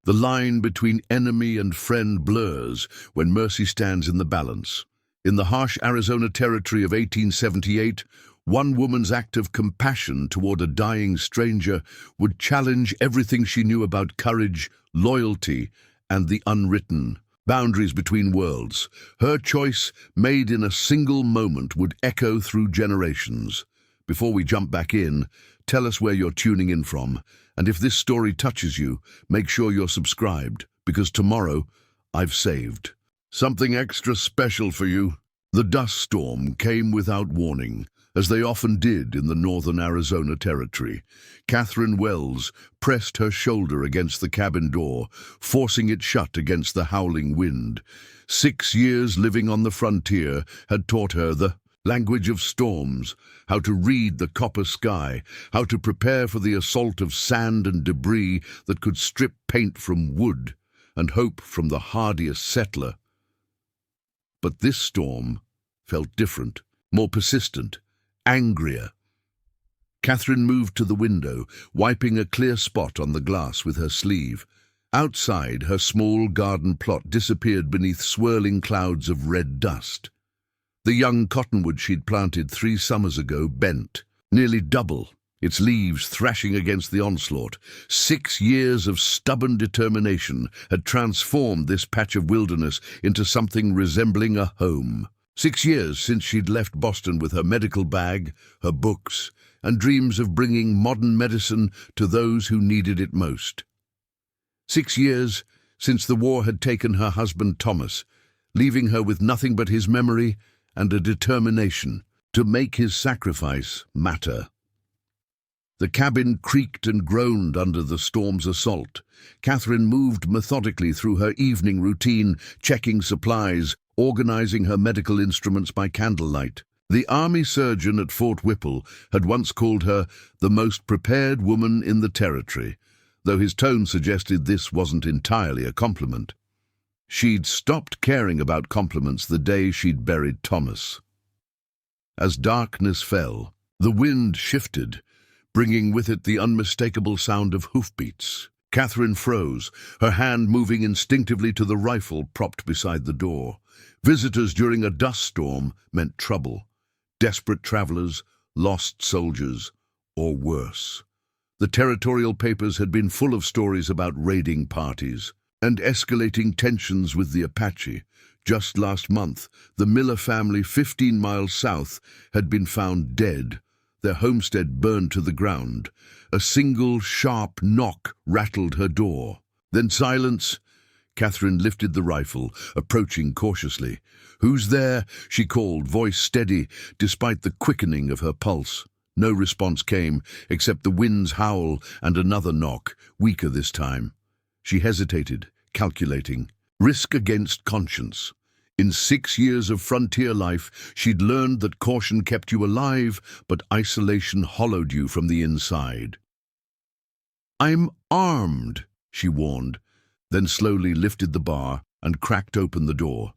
The line between enemy and friend blurs when mercy stands in the balance. In the harsh Arizona territory of 1878, one woman's act of compassion toward a dying stranger would challenge everything she knew about courage, loyalty, and the unwritten boundaries between worlds. Her choice, made in a single moment, would echo through generations. Before we jump back in, tell us where you're tuning in from, and if this story touches you, make sure you're subscribed, because tomorrow I've saved something extra special for you. The dust storm came without warning, as they often did in the northern Arizona territory. Catherine Wells pressed her shoulder against the cabin door, forcing it shut against the howling wind. 6 years living on the frontier had taught her the language of storms, how to read the copper sky, how to prepare for the assault of sand and debris that could strip paint from wood and hope from the hardiest settler. But this storm felt different, more persistent, angrier. Catherine moved to the window, wiping a clear spot on the glass with her sleeve. Outside, her small garden plot disappeared beneath swirling clouds of red dust. The young cottonwood she'd planted 3 summers ago bent, nearly double, its leaves thrashing against the onslaught. 6 years of stubborn determination had transformed this patch of wilderness into something resembling a home. 6 years since she'd left Boston with her medical bag, her books, and dreams of bringing modern medicine to those who needed it most. 6 years since the war had taken her husband Thomas, leaving her with nothing but his memory and a determination to make his sacrifice matter. The cabin creaked and groaned under the storm's assault. Catherine moved methodically through her evening routine, checking supplies, organizing her medical instruments by candlelight. The army surgeon at Fort Whipple had once called her the most prepared woman in the territory, though his tone suggested this wasn't entirely a compliment. She'd stopped caring about compliments the day she'd buried Thomas. As darkness fell, the wind shifted, bringing with it the unmistakable sound of hoofbeats. Catherine froze, her hand moving instinctively to the rifle propped beside the door. Visitors during a dust storm meant trouble. Desperate travelers, lost soldiers, or worse. The territorial papers had been full of stories about raiding parties and escalating tensions with the Apache. Just last month, the Miller family 15 miles south had been found dead, their homestead burned to the ground. A single sharp knock rattled her door. Then silence. Catherine lifted the rifle, approaching cautiously. "Who's there?" she called, voice steady, despite the quickening of her pulse. No response came, except the wind's howl and another knock, weaker this time. She hesitated, calculating. Risk against conscience. In 6 years of frontier life, she'd learned that caution kept you alive, but isolation hollowed you from the inside. "I'm armed," she warned, then slowly lifted the bar and cracked open the door.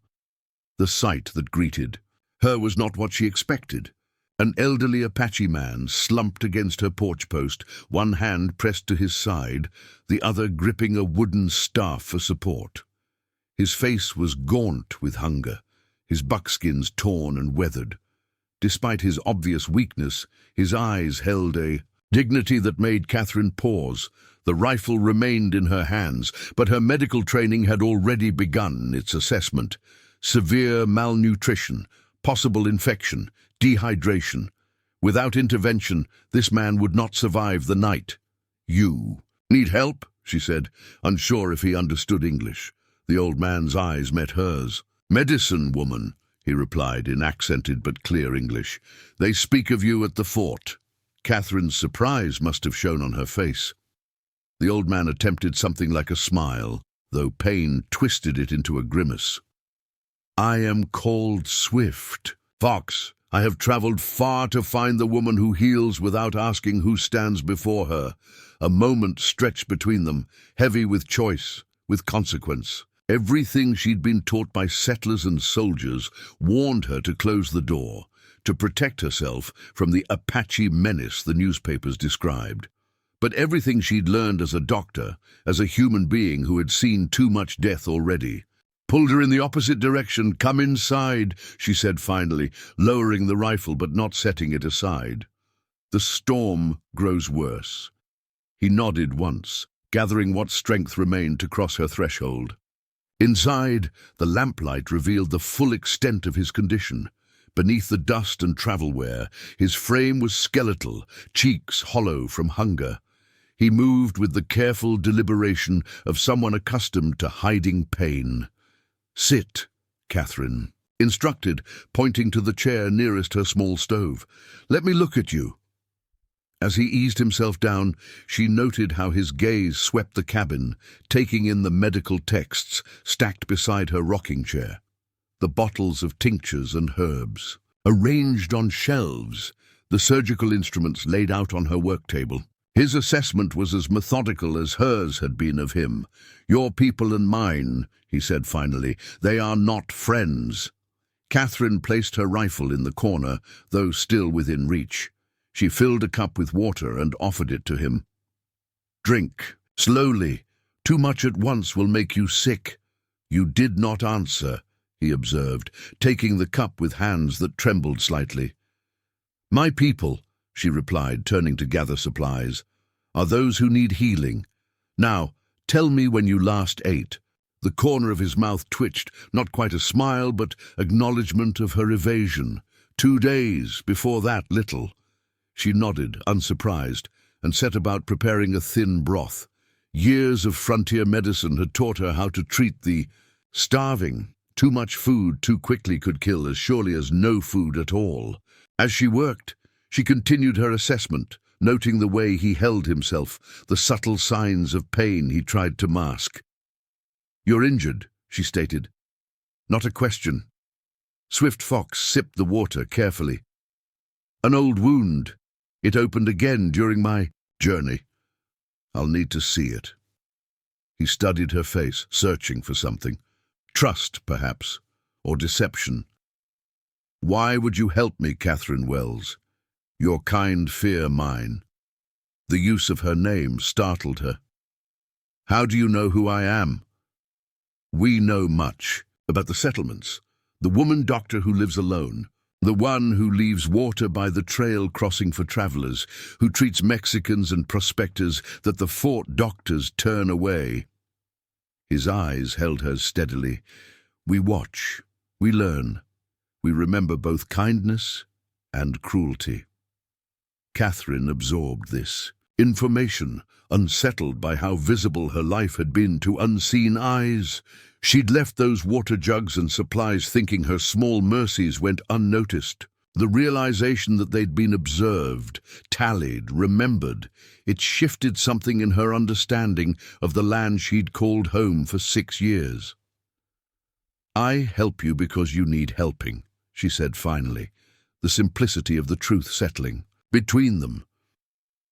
The sight that greeted her was not what she expected. An elderly Apache man slumped against her porch post, one hand pressed to his side, the other gripping a wooden staff for support. His face was gaunt with hunger, his buckskins torn and weathered. Despite his obvious weakness, his eyes held a dignity that made Catherine pause. The rifle remained in her hands, but her medical training had already begun its assessment. Severe malnutrition, possible infection, dehydration. Without intervention, this man would not survive the night. "You need help?" she said, unsure if he understood English. The old man's eyes met hers. "Medicine, woman," he replied in accented but clear English. "They speak of you at the fort." Catherine's surprise must have shown on her face. The old man attempted something like a smile, though pain twisted it into a grimace. "I am called Swift. Fox, I have traveled far to find the woman who heals without asking who stands before her." A moment stretched between them, heavy with choice, with consequence. Everything she'd been taught by settlers and soldiers warned her to close the door, to protect herself from the Apache menace the newspapers described. but everything she'd learned as a doctor, as a human being who had seen too much death already. "Pulled her in the opposite direction. Come inside," she said finally, lowering the rifle but not setting it aside. "The storm grows worse." He nodded once, gathering what strength remained to cross her threshold. Inside, the lamplight revealed the full extent of his condition. Beneath the dust and travel wear, his frame was skeletal, cheeks hollow from hunger. He moved with the careful deliberation of someone accustomed to hiding pain. "Sit," Catherine instructed, pointing to the chair nearest her small stove. "Let me look at you." As he eased himself down, she noted how his gaze swept the cabin, taking in the medical texts stacked beside her rocking chair, the bottles of tinctures and herbs, arranged on shelves, the surgical instruments laid out on her work table. His assessment was as methodical as hers had been of him. "Your people and mine," he said finally. "They are not friends." Catherine placed her rifle in the corner, though still within reach. She filled a cup with water and offered it to him. "Drink, slowly. Too much at once will make you sick." "You did not answer," he observed, taking the cup with hands that trembled slightly. "My people," she replied, turning to gather supplies, "are those who need healing. Now, tell me when you last ate." The corner of his mouth twitched, not quite a smile, but acknowledgement of her evasion. 2 days, before that little." She nodded, unsurprised, and set about preparing a thin broth. Years of frontier medicine had taught her how to treat the starving. Too much food too quickly could kill as surely as no food at all. As she worked, she continued her assessment, noting the way he held himself, the subtle signs of pain he tried to mask. "You're injured," she stated. "Not a question." Swift Fox sipped the water carefully. "An old wound. It opened again during my journey. I'll need to see it." He studied her face, searching for something. Trust, perhaps, or deception. "Why would you help me, Catherine Wells? Your kind fear mine." The use of her name startled her. "How do you know who I am?" "We know much about the settlements. The woman doctor who lives alone. The one who leaves water by the trail crossing for travelers, who treats Mexicans and prospectors that the fort doctors turn away." His eyes held hers steadily. "We watch, we learn, we remember both kindness and cruelty." Catherine absorbed this information, unsettled by how visible her life had been to unseen eyes. She'd left those water jugs and supplies thinking her small mercies went unnoticed. The realization that they'd been observed, tallied, remembered, it shifted something in her understanding of the land she'd called home for 6 years. "I help you because you need helping," she said finally, the simplicity of the truth settling between them.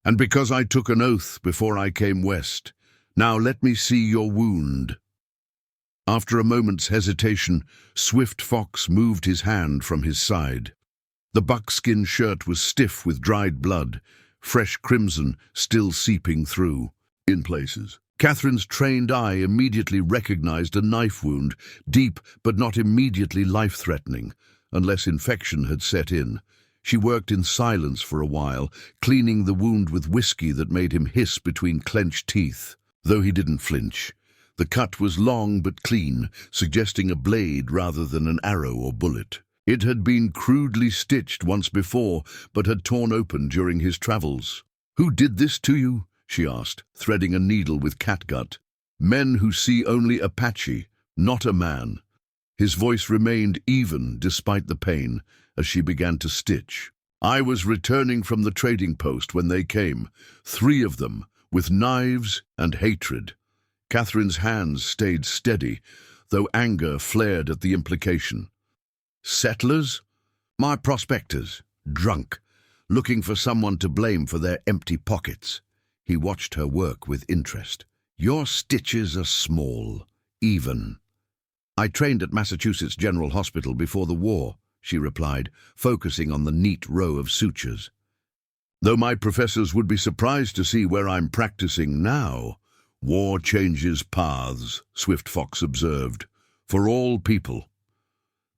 "And because I took an oath before I came west. Now let me see your wound." After a moment's hesitation, Swift Fox moved his hand from his side. The buckskin shirt was stiff with dried blood, fresh crimson still seeping through, in places. Catherine's trained eye immediately recognized a knife wound, deep but not immediately life-threatening, unless infection had set in. She worked in silence for a while, cleaning the wound with whiskey that made him hiss between clenched teeth, though he didn't flinch. The cut was long but clean, suggesting a blade rather than an arrow or bullet. It had been crudely stitched once before, but had torn open during his travels. "Who did this to you?" she asked, threading a needle with catgut. "Men who see only Apache, not a man." His voice remained even despite the pain as she began to stitch. "I was returning from the trading post when they came, 3 of them, with knives and hatred." Catherine's hands stayed steady, though anger flared at the implication. "Settlers? My prospectors, drunk, looking for someone to blame for their empty pockets." He watched her work with interest. "Your stitches are small, even." "I trained at Massachusetts General Hospital before the war," she replied, focusing on the neat row of sutures. Though my professors would be surprised to see where I'm practicing now. War changes paths, Swift Fox observed, for all people.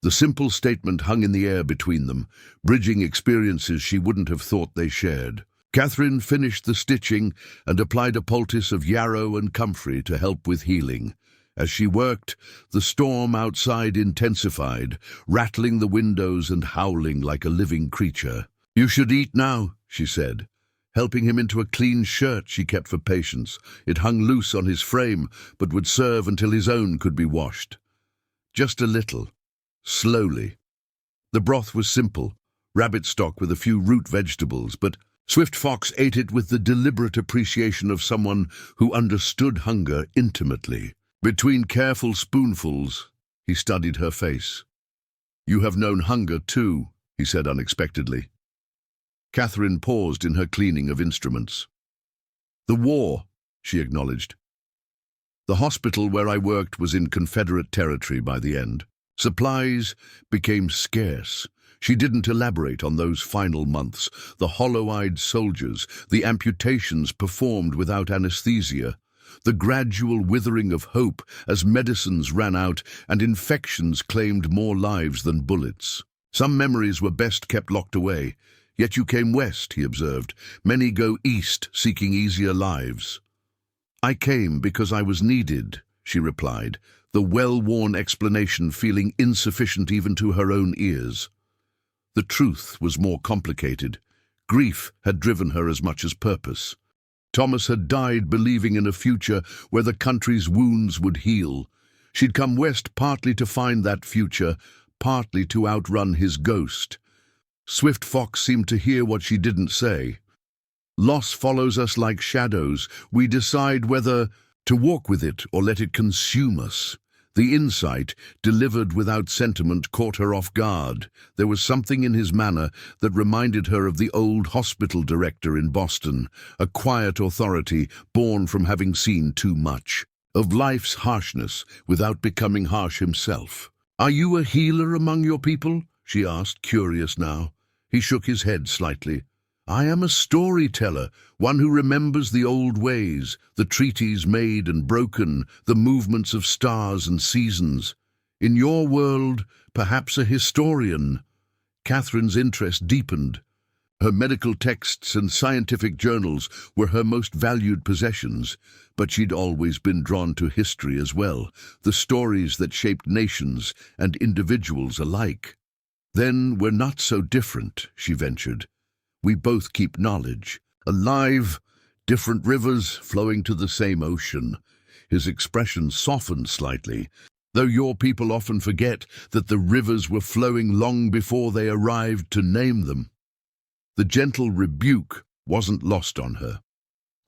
The simple statement hung in the air between them, bridging experiences she wouldn't have thought they shared. Catherine finished the stitching and applied a poultice of yarrow and comfrey to help with healing. As she worked, the storm outside intensified, rattling the windows and howling like a living creature. "You should eat now," she said, helping him into a clean shirt she kept for Patience. It hung loose on his frame, but would serve until his own could be washed. Just a little, slowly. The broth was simple, rabbit stock with a few root vegetables, but Swift Fox ate it with the deliberate appreciation of someone who understood hunger intimately. Between careful spoonfuls, he studied her face. "You have known hunger too," he said unexpectedly. Catherine paused in her cleaning of instruments. "The war," she acknowledged. "The hospital where I worked was in Confederate territory by the end. Supplies became scarce." She didn't elaborate on those final months, the hollow-eyed soldiers, the amputations performed without anesthesia, the gradual withering of hope as medicines ran out and infections claimed more lives than bullets. Some memories were best kept locked away. "Yet you came west," he observed. "Many go east, seeking easier lives." "I came because I was needed," she replied, the well-worn explanation feeling insufficient even to her own ears. The truth was more complicated. Grief had driven her as much as purpose. Thomas had died believing in a future where the country's wounds would heal. She'd come west partly to find that future, partly to outrun his ghost. Swift Fox seemed to hear what she didn't say. "Loss follows us like shadows. We decide whether to walk with it or let it consume us." The insight, delivered without sentiment, caught her off guard. There was something in his manner that reminded her of the old hospital director in Boston, a quiet authority born from having seen too much, of life's harshness without becoming harsh himself. "Are you a healer among your people?" she asked, curious now. He shook his head slightly. "I am a storyteller, one who remembers the old ways, the treaties made and broken, the movements of stars and seasons. In your world, perhaps a historian." Catherine's interest deepened. Her medical texts and scientific journals were her most valued possessions, but she'd always been drawn to history as well, the stories that shaped nations and individuals alike. "Then we're not so different," she ventured. "We both keep knowledge, alive, different rivers flowing to the same ocean." His expression softened slightly, "though your people often forget that the rivers were flowing long before they arrived to name them." The gentle rebuke wasn't lost on her.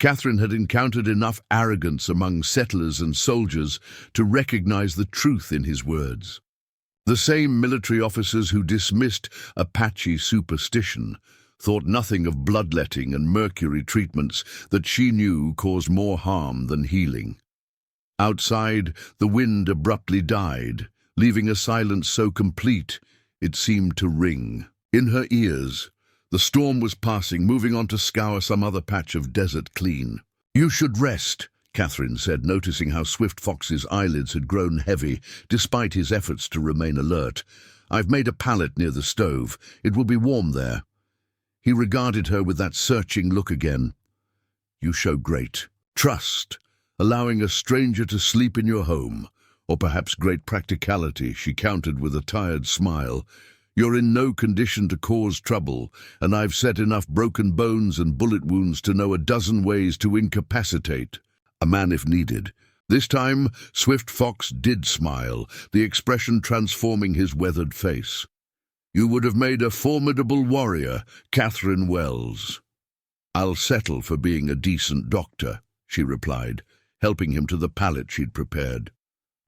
Catherine had encountered enough arrogance among settlers and soldiers to recognize the truth in his words. The same military officers who dismissed Apache superstition thought nothing of bloodletting and mercury treatments that she knew caused more harm than healing. Outside, the wind abruptly died, leaving a silence so complete it seemed to ring. In her ears, the storm was passing, moving on to scour some other patch of desert clean. "You should rest," Catherine said, noticing how Swift Fox's eyelids had grown heavy, despite his efforts to remain alert. "I've made a pallet near the stove. It will be warm there." He regarded her with that searching look again. "You show great trust, allowing a stranger to sleep in your home, or perhaps great practicality," she countered with a tired smile. "You're in no condition to cause trouble, and I've set enough broken bones and bullet wounds to know a dozen ways to incapacitate a man if needed." This time, Swift Fox did smile, the expression transforming his weathered face. "You would have made a formidable warrior, Catherine Wells." "I'll settle for being a decent doctor," she replied, helping him to the pallet she'd prepared.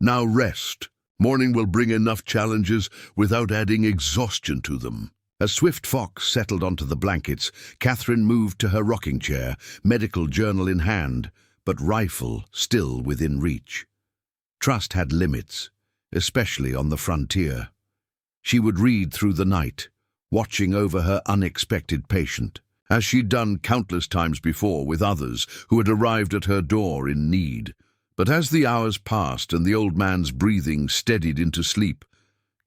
"Now rest. Morning will bring enough challenges without adding exhaustion to them." As Swift Fox settled onto the blankets, Catherine moved to her rocking chair, medical journal in hand, but rifle still within reach. Trust had limits, especially on the frontier. She would read through the night, watching over her unexpected patient. as she'd done countless times before with others who had arrived at her door in need. But as the hours passed and the old man's breathing steadied into sleep,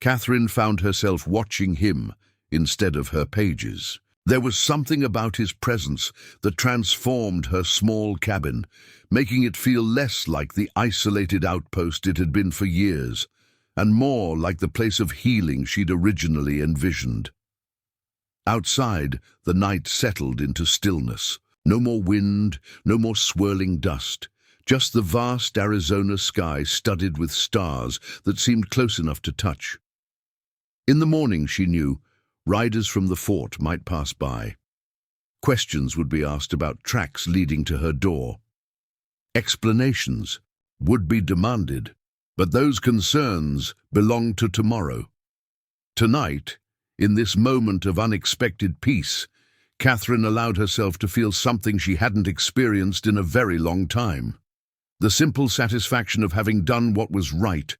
Catherine found herself watching him instead of her pages. There was something about his presence that transformed her small cabin, making it feel less like the isolated outpost it had been for years, and more like the place of healing she'd originally envisioned. Outside, the night settled into stillness. No more wind, no more swirling dust, just the vast Arizona sky studded with stars that seemed close enough to touch. In the morning, she knew, riders from the fort might pass by. Questions would be asked about tracks leading to her door. Explanations would be demanded, but those concerns belonged to tomorrow. Tonight, in this moment of unexpected peace, Catherine allowed herself to feel something she hadn't experienced in a very long time. The simple satisfaction of having done what was right,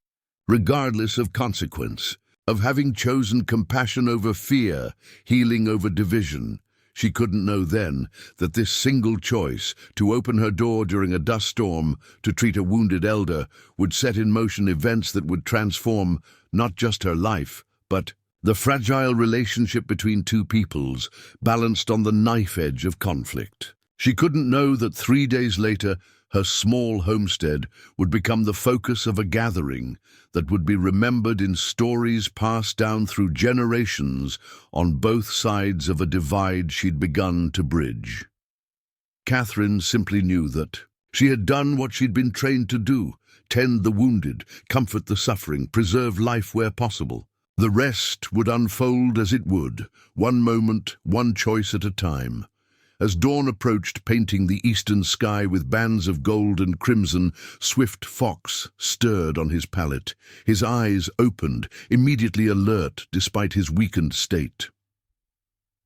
regardless of consequence, of having chosen compassion over fear, healing over division. She couldn't know then that this single choice, to open her door during a dust storm, to treat a wounded elder, would set in motion events that would transform not just her life, but the fragile relationship between two peoples, balanced on the knife edge of conflict. She couldn't know that 3 days later, her small homestead would become the focus of a gathering that would be remembered in stories passed down through generations on both sides of a divide she'd begun to bridge. Catherine simply knew that she had done what she'd been trained to do: tend the wounded, comfort the suffering, preserve life where possible. The rest would unfold as it would, one moment, one choice at a time. As dawn approached, painting the eastern sky with bands of gold and crimson, Swift Fox stirred on his pallet. His eyes opened, immediately alert despite his weakened state.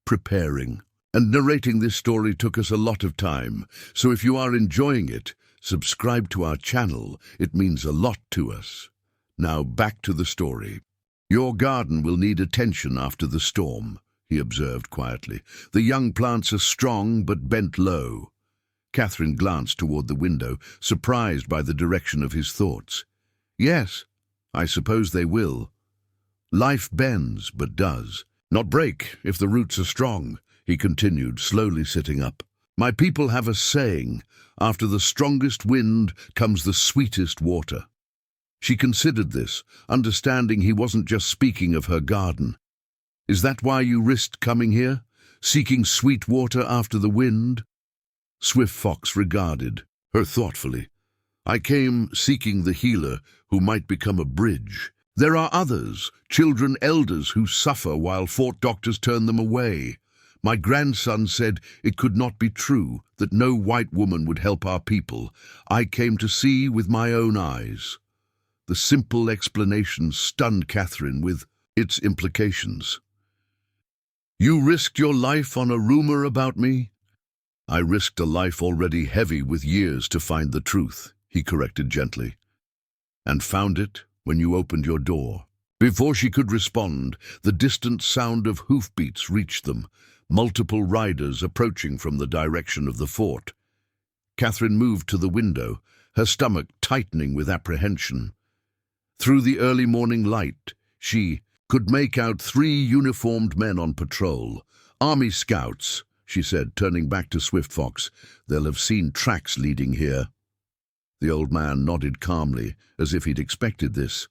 Preparing and narrating this story took us a lot of time, so if you are enjoying it, subscribe to our channel. It means a lot to us. Now back to the story. Your garden will need attention after the storm, he observed quietly. The young plants are strong but bent low. Catherine glanced toward the window, surprised by the direction of his thoughts. Yes, I suppose they will. Life bends, but does not break if the roots are strong, he continued, slowly sitting up. My people have a saying, after the strongest wind comes the sweetest water. She considered this, understanding he wasn't just speaking of her garden. Is that why you risked coming here, seeking sweet water after the wind? Swift Fox regarded her thoughtfully. I came seeking the healer who might become a bridge. There are others, children, elders, who suffer while fort doctors turn them away. My grandson said it could not be true, that no white woman would help our people. I came to see with my own eyes. The simple explanation stunned Catherine with its implications. You risked your life on a rumor about me? I risked a life already heavy with years to find the truth, he corrected gently. And found it when you opened your door. Before she could respond, the distant sound of hoofbeats reached them, multiple riders approaching from the direction of the fort. Catherine moved to the window, her stomach tightening with apprehension. Through the early morning light, she could make out 3 uniformed men on patrol. Army scouts, she said, turning back to Swift Fox. They'll have seen tracks leading here. The old man nodded calmly, as if he'd expected this.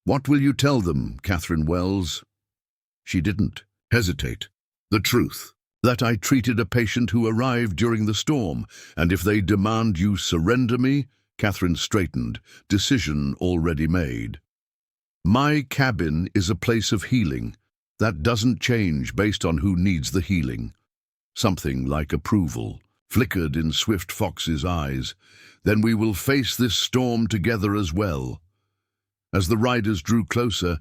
What will you tell them, Catherine Wells? She didn't hesitate. The truth, that I treated a patient who arrived during the storm, and if they demand you surrender me, Catherine straightened, decision already made. My cabin is a place of healing. That doesn't change based on who needs the healing. Something like approval flickered in Swift Fox's eyes. Then we will face this storm together as well. As the riders drew closer,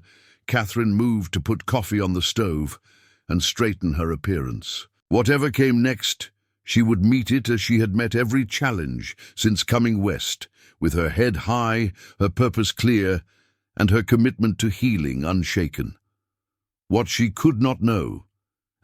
Catherine moved to put coffee on the stove and straighten her appearance. Whatever came next, she would meet it as she had met every challenge since coming west, with her head high, her purpose clear, and her commitment to healing unshaken. What she could not know,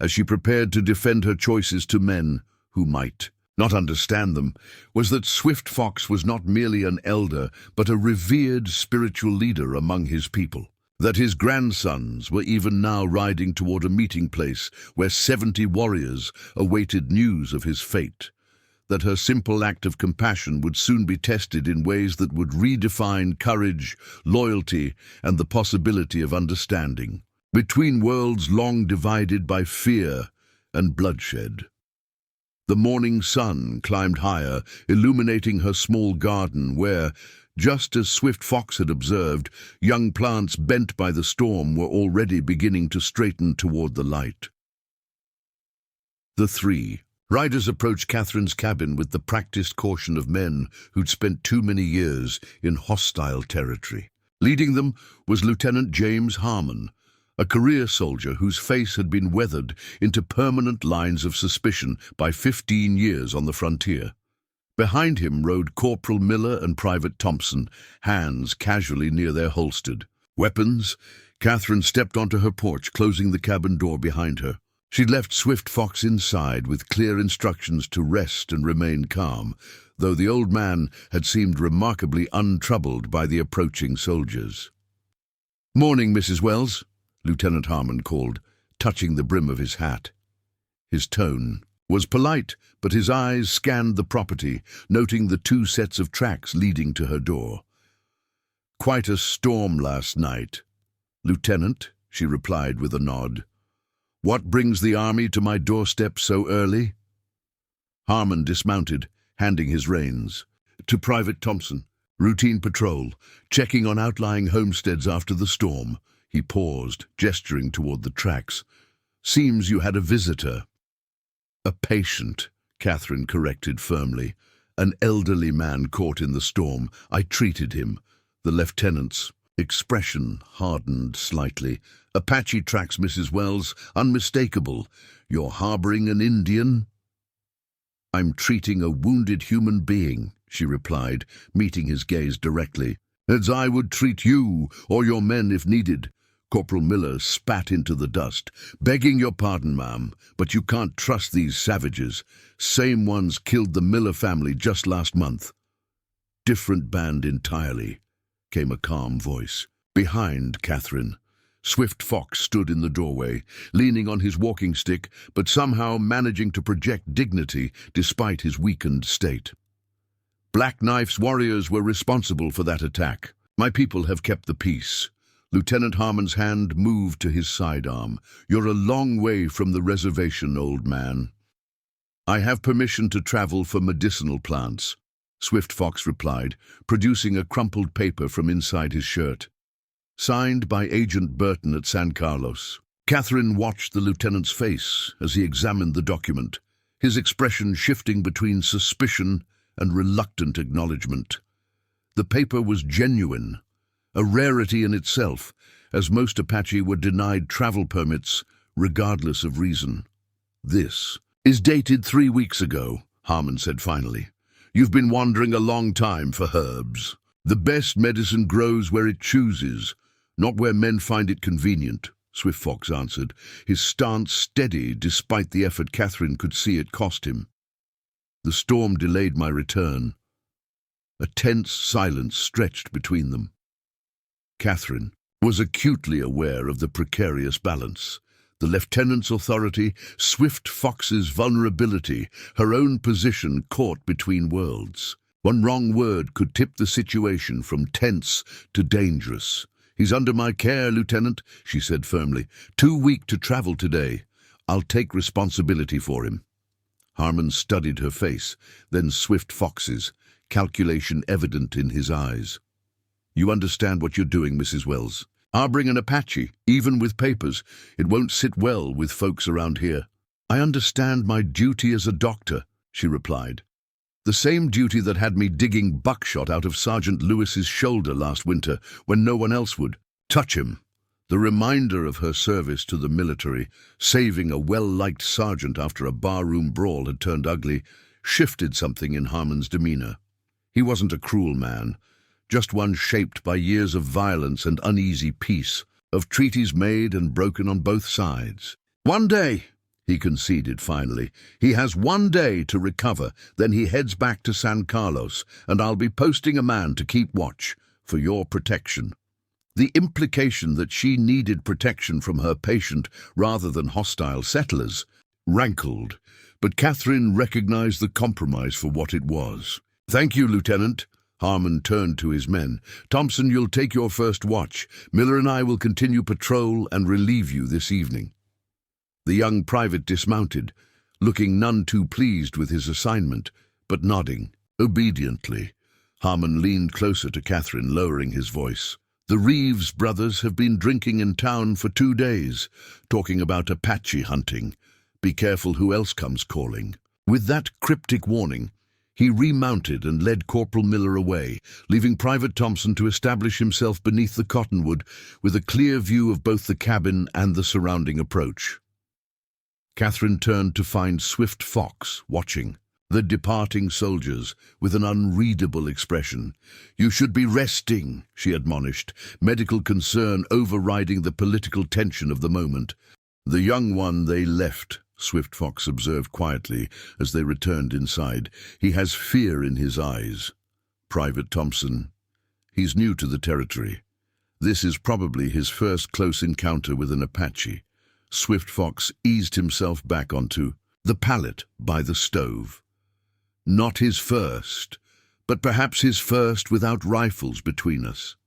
as she prepared to defend her choices to men who might not understand them, was that Swift Fox was not merely an elder, but a revered spiritual leader among his people. That his grandsons were even now riding toward a meeting place where 70 warriors awaited news of his fate. That her simple act of compassion would soon be tested in ways that would redefine courage, loyalty, and the possibility of understanding, between worlds long divided by fear and bloodshed. The morning sun climbed higher, illuminating her small garden where, just as Swift Fox had observed, young plants bent by the storm were already beginning to straighten toward the light. The three riders approached Catherine's cabin with the practiced caution of men who'd spent too many years in hostile territory. Leading them was Lieutenant James Harmon, a career soldier whose face had been weathered into permanent lines of suspicion by 15 years on the frontier. Behind him rode Corporal Miller and Private Thompson, hands casually near their holstered weapons. Catherine stepped onto her porch, closing the cabin door behind her. She'd left Swift Fox inside with clear instructions to rest and remain calm, though the old man had seemed remarkably untroubled by the approaching soldiers. "Morning, Mrs. Wells," Lieutenant Harmon called, touching the brim of his hat. His tone was polite, but his eyes scanned the property, noting the 2 sets of tracks leading to her door. "Quite a storm last night, Lieutenant," she replied with a nod. "What brings the army to my doorstep so early?" Harmon dismounted, handing his reins to Private Thompson. "Routine patrol, checking on outlying homesteads after the storm." He paused, gesturing toward the tracks. "Seems you had a visitor." "A patient," Catherine corrected firmly. "An elderly man caught in the storm. I treated him." The lieutenant's expression hardened slightly. "Apache tracks, Mrs. Wells. Unmistakable. You're harboring an Indian?" "I'm treating a wounded human being," she replied, meeting his gaze directly. "As I would treat you or your men if needed." Corporal Miller spat into the dust. "Begging your pardon, ma'am, but you can't trust these savages. Same ones killed the Miller family just last month." "Different band entirely," came a calm voice. Behind Catherine, Swift Fox stood in the doorway, leaning on his walking stick, but somehow managing to project dignity despite his weakened state. "Black Knife's warriors were responsible for that attack. My people have kept the peace." Lieutenant Harmon's hand moved to his sidearm. "You're a long way from the reservation, old man." "I have permission to travel for medicinal plants," Swift Fox replied, producing a crumpled paper from inside his shirt. "Signed by Agent Burton at San Carlos." Catherine watched the lieutenant's face as he examined the document, his expression shifting between suspicion and reluctant acknowledgement. The paper was genuine, a rarity in itself, as most Apache were denied travel permits regardless of reason. "This is dated 3 weeks ago," Harmon said finally. "You've been wandering a long time for herbs. The best medicine grows where it chooses, not where men find it convenient," Swift Fox answered, his stance steady despite the effort Catherine could see it cost him. "The storm delayed my return." A tense silence stretched between them. Catherine was acutely aware of the precarious balance. The lieutenant's authority, Swift Fox's vulnerability, her own position caught between worlds. One wrong word could tip the situation from tense to dangerous. "He's under my care, Lieutenant," she said firmly. "Too weak to travel today. I'll take responsibility for him." Harmon studied her face, then Swift Fox's, calculation evident in his eyes. "You understand what you're doing, Mrs. Wells. Harboring an Apache, even with papers, it won't sit well with folks around here." "I understand my duty as a doctor," she replied. "The same duty that had me digging buckshot out of Sergeant Lewis's shoulder last winter when no one else would touch him." The reminder of her service to the military, saving a well-liked sergeant after a barroom brawl had turned ugly, shifted something in Harmon's demeanor. He wasn't a cruel man, just one shaped by years of violence and uneasy peace, of treaties made and broken on both sides. "One day," he conceded finally. He has 1 day to recover, then he heads back to San Carlos, and I'll be posting a man to keep watch for your protection. The implication that she needed protection from her patient rather than hostile settlers rankled, but Catherine recognized the compromise for what it was. "Thank you, Lieutenant." Harmon turned to his men. "Thompson, you'll take your first watch. Miller and I will continue patrol and relieve you this evening." The young private dismounted, looking none too pleased with his assignment, but nodding obediently. Harmon leaned closer to Catherine, lowering his voice. "The Reeves brothers have been drinking in town for 2 days, talking about Apache hunting. Be careful who else comes calling." With that cryptic warning, he remounted and led Corporal Miller away, leaving Private Thompson to establish himself beneath the cottonwood with a clear view of both the cabin and the surrounding approach. Catherine turned to find Swift Fox watching the departing soldiers with an unreadable expression. "You should be resting," she admonished, medical concern overriding the political tension of the moment. "The young one they left," Swift Fox observed quietly as they returned inside. "He has fear in his eyes. Private Thompson, he's new to the territory. This is probably his first close encounter with an Apache." Swift Fox eased himself back onto the pallet by the stove. "Not his first, but perhaps his first without rifles between us."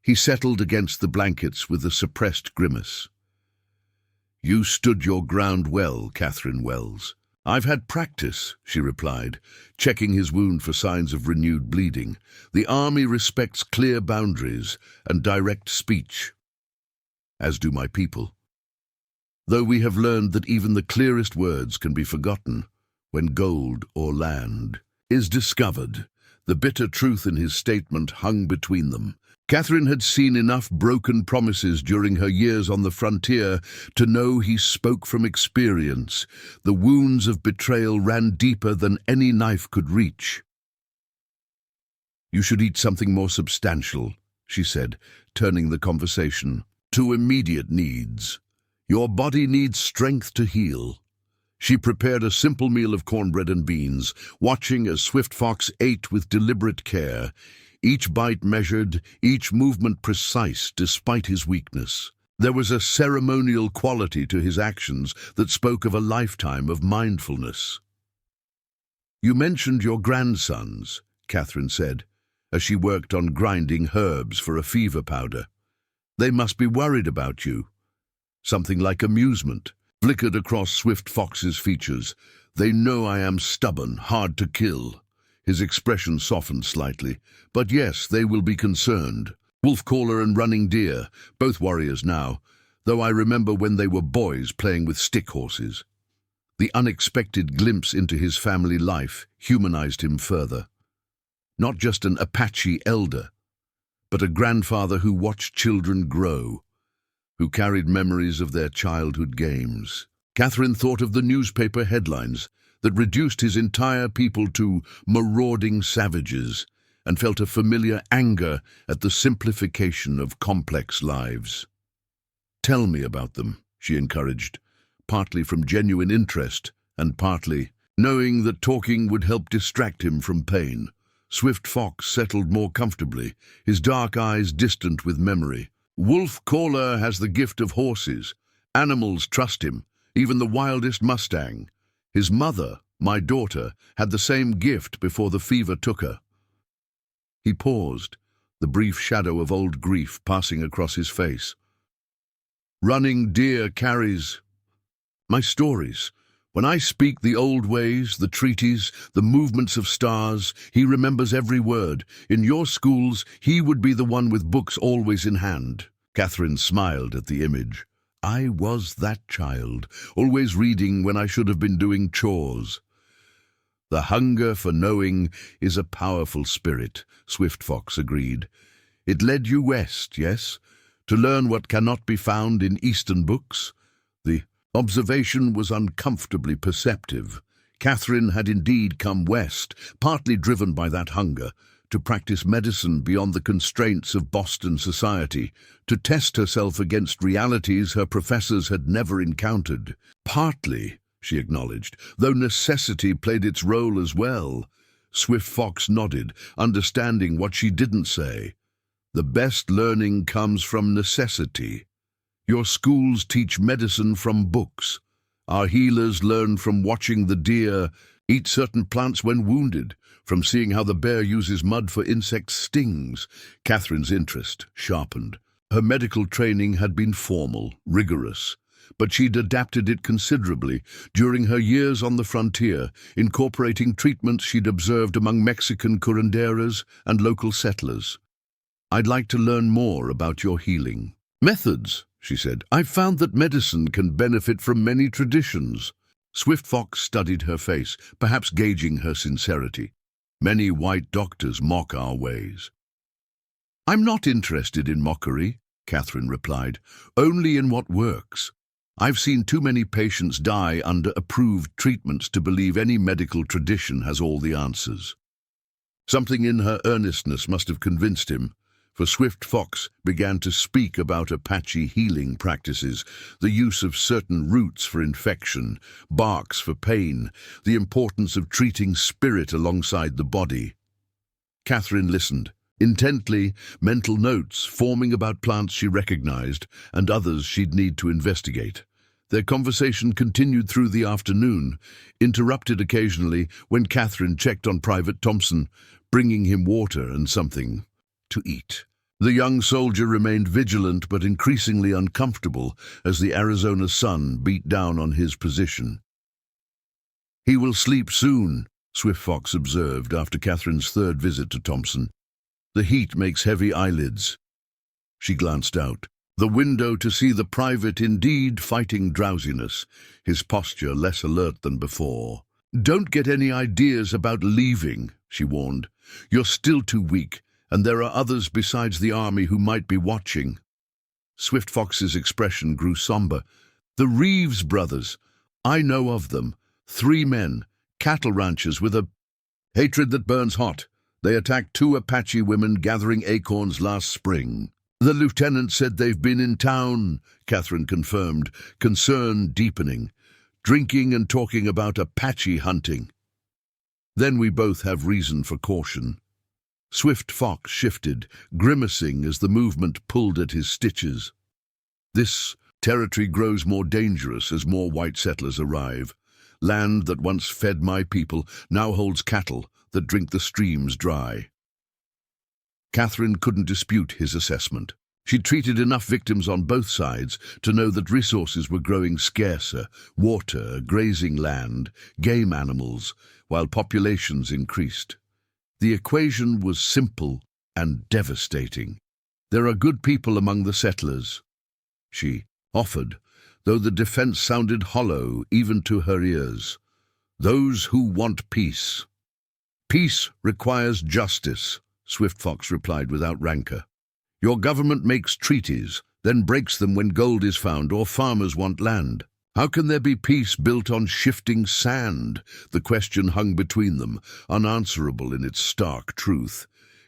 He settled against the blankets with a suppressed grimace. "You stood your ground well, Catherine Wells." "I've had practice," she replied, checking his wound for signs of renewed bleeding. "The army respects clear boundaries and direct speech, as do my people. Though we have learned that even the clearest words can be forgotten when gold or land is discovered." The bitter truth in his statement hung between them. Catherine had seen enough broken promises during her years on the frontier to know he spoke from experience. The wounds of betrayal ran deeper than any knife could reach. "You should eat something more substantial," she said, turning the conversation to immediate needs. "Your body needs strength to heal." She prepared a simple meal of cornbread and beans, watching as Swift Fox ate with deliberate care, each bite measured, each movement precise despite his weakness. There was a ceremonial quality to his actions that spoke of a lifetime of mindfulness. "You mentioned your grandsons," Catherine said, as she worked on grinding herbs for a fever powder. "They must be worried about you." Something like amusement flickered across Swift Fox's features. "They know I am stubborn, hard to kill." His expression softened slightly. "But yes, they will be concerned. Wolf-caller and running deer, both warriors now, though I remember when they were boys playing with stick horses." The unexpected glimpse into his family life humanized him further. Not just an Apache elder, but a grandfather who watched children grow, who carried memories of their childhood games. Catherine thought of the newspaper headlines that reduced his entire people to marauding savages, and felt a familiar anger at the simplification of complex lives. "Tell me about them," she encouraged, partly from genuine interest and partly knowing that talking would help distract him from pain. Swift Fox settled more comfortably, his dark eyes distant with memory. "Wolf-caller has the gift of horses. Animals trust him, even the wildest Mustang. His mother, my daughter, had the same gift before the fever took her." He paused, the brief shadow of old grief passing across his face. "Running deer carries my stories. When I speak the old ways, the treaties, the movements of stars, he remembers every word. In your schools, he would be the one with books always in hand." Catherine smiled at the image. "I was that child, always reading when I should have been doing chores." "The hunger for knowing is a powerful spirit," Swift Fox agreed. "It led you west, yes? To learn what cannot be found in Eastern books?" The observation was uncomfortably perceptive. Catherine had indeed come west, partly driven by that hunger, to practice medicine beyond the constraints of Boston society, to test herself against realities her professors had never encountered. Partly, she acknowledged, though necessity played its role as well. Swift Fox nodded, understanding what she didn't say. The best learning comes from necessity. Your schools teach medicine from books. Our healers learn from watching the deer eat certain plants when wounded, from seeing how the bear uses mud for insect stings. Catherine's interest sharpened. Her medical training had been formal, rigorous, but she'd adapted it considerably during her years on the frontier, incorporating treatments she'd observed among Mexican curanderas and local settlers. "I'd like to learn more about your healing methods," she said. "I've found that medicine can benefit from many traditions." Swift Fox studied her face, perhaps gauging her sincerity. "Many white doctors mock our ways." "I'm not interested in mockery," Catherine replied, "only in what works. I've seen too many patients die under approved treatments to believe any medical tradition has all the answers." Something in her earnestness must have convinced him, for Swift Fox began to speak about Apache healing practices, the use of certain roots for infection, barks for pain, the importance of treating spirit alongside the body. Catherine listened, intently, mental notes forming about plants she recognized and others she'd need to investigate. Their conversation continued through the afternoon, interrupted occasionally when Catherine checked on Private Thompson, bringing him water and something to eat. The young soldier remained vigilant but increasingly uncomfortable as the Arizona sun beat down on his position. "He will sleep soon," Swift Fox observed after Catherine's third visit to Thompson. "The heat makes heavy eyelids." She glanced out the window to see the private indeed fighting drowsiness, his posture less alert than before. "Don't get any ideas about leaving," she warned. "You're still too weak, and there are others besides the army who might be watching." Swift Fox's expression grew somber. "The Reeves brothers. I know of them. 3 men, cattle ranchers with a hatred that burns hot. They attacked 2 Apache women gathering acorns last spring." "The lieutenant said they've been in town," Catherine confirmed, concern deepening, "drinking and talking about Apache hunting." "Then we both have reason for caution." Swift Fox shifted, grimacing as the movement pulled at his stitches. "This territory grows more dangerous as more white settlers arrive. Land that once fed my people now holds cattle that drink the streams dry." Catherine couldn't dispute his assessment. She'd treated enough victims on both sides to know that resources were growing scarcer: water, grazing land, game animals, while populations increased. The equation was simple and devastating. "There are good people among the settlers," she offered, though the defense sounded hollow even to her ears. "Those who want peace." "Peace requires justice," Swift Fox replied without rancor. "Your government makes treaties, then breaks them when gold is found or farmers want land. How can there be peace built on shifting sand?" The question hung between them, unanswerable in its stark truth.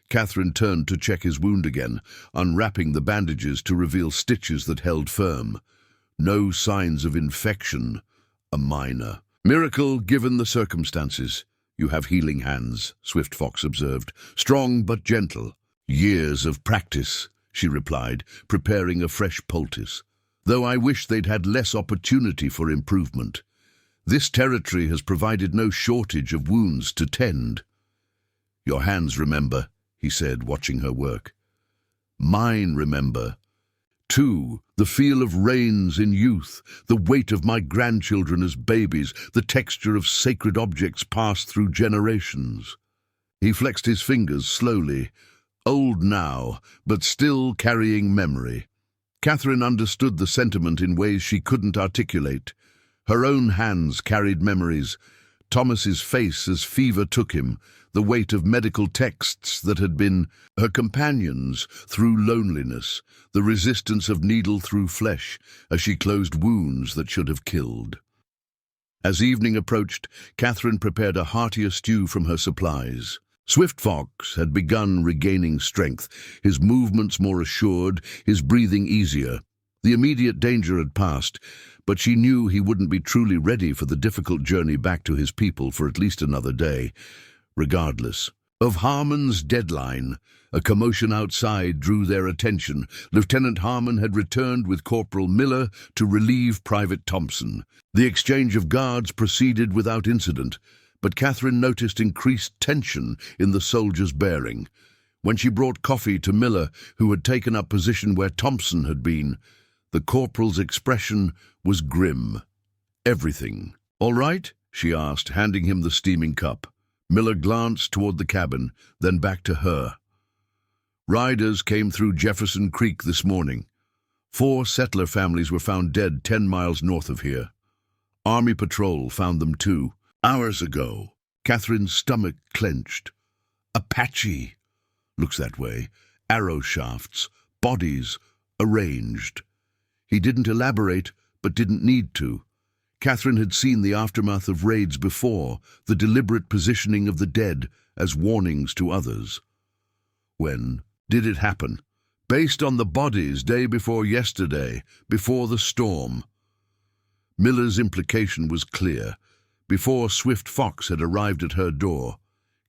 Catherine turned to check his wound again, unwrapping the bandages to reveal stitches that held firm. No signs of infection. A minor miracle given the circumstances. "You have healing hands," Swift Fox observed, "strong but gentle." "Years of practice," she replied, preparing a fresh poultice. "Though I wish they'd had less opportunity for improvement. This territory has provided no shortage of wounds to tend." "Your hands remember," he said, watching her work. "Mine remember. Too, the feel of rains in youth, the weight of my grandchildren as babies, the texture of sacred objects passed through generations." He flexed his fingers slowly, old now, but still carrying memory. Catherine understood the sentiment in ways she couldn't articulate. Her own hands carried memories. Thomas's face as fever took him, the weight of medical texts that had been her companions through loneliness, the resistance of needle through flesh as she closed wounds that should have killed. As evening approached, Catherine prepared a heartier stew from her supplies. Swift Fox had begun regaining strength, his movements more assured, his breathing easier. The immediate danger had passed, but she knew he wouldn't be truly ready for the difficult journey back to his people for at least another day. Regardless of Harmon's deadline, a commotion outside drew their attention. Lieutenant Harmon had returned with Corporal Miller to relieve Private Thompson. The exchange of guards proceeded without incident, but Catherine noticed increased tension in the soldier's bearing. When she brought coffee to Miller, who had taken up position where Thompson had been, the corporal's expression was grim. "Everything all right?" she asked, handing him the steaming cup. Miller glanced toward the cabin, then back to her. "Riders came through Jefferson Creek this morning. 4 settler families were found dead 10 miles north of here. Army patrol found them 2 hours ago." Catherine's stomach clenched. "Apache. Looks that way. Arrow shafts, bodies, arranged." He didn't elaborate, but didn't need to. Catherine had seen the aftermath of raids before, the deliberate positioning of the dead as warnings to others. When did it happen? "Based on the bodies day before yesterday, before the storm." Miller's implication was clear. Before Swift Fox had arrived at her door,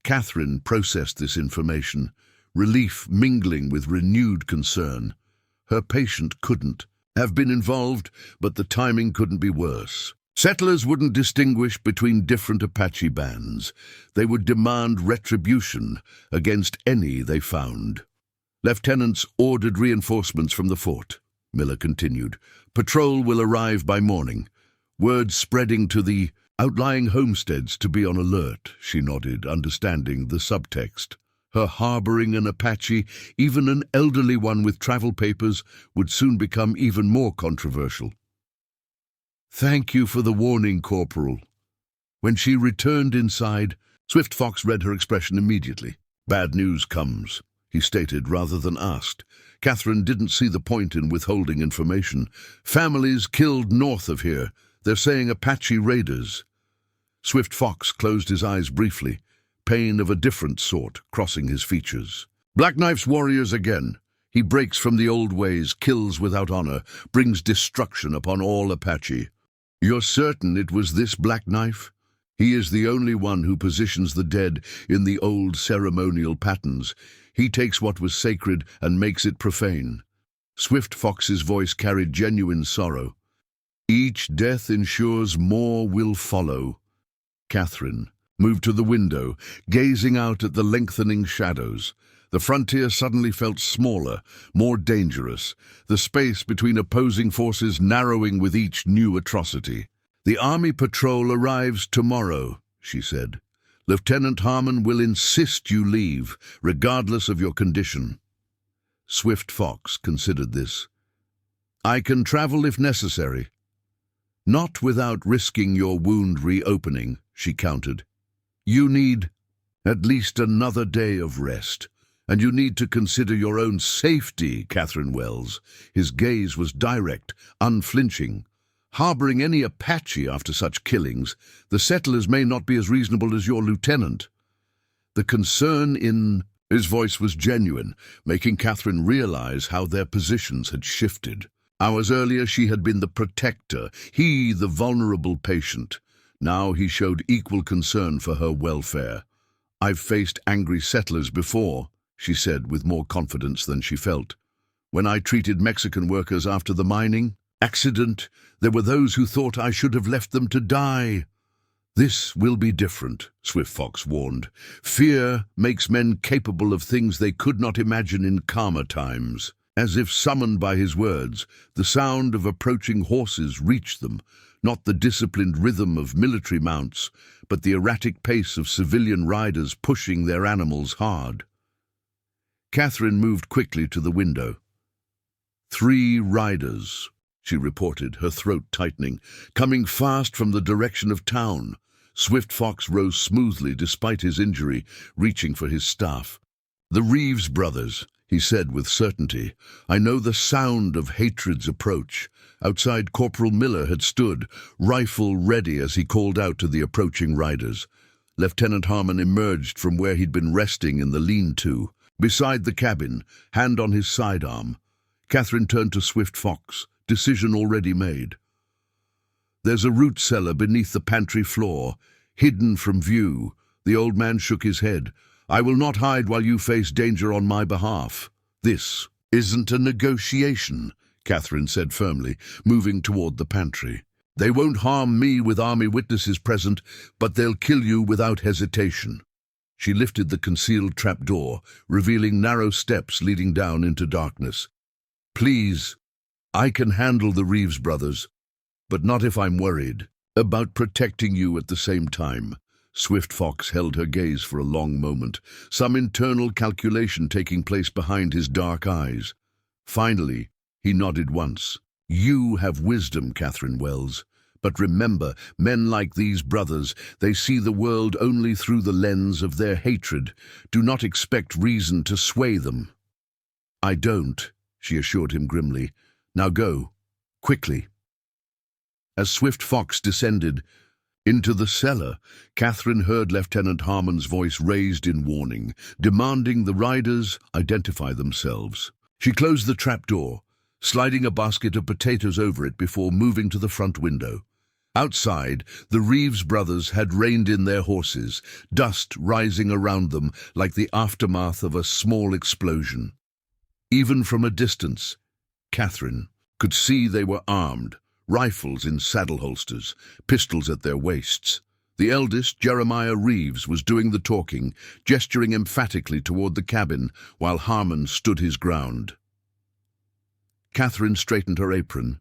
Catherine processed this information, relief mingling with renewed concern. Her patient couldn't have been involved, but the timing couldn't be worse. Settlers wouldn't distinguish between different Apache bands. They would demand retribution against any they found. "Lieutenants ordered reinforcements from the fort," Miller continued. "Patrol will arrive by morning. Word spreading to the outlying homesteads to be on alert." She nodded, understanding the subtext. Her harboring an Apache, even an elderly one with travel papers, would soon become even more controversial. "Thank you for the warning, Corporal." When she returned inside, Swift Fox read her expression immediately. "Bad news comes," he stated rather than asked. Catherine didn't see the point in withholding information. "Families killed north of here. They're saying Apache raiders." Swift Fox closed his eyes briefly, pain of a different sort crossing his features. "Black Knife's warriors again. He breaks from the old ways, kills without honor, brings destruction upon all Apache." "You're certain it was this Black Knife? He is the only one who positions the dead in the old ceremonial patterns. He takes what was sacred and makes it profane." Swift Fox's voice carried genuine sorrow. "Each death ensures more will follow." Catherine moved to the window, gazing out at the lengthening shadows. The frontier suddenly felt smaller, more dangerous, the space between opposing forces narrowing with each new atrocity. "The Army patrol arrives tomorrow," she said. "Lieutenant Harmon will insist you leave, regardless of your condition." Swift Fox considered this. "I can travel if necessary." "Not without risking your wound reopening," she countered. "You need at least another day of rest. And you need to consider your own safety, Catherine Wells." His gaze was direct, unflinching. "Harboring any Apache after such killings, the settlers may not be as reasonable as your lieutenant." The concern in his voice was genuine, making Catherine realize how their positions had shifted. Hours earlier she had been the protector, he the vulnerable patient. Now he showed equal concern for her welfare. "I've faced angry settlers before," she said with more confidence than she felt. "When I treated Mexican workers after the mining accident, there were those who thought I should have left them to die." "This will be different," Swift Fox warned. "Fear makes men capable of things they could not imagine in calmer times." As if summoned by his words, the sound of approaching horses reached them, not the disciplined rhythm of military mounts, but the erratic pace of civilian riders pushing their animals hard. Catherine moved quickly to the window. "3 riders," she reported, her throat tightening, "coming fast from the direction of town." Swift Fox rose smoothly despite his injury, reaching for his staff. "The Reeves brothers," he said with certainty. "I know the sound of hatred's approach." Outside, Corporal Miller had stood, rifle ready as he called out to the approaching riders. Lieutenant Harmon emerged from where he'd been resting in the lean-to. Beside the cabin, hand on his sidearm, Catherine turned to Swift Fox, decision already made. "There's a root cellar beneath the pantry floor, hidden from view." The old man shook his head. "I will not hide while you face danger on my behalf." "This isn't a negotiation," Catherine said firmly, moving toward the pantry. "They won't harm me with army witnesses present, but they'll kill you without hesitation." She lifted the concealed trapdoor, revealing narrow steps leading down into darkness. "Please, I can handle the Reeves brothers, but not if I'm worried about protecting you at the same time." Swift Fox held her gaze for a long moment, some internal calculation taking place behind his dark eyes. Finally, he nodded once. "You have wisdom, Catherine Wells. But remember, men like these brothers, they see the world only through the lens of their hatred. Do not expect reason to sway them." "I don't," she assured him grimly. "Now go, quickly." As Swift Fox descended into the cellar, Catherine heard Lieutenant Harmon's voice raised in warning, demanding the riders identify themselves. She closed the trapdoor, sliding a basket of potatoes over it before moving to the front window. Outside, the Reeves brothers had reined in their horses, dust rising around them like the aftermath of a small explosion. Even from a distance, Catherine could see they were armed, rifles in saddle holsters, pistols at their waists. The eldest, Jeremiah Reeves, was doing the talking, gesturing emphatically toward the cabin, while Harmon stood his ground. Catherine straightened her apron,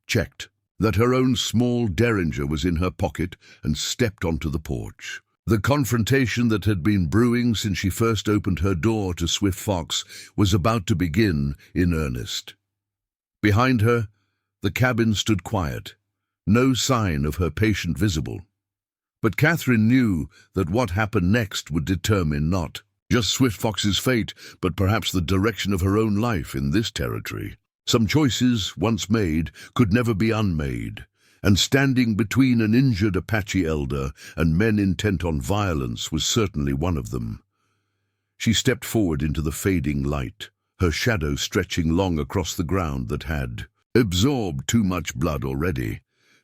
checked that her own small derringer was in her pocket, and stepped onto the porch. The confrontation that had been brewing since she first opened her door to Swift Fox was about to begin in earnest. Behind her, the cabin stood quiet, no sign of her patient visible. But Catherine knew that what happened next would determine not just Swift Fox's fate, but perhaps the direction of her own life in this territory. Some choices, once made, could never be unmade, and standing between an injured Apache elder and men intent on violence was certainly one of them. She stepped forward into the fading light, her shadow stretching long across the ground that had absorbed too much blood already.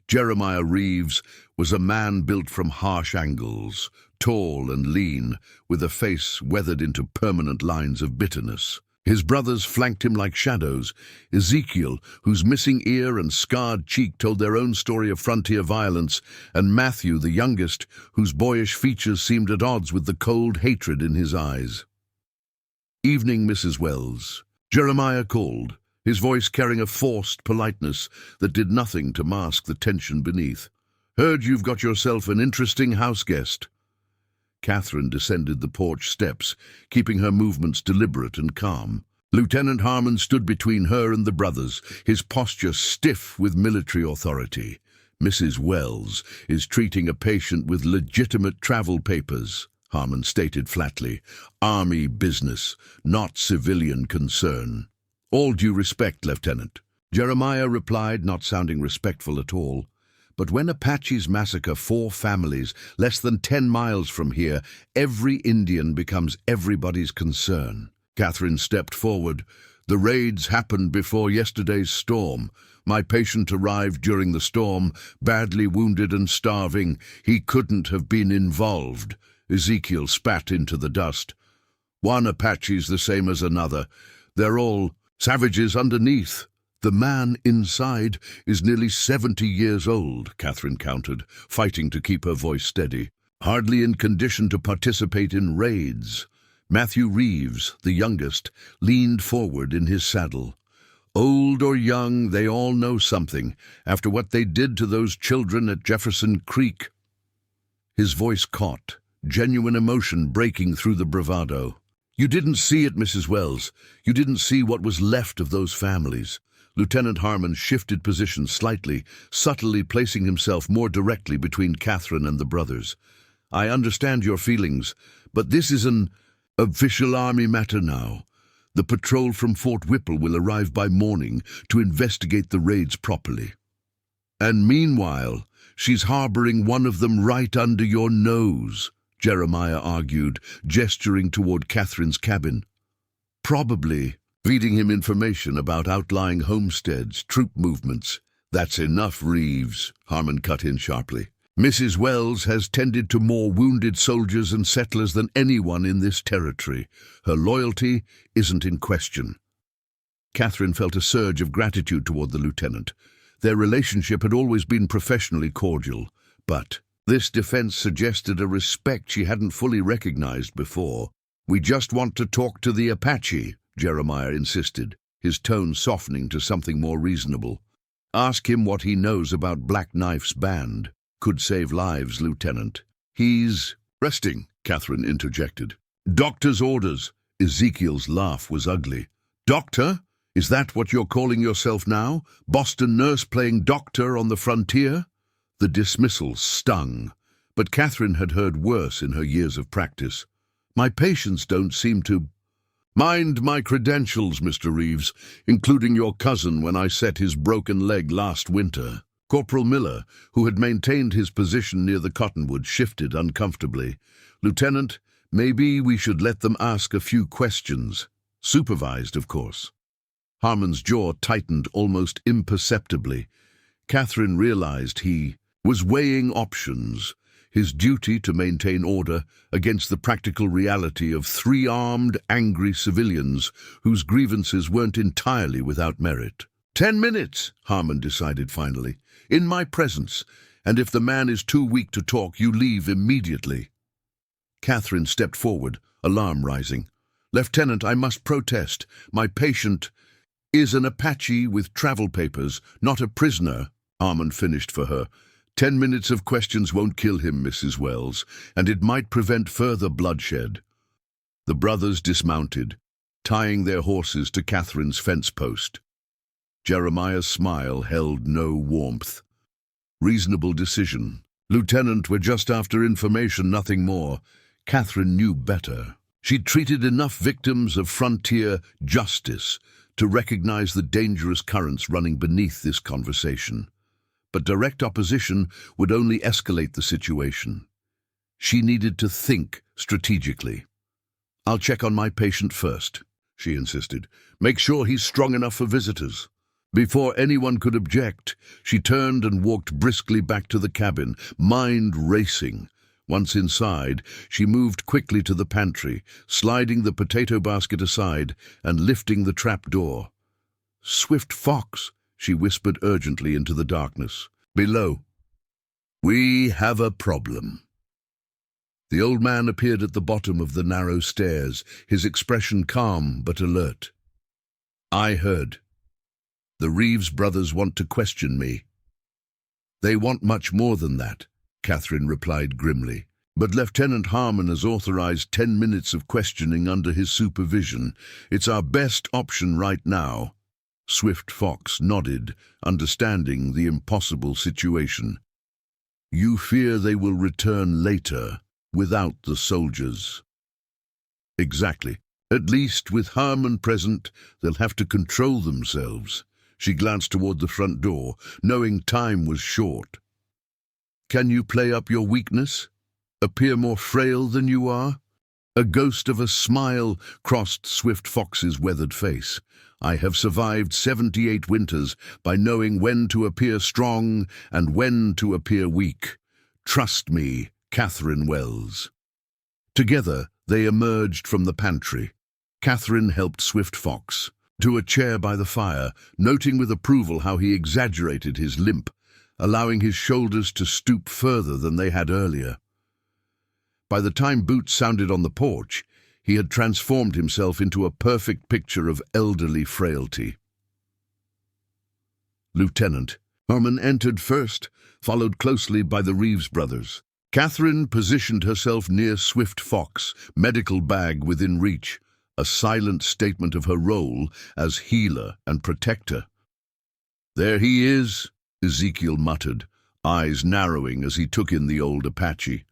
Jeremiah Reeves was a man built from harsh angles, tall and lean, with a face weathered into permanent lines of bitterness. His brothers flanked him like shadows. Ezekiel, whose missing ear and scarred cheek told their own story of frontier violence, and Matthew, the youngest, whose boyish features seemed at odds with the cold hatred in his eyes. "Evening, Mrs. Wells," Jeremiah called, his voice carrying a forced politeness that did nothing to mask the tension beneath. "Heard you've got yourself an interesting house guest." Catherine descended the porch steps, keeping her movements deliberate and calm. Lieutenant Harmon stood between her and the brothers, his posture stiff with military authority. "Mrs. Wells is treating a patient with legitimate travel papers," Harmon stated flatly. "Army business, not civilian concern." "All due respect, Lieutenant," Jeremiah replied, not sounding respectful at all. "But when Apaches massacre 4 families less than 10 miles from here, every Indian becomes everybody's concern." Catherine stepped forward. "The raids happened before yesterday's storm. My patient arrived during the storm, badly wounded and starving. He couldn't have been involved." Ezekiel spat into the dust. "One Apache's the same as another. They're all savages underneath." "The man inside is nearly 70 years old," Catherine countered, fighting to keep her voice steady. "Hardly in condition to participate in raids." Matthew Reeves, the youngest, leaned forward in his saddle. "Old or young, they all know something, after what they did to those children at Jefferson Creek." His voice caught, genuine emotion breaking through the bravado. "You didn't see it, Mrs. Wells. You didn't see what was left of those families." Lieutenant Harmon shifted positions slightly, subtly placing himself more directly between Catherine and the brothers. "I understand your feelings, but this is an official Army matter now. The patrol from Fort Whipple will arrive by morning to investigate the raids properly. And meanwhile, she's harboring one of them right under your nose." Jeremiah argued, gesturing toward Catherine's cabin. Probably, feeding him information about outlying homesteads, troop movements. That's enough, Reeves, Harmon cut in sharply. Mrs. Wells has tended to more wounded soldiers and settlers than anyone in this territory. Her loyalty isn't in question. Catherine felt a surge of gratitude toward the lieutenant. Their relationship had always been professionally cordial, but this defense suggested a respect she hadn't fully recognized before. "We just want to talk to the Apache," Jeremiah insisted, his tone softening to something more reasonable. "Ask him what he knows about Black Knife's band. Could save lives, Lieutenant." "He's resting," Catherine interjected. "Doctor's orders." Ezekiel's laugh was ugly. "Doctor? Is that what you're calling yourself now? Boston nurse playing doctor on the frontier?" The dismissal stung, but Catherine had heard worse in her years of practice. "My patients don't seem to—" "Mind my credentials, Mr. Reeves, including your cousin when I set his broken leg last winter." Corporal Miller, who had maintained his position near the cottonwood, shifted uncomfortably. "Lieutenant, maybe we should let them ask a few questions. Supervised, of course." Harmon's jaw tightened almost imperceptibly. Catherine realized he was weighing options, his duty to maintain order against the practical reality of 3 armed, angry civilians whose grievances weren't entirely without merit. 10 minutes, Harmon decided finally, in my presence, and if the man is too weak to talk, you leave immediately. Catherine stepped forward, alarm rising. "Lieutenant, I must protest. My patient is an Apache with travel papers, not a prisoner," Harmon finished for her. 10 minutes of questions won't kill him, Mrs. Wells, and it might prevent further bloodshed." The brothers dismounted, tying their horses to Catherine's fence post. Jeremiah's smile held no warmth. "Reasonable decision. Lieutenant, we're just after information, nothing more." Catherine knew better. She'd treated enough victims of frontier justice to recognize the dangerous currents running beneath this conversation. But direct opposition would only escalate the situation. She needed to think strategically. "I'll check on my patient first," she insisted. "Make sure he's strong enough for visitors." Before anyone could object, she turned and walked briskly back to the cabin, mind racing. Once inside, she moved quickly to the pantry, sliding the potato basket aside and lifting the trap door. "Swift Fox," she whispered urgently into the darkness. "Below." "We have a problem." The old man appeared at the bottom of the narrow stairs, his expression calm but alert. "I heard. The Reeves brothers want to question me." "They want much more than that," Catherine replied grimly. "But Lieutenant Harmon has authorized 10 minutes of questioning under his supervision. It's our best option right now." Swift Fox nodded, understanding the impossible situation. "You fear they will return later, without the soldiers?" "Exactly. At least with Harmon present, they'll have to control themselves." She glanced toward the front door, knowing time was short. "Can you play up your weakness? Appear more frail than you are?" A ghost of a smile crossed Swift Fox's weathered face. "I have survived 78 winters by knowing when to appear strong and when to appear weak. Trust me, Catherine Wells." Together, they emerged from the pantry. Catherine helped Swift Fox to a chair by the fire, noting with approval how he exaggerated his limp, allowing his shoulders to stoop further than they had earlier. By the time boots sounded on the porch, he had transformed himself into a perfect picture of elderly frailty. "Lieutenant." Harmon entered first, followed closely by the Reeves brothers. Catherine positioned herself near Swift Fox, medical bag within reach, a silent statement of her role as healer and protector. "There he is," Ezekiel muttered, eyes narrowing as he took in the old Apache.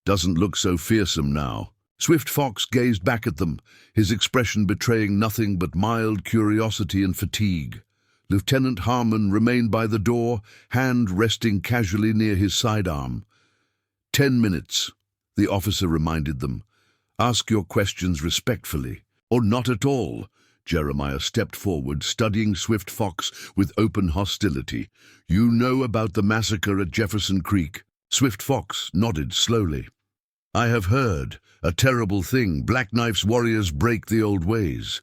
"Doesn't look so fearsome now." Swift Fox gazed back at them, his expression betraying nothing but mild curiosity and fatigue. Lieutenant Harmon remained by the door, hand resting casually near his sidearm. 10 minutes. The officer reminded them. Ask your questions respectfully, or not at all. Jeremiah stepped forward, studying Swift Fox with open hostility. You know about the massacre at Jefferson Creek? Swift Fox nodded slowly. I have heard. A terrible thing. Black Knife's warriors break the old ways.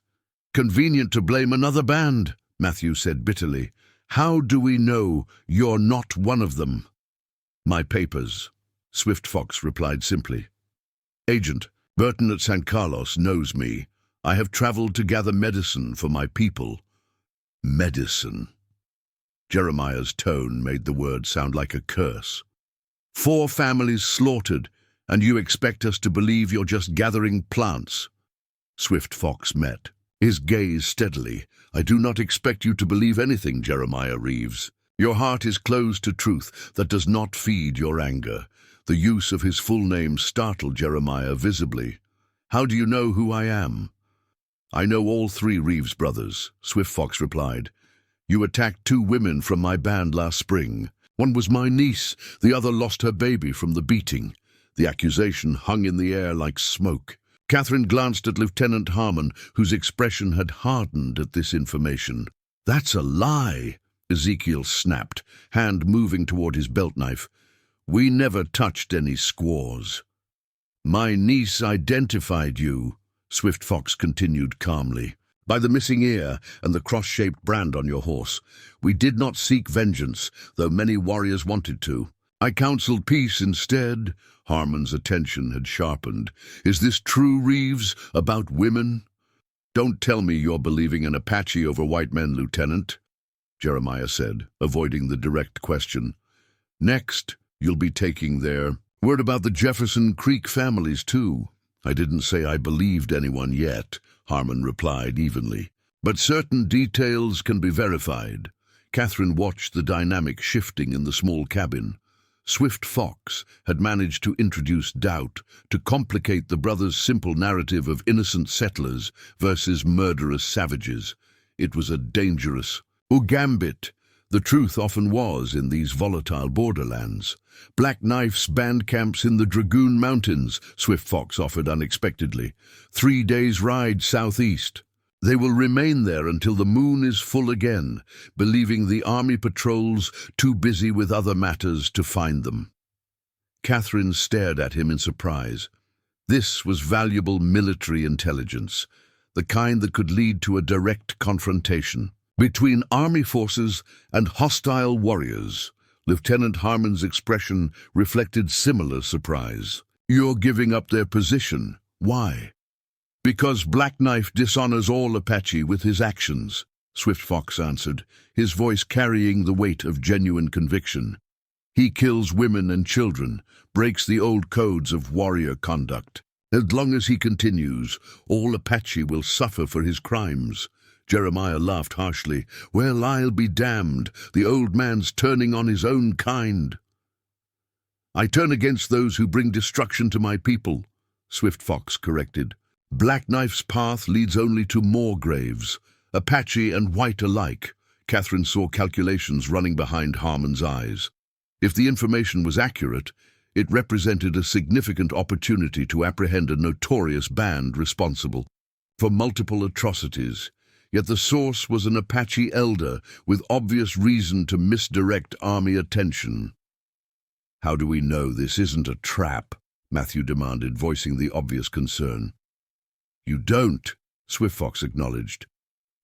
Convenient to blame another band, Matthew said bitterly. How do we know you're not one of them? My papers, Swift Fox replied simply. Agent Burton at San Carlos knows me. I have traveled to gather medicine for my people. Medicine. Jeremiah's tone made the word sound like a curse. 4 families slaughtered, and you expect us to believe you're just gathering plants? Swift Fox met his gaze steadily. I do not expect you to believe anything, Jeremiah Reeves. Your heart is closed to truth that does not feed your anger. The use of his full name startled Jeremiah visibly. How do you know who I am? I know all 3 Reeves brothers, Swift Fox replied. You attacked 2 women from my band last spring. One was my niece, the other lost her baby from the beating. The accusation hung in the air like smoke. Catherine glanced at Lieutenant Harmon, whose expression had hardened at this information. That's a lie, Ezekiel snapped, hand moving toward his belt knife. We never touched any squaws. My niece identified you, Swift Fox continued calmly, by the missing ear and the cross-shaped brand on your horse. We did not seek vengeance, though many warriors wanted to. I counseled peace instead. Harmon's attention had sharpened. Is this true, Reeves, about women? Don't tell me you're believing an Apache over white men, Lieutenant, Jeremiah said, avoiding the direct question. Next, you'll be taking their word about the Jefferson Creek families, too. I didn't say I believed anyone yet, Harmon replied evenly. But certain details can be verified. Catherine watched the dynamic shifting in the small cabin. Swift Fox had managed to introduce doubt, to complicate the brothers' simple narrative of innocent settlers versus murderous savages. It was a dangerous gambit. The truth often was in these volatile borderlands. Black Knife's band camps in the Dragoon Mountains, Swift Fox offered unexpectedly. 3 days' ride southeast. They will remain there until the moon is full again, believing the army patrols too busy with other matters to find them. Catherine stared at him in surprise. This was valuable military intelligence, the kind that could lead to a direct confrontation between army forces and hostile warriors. Lieutenant Harmon's expression reflected similar surprise. You're giving up their position. Why? Because Black Knife dishonors all Apache with his actions, Swift Fox answered, his voice carrying the weight of genuine conviction. He kills women and children, breaks the old codes of warrior conduct. As long as he continues, all Apache will suffer for his crimes. Jeremiah laughed harshly. Well, I'll be damned. The old man's turning on his own kind. I turn against those who bring destruction to my people, Swift Fox corrected. Black Knife's path leads only to more graves, Apache and white alike. Catherine saw calculations running behind Harmon's eyes. If the information was accurate, it represented a significant opportunity to apprehend a notorious band responsible for multiple atrocities. Yet the source was an Apache elder with obvious reason to misdirect army attention. How do we know this isn't a trap? Matthew demanded, voicing the obvious concern. You don't, Swift Fox acknowledged.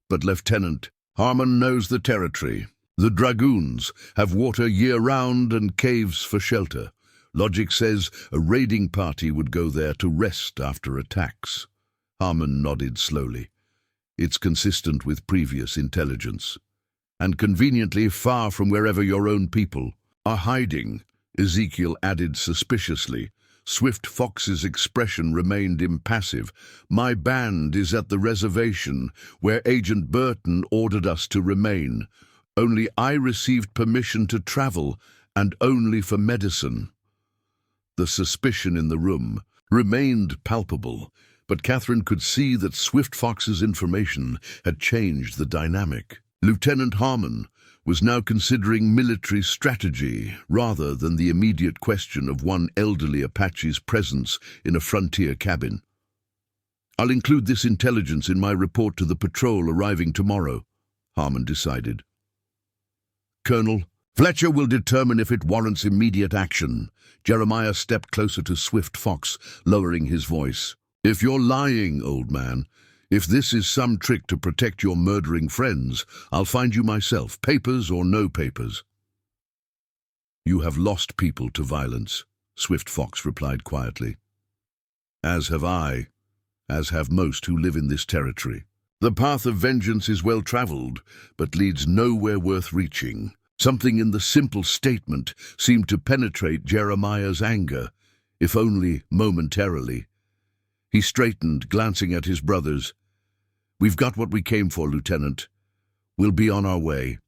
But Lieutenant, Harmon knows the territory. The Dragoons have water year-round and caves for shelter. Logic says a raiding party would go there to rest after attacks. Harmon nodded slowly. It's consistent with previous intelligence. And conveniently far from wherever your own people are hiding, Ezekiel added suspiciously. Swift Fox's expression remained impassive. My band is at the reservation, where Agent Burton ordered us to remain. Only I received permission to travel, and only for medicine. The suspicion in the room remained palpable, but Catherine could see that Swift Fox's information had changed the dynamic. Lieutenant Harmon, was now considering military strategy rather than the immediate question of one elderly Apache's presence in a frontier cabin. "I'll include this intelligence in my report to the patrol arriving tomorrow," Harmon decided. "Colonel, Fletcher will determine if it warrants immediate action." Jeremiah stepped closer to Swift Fox, lowering his voice. "If you're lying, old man, if this is some trick to protect your murdering friends, I'll find you myself, papers or no papers." "You have lost people to violence," Swift Fox replied quietly. "As have I, as have most who live in this territory. The path of vengeance is well traveled, but leads nowhere worth reaching." Something in the simple statement seemed to penetrate Jeremiah's anger, if only momentarily. He straightened, glancing at his brothers. "We've got what we came for, Lieutenant. We'll be on our way."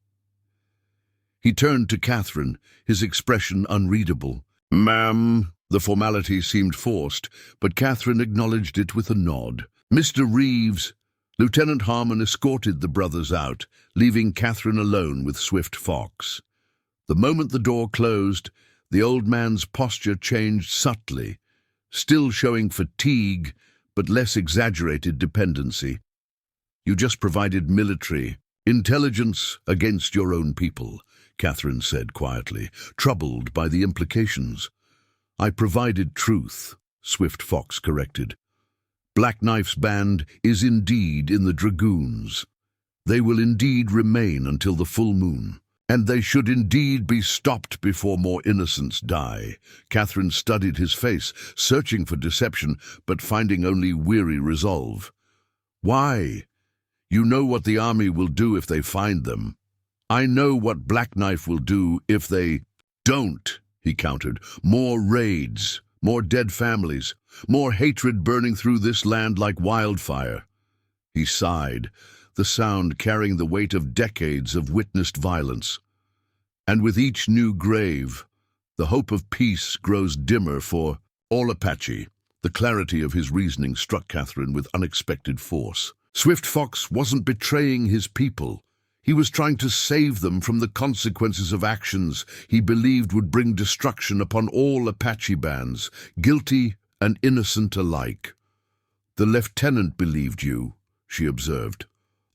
He turned to Catherine, his expression unreadable. "Ma'am." The formality seemed forced, but Catherine acknowledged it with a nod. "Mr. Reeves." Lieutenant Harmon escorted the brothers out, leaving Catherine alone with Swift Fox. The moment the door closed, the old man's posture changed subtly, still showing fatigue, but less exaggerated dependency. "You just provided military intelligence against your own people," Catherine said quietly, troubled by the implications. "I provided truth," Swift Fox corrected. "Black Knife's band is indeed in the dragoons. They will indeed remain until the full moon, and they should indeed be stopped before more innocents die." Catherine studied his face, searching for deception, but finding only weary resolve. "Why? You know what the army will do if they find them. I know what Black Knife will do if they don't," he countered. "More raids, more dead families, more hatred burning through this land like wildfire." He sighed, the sound carrying the weight of decades of witnessed violence. "And with each new grave, the hope of peace grows dimmer for all Apache." The clarity of his reasoning struck Catherine with unexpected force. Swift Fox wasn't betraying his people. He was trying to save them from the consequences of actions he believed would bring destruction upon all Apache bands, guilty and innocent alike. "The lieutenant believed you," she observed.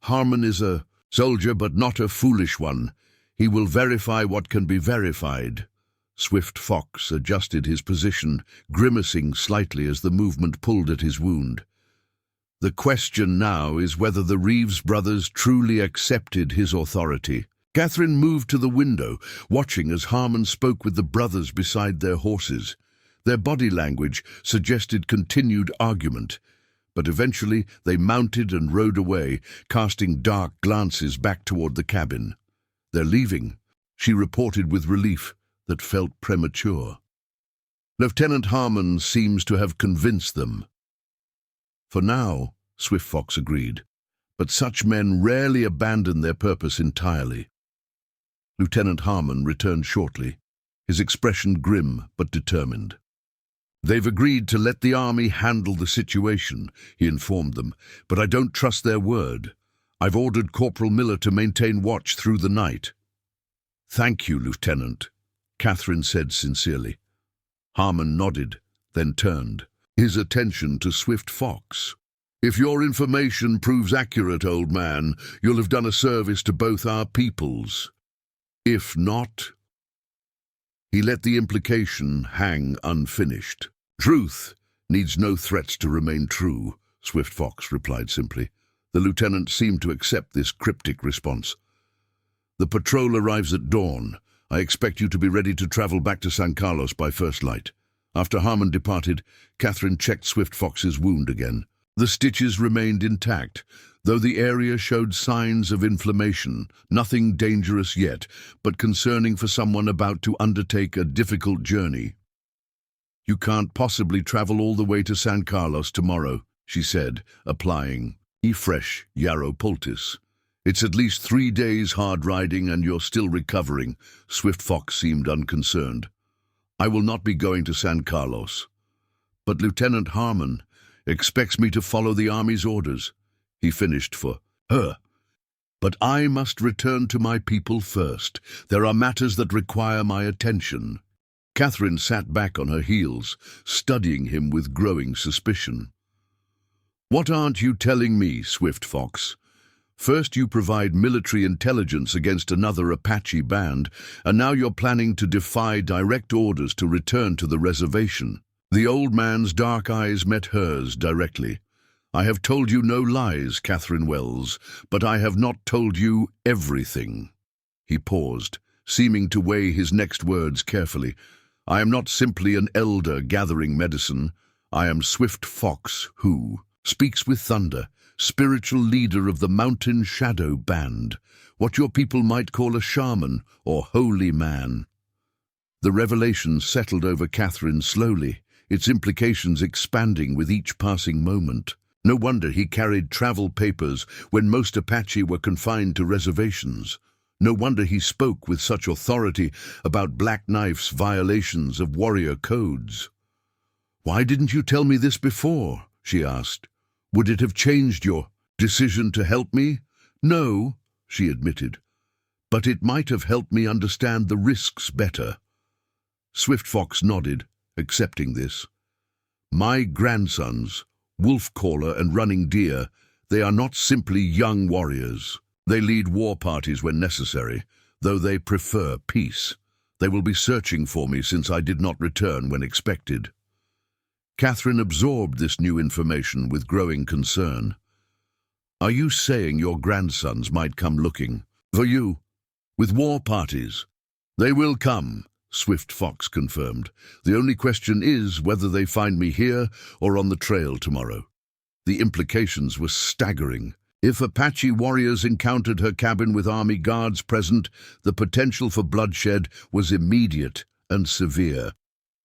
"Harmon is a soldier, but not a foolish one. He will verify what can be verified." Swift Fox adjusted his position, grimacing slightly as the movement pulled at his wound. "The question now is whether the Reeves brothers truly accepted his authority." Catherine moved to the window, watching as Harmon spoke with the brothers beside their horses. Their body language suggested continued argument, but eventually they mounted and rode away, casting dark glances back toward the cabin. "They're leaving," she reported with relief that felt premature. "Lieutenant Harmon seems to have convinced them." "For now," Swift Fox agreed, "but such men rarely abandon their purpose entirely." Lieutenant Harmon returned shortly, his expression grim but determined. "They've agreed to let the army handle the situation," he informed them, "but I don't trust their word. I've ordered Corporal Miller to maintain watch through the night." "Thank you, Lieutenant," Catherine said sincerely. Harmon nodded, then turned, his attention to Swift Fox. "If your information proves accurate, old man, you'll have done a service to both our peoples. If not—" He let the implication hang unfinished. "Truth needs no threats to remain true," Swift Fox replied simply. The lieutenant seemed to accept this cryptic response. "The patrol arrives at dawn. I expect you to be ready to travel back to San Carlos by first light." After Harmon departed, Catherine checked Swift Fox's wound again. The stitches remained intact, though the area showed signs of inflammation. Nothing dangerous yet, but concerning for someone about to undertake a difficult journey. "You can't possibly travel all the way to San Carlos tomorrow," she said, applying fresh yarrow poultice. "It's at least 3 days hard riding and you're still recovering." Swift Fox seemed unconcerned. "I will not be going to San Carlos. But Lieutenant Harmon expects me to follow the Army's orders," he finished for her. But I must return to my people first. There are matters that require my attention." Catherine sat back on her heels, studying him with growing suspicion. "What aren't you telling me, Swift Fox? First you provide military intelligence against another Apache band, and now you're planning to defy direct orders to return to the reservation." The old man's dark eyes met hers directly. "I have told you no lies, Catherine Wells, but I have not told you everything." He paused, seeming to weigh his next words carefully. "I am not simply an elder gathering medicine. I am Swift Fox, who speaks with thunder, spiritual leader of the Mountain Shadow Band, what your people might call a shaman or holy man." The revelation settled over Catherine slowly, its implications expanding with each passing moment. No wonder he carried travel papers when most Apache were confined to reservations. No wonder he spoke with such authority about Black Knife's violations of warrior codes. "Why didn't you tell me this before?" she asked. "Would it have changed your decision to help me?" "No," she admitted, "but it might have helped me understand the risks better." Swift Fox nodded, accepting this. "My grandsons, Wolfcaller and Running Deer, they are not simply young warriors. They lead war parties when necessary, though they prefer peace. They will be searching for me since I did not return when expected." Catherine absorbed this new information with growing concern. "Are you saying your grandsons might come looking for you with war parties?" "They will come," Swift Fox confirmed. "The only question is whether they find me here or on the trail tomorrow." The implications were staggering. If Apache warriors encountered her cabin with army guards present, the potential for bloodshed was immediate and severe.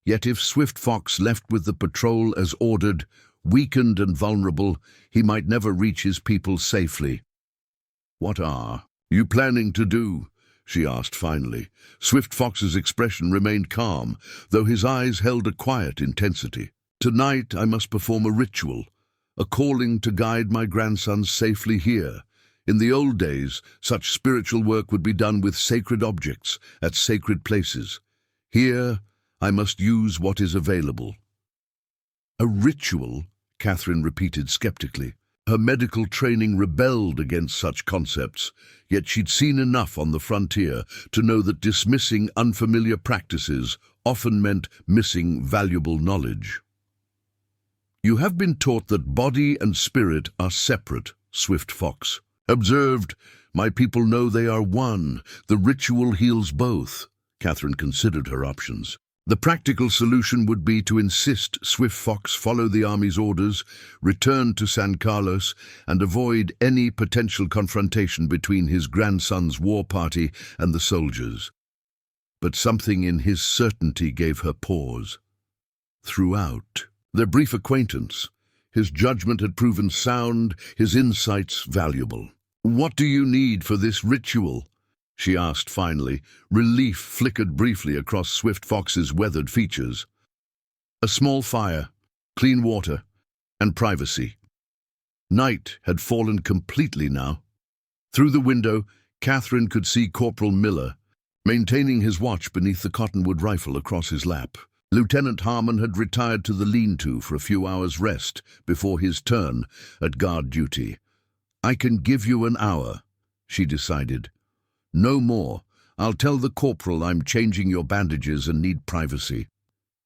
Yet if Swift Fox left with the patrol as ordered, weakened and vulnerable, he might never reach his people safely. "What are you planning to do?" she asked finally. Swift Fox's expression remained calm, though his eyes held a quiet intensity. "Tonight I must perform a ritual, a calling to guide my grandsons safely here. In the old days, such spiritual work would be done with sacred objects at sacred places. Here, I must use what is available." "A ritual?" Catherine repeated skeptically. Her medical training rebelled against such concepts, yet she'd seen enough on the frontier to know that dismissing unfamiliar practices often meant missing valuable knowledge. "You have been taught that body and spirit are separate," Swift Fox observed. "My people know they are one. The ritual heals both." Catherine considered her options. The practical solution would be to insist Swift Fox follow the army's orders, return to San Carlos, and avoid any potential confrontation between his grandson's war party and the soldiers. But something in his certainty gave her pause. Throughout their brief acquaintance, his judgment had proven sound, his insights valuable. "What do you need for this ritual?" she asked finally. Relief flickered briefly across Swift Fox's weathered features. "A small fire, clean water, and privacy." Night had fallen completely now. Through the window, Catherine could see Corporal Miller, maintaining his watch beneath the cottonwood rifle across his lap. Lieutenant Harmon had retired to the lean-to for a few hours' rest before his turn at guard duty. "I can give you an hour," she decided. "No more. I'll tell the corporal I'm changing your bandages and need privacy."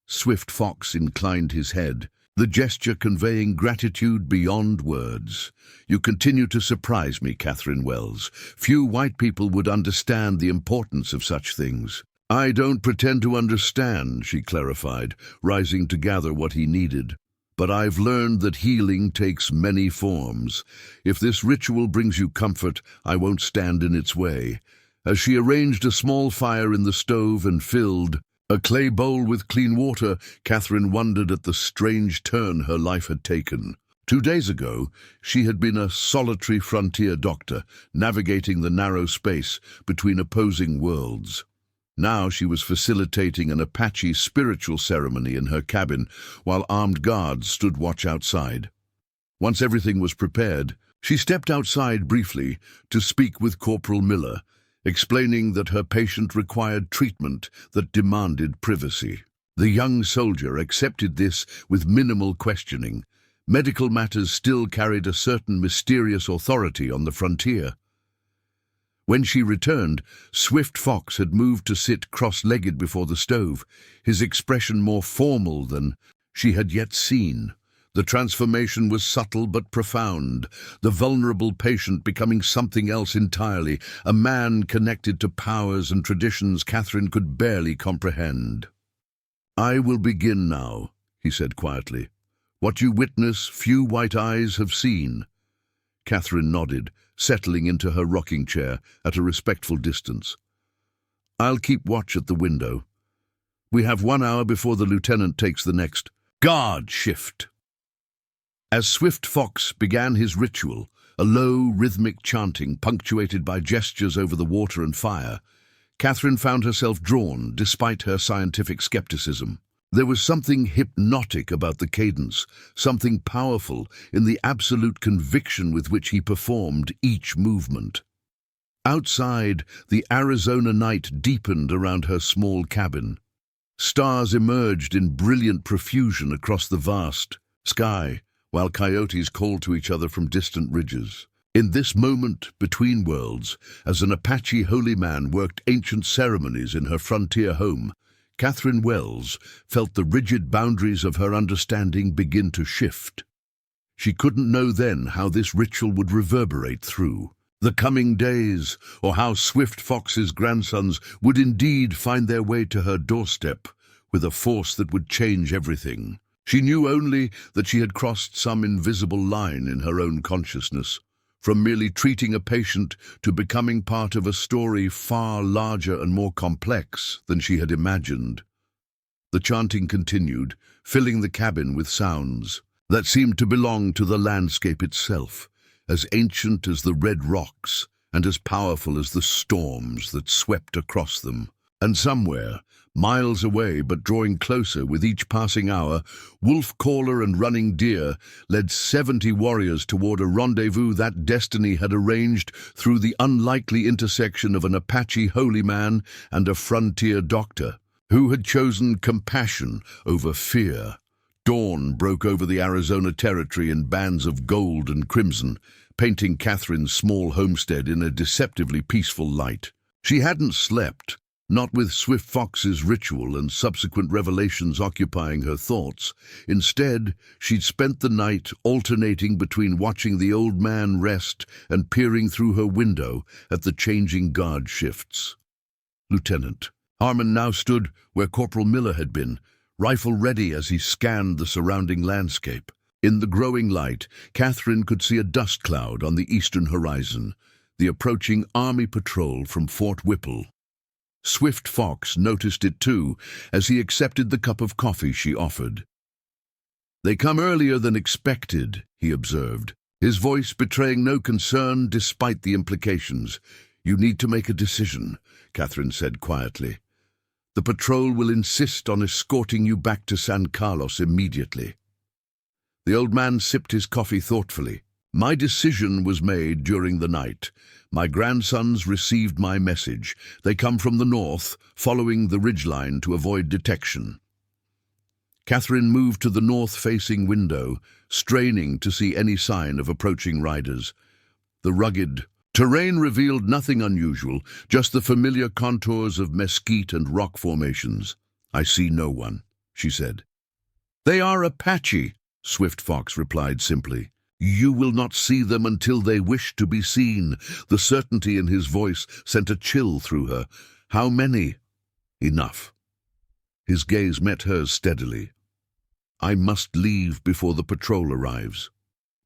Swift Fox inclined his head, the gesture conveying gratitude beyond words. "You continue to surprise me, Catherine Wells. Few white people would understand the importance of such things." "I don't pretend to understand," she clarified, rising to gather what he needed. "But I've learned that healing takes many forms. If this ritual brings you comfort, I won't stand in its way." As she arranged a small fire in the stove and filled a clay bowl with clean water, Catherine wondered at the strange turn her life had taken. 2 days ago, she had been a solitary frontier doctor, navigating the narrow space between opposing worlds. Now she was facilitating an Apache spiritual ceremony in her cabin, while armed guards stood watch outside. Once everything was prepared, She stepped outside briefly to speak with Corporal Miller, explaining that her patient required treatment that demanded privacy. The young soldier accepted this with minimal questioning. Medical matters still carried a certain mysterious authority on the frontier. When she returned, Swift Fox had moved to sit cross-legged before the stove, his expression more formal than she had yet seen. The transformation was subtle but profound, the vulnerable patient becoming something else entirely, a man connected to powers and traditions Catherine could barely comprehend. "I will begin now," he said quietly. "What you witness, few white eyes have seen." Catherine nodded, settling into her rocking chair at a respectful distance. "I'll keep watch at the window. We have 1 hour before the lieutenant takes the next guard shift." As Swift Fox began his ritual, a low, rhythmic chanting punctuated by gestures over the water and fire, Catherine found herself drawn despite her scientific skepticism. There was something hypnotic about the cadence, something powerful in the absolute conviction with which he performed each movement. Outside, the Arizona night deepened around her small cabin. Stars emerged in brilliant profusion across the vast sky, while coyotes called to each other from distant ridges. In this moment between worlds, as an Apache holy man worked ancient ceremonies in her frontier home, Catherine Wells felt the rigid boundaries of her understanding begin to shift. She couldn't know then how this ritual would reverberate through the coming days, or how Swift Fox's grandsons would indeed find their way to her doorstep with a force that would change everything. She knew only that she had crossed some invisible line in her own consciousness, from merely treating a patient to becoming part of a story far larger and more complex than she had imagined. The chanting continued, filling the cabin with sounds that seemed to belong to the landscape itself, as ancient as the red rocks and as powerful as the storms that swept across them. And somewhere, miles away but drawing closer with each passing hour, wolf caller and running deer led 70 warriors toward a rendezvous that destiny had arranged through the unlikely intersection of an Apache holy man and a frontier doctor who had chosen compassion over fear. Dawn broke over the Arizona territory in bands of gold and crimson, painting Catherine's small homestead in a deceptively peaceful light. She hadn't slept, not with Swift Fox's ritual and subsequent revelations occupying her thoughts. Instead, she'd spent the night alternating between watching the old man rest and peering through her window at the changing guard shifts. Lieutenant Harmon now stood where Corporal Miller had been, rifle ready as he scanned the surrounding landscape. In the growing light, Catherine could see a dust cloud on the eastern horizon, the approaching Army patrol from Fort Whipple. Swift Fox noticed it too, as he accepted the cup of coffee she offered. "They come earlier than expected," he observed, his voice betraying no concern despite the implications. "You need to make a decision," Catherine said quietly. "The patrol will insist on escorting you back to San Carlos immediately." The old man sipped his coffee thoughtfully. "My decision was made during the night. My grandsons received my message. They come from the north, following the ridgeline to avoid detection." Catherine moved to the north-facing window, straining to see any sign of approaching riders. The rugged terrain revealed nothing unusual, just the familiar contours of mesquite and rock formations. "I see no one," she said. "They are Apache," Swift Fox replied simply. "You will not see them until they wish to be seen." The certainty in his voice sent a chill through her. "How many?" "Enough." His gaze met hers steadily. "I must leave before the patrol arrives.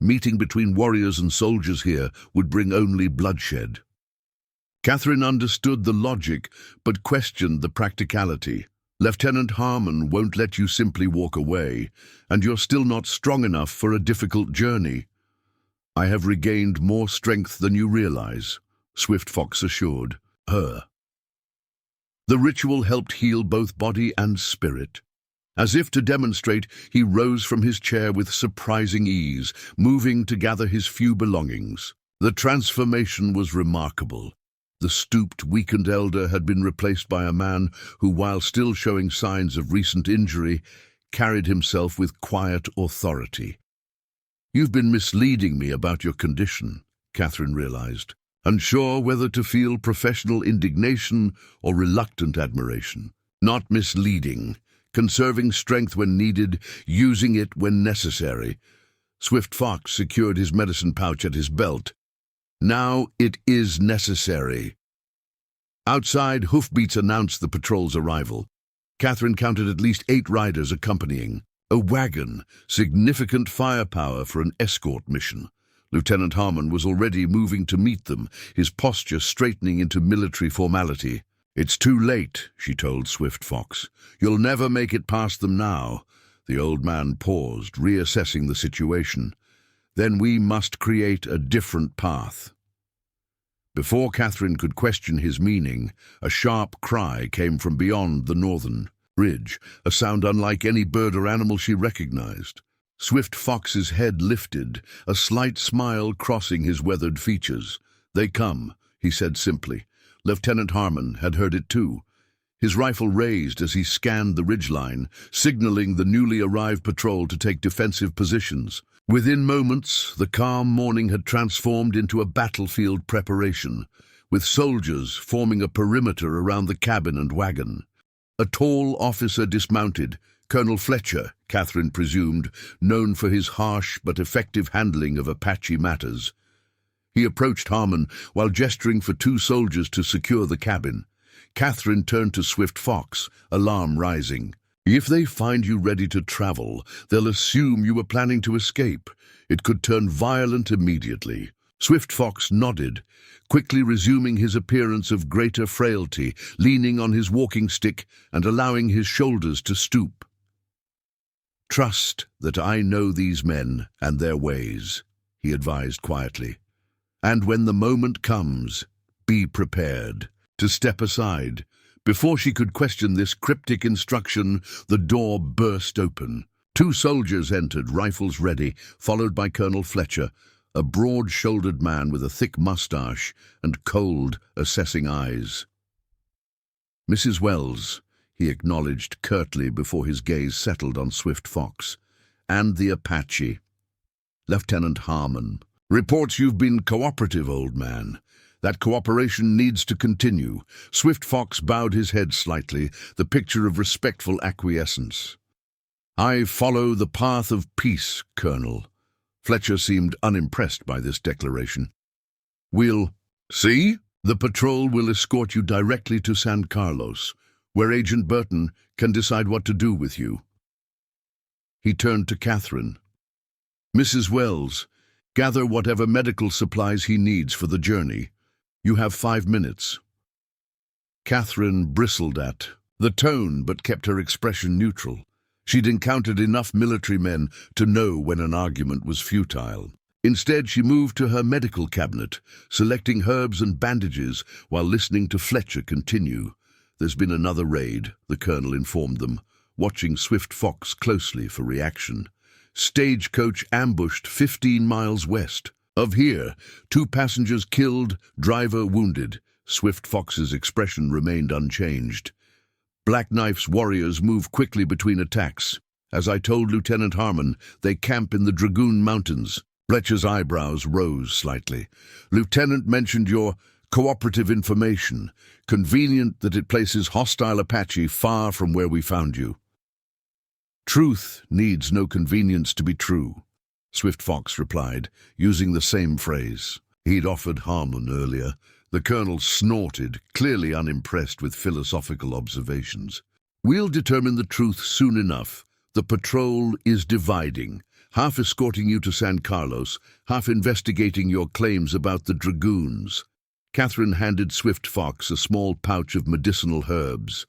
Meeting between warriors and soldiers here would bring only bloodshed." Catherine understood the logic, but questioned the practicality. "Lieutenant Harmon won't let you simply walk away, and you're still not strong enough for a difficult journey." "I have regained more strength than you realize," Swift Fox assured her. The ritual helped heal both body and spirit. As if to demonstrate, he rose from his chair with surprising ease, moving to gather his few belongings. The transformation was remarkable. The stooped, weakened elder had been replaced by a man who, while still showing signs of recent injury, carried himself with quiet authority. "You've been misleading me about your condition," Catherine realized, unsure whether to feel professional indignation or reluctant admiration. "Not misleading. Conserving strength when needed, using it when necessary." Swift Fox secured his medicine pouch at his belt. "Now it is necessary." Outside, hoofbeats announced the patrol's arrival. Catherine counted at least 8 riders accompanying. A wagon, significant firepower for an escort mission. Lieutenant Harmon was already moving to meet them, his posture straightening into military formality. "It's too late," she told Swift Fox. "You'll never make it past them now." The old man paused, reassessing the situation. "Then we must create a different path." Before Catherine could question his meaning, a sharp cry came from beyond the northern ridge, a sound unlike any bird or animal she recognized. Swift Fox's head lifted, a slight smile crossing his weathered features. "They come," he said simply. Lieutenant Harmon had heard it too. His rifle raised as he scanned the ridgeline, signaling the newly arrived patrol to take defensive positions. Within moments, the calm morning had transformed into a battlefield preparation, with soldiers forming a perimeter around the cabin and wagon. A tall officer dismounted, Colonel Fletcher, Catherine presumed, known for his harsh but effective handling of Apache matters. He approached Harmon while gesturing for 2 soldiers to secure the cabin. Catherine turned to Swift Fox, alarm rising. "If they find you ready to travel, they'll assume you were planning to escape. It could turn violent immediately." Swift Fox nodded, quickly resuming his appearance of greater frailty, leaning on his walking stick and allowing his shoulders to stoop. "Trust that I know these men and their ways," he advised quietly. "And when the moment comes, be prepared to step aside." Before she could question this cryptic instruction, the door burst open. 2 soldiers entered, rifles ready, followed by Colonel Fletcher, a broad-shouldered man with a thick mustache and cold, assessing eyes. "Mrs. Wells," he acknowledged curtly before his gaze settled on Swift Fox, "and the Apache." "Lieutenant Harmon. Reports you've been cooperative, old man. That cooperation needs to continue." Swift Fox bowed his head slightly, the picture of respectful acquiescence. "I follow the path of peace, Colonel." Fletcher seemed unimpressed by this declaration. "We'll see. The patrol will escort you directly to San Carlos, where Agent Burton can decide what to do with you." He turned to Catherine. "Mrs. Wells, gather whatever medical supplies he needs for the journey. You have 5 minutes." Catherine bristled at the tone, but kept her expression neutral. She'd encountered enough military men to know when an argument was futile. Instead, she moved to her medical cabinet, selecting herbs and bandages while listening to Fletcher continue. "There's been another raid," the colonel informed them, watching Swift Fox closely for reaction. "Stagecoach ambushed 15 miles west of here. 2 passengers killed, driver wounded." Swift Fox's expression remained unchanged. "Black Knife's warriors move quickly between attacks. As I told Lieutenant Harmon, they camp in the Dragoon Mountains." Fletcher's eyebrows rose slightly. "Lieutenant mentioned your cooperative information. Convenient that it places hostile Apache far from where we found you." "Truth needs no convenience to be true," Swift Fox replied, using the same phrase he'd offered Harmon earlier. The colonel snorted, clearly unimpressed with philosophical observations. "We'll determine the truth soon enough. The patrol is dividing, half escorting you to San Carlos, half investigating your claims about the dragoons." Catherine handed Swift Fox a small pouch of medicinal herbs.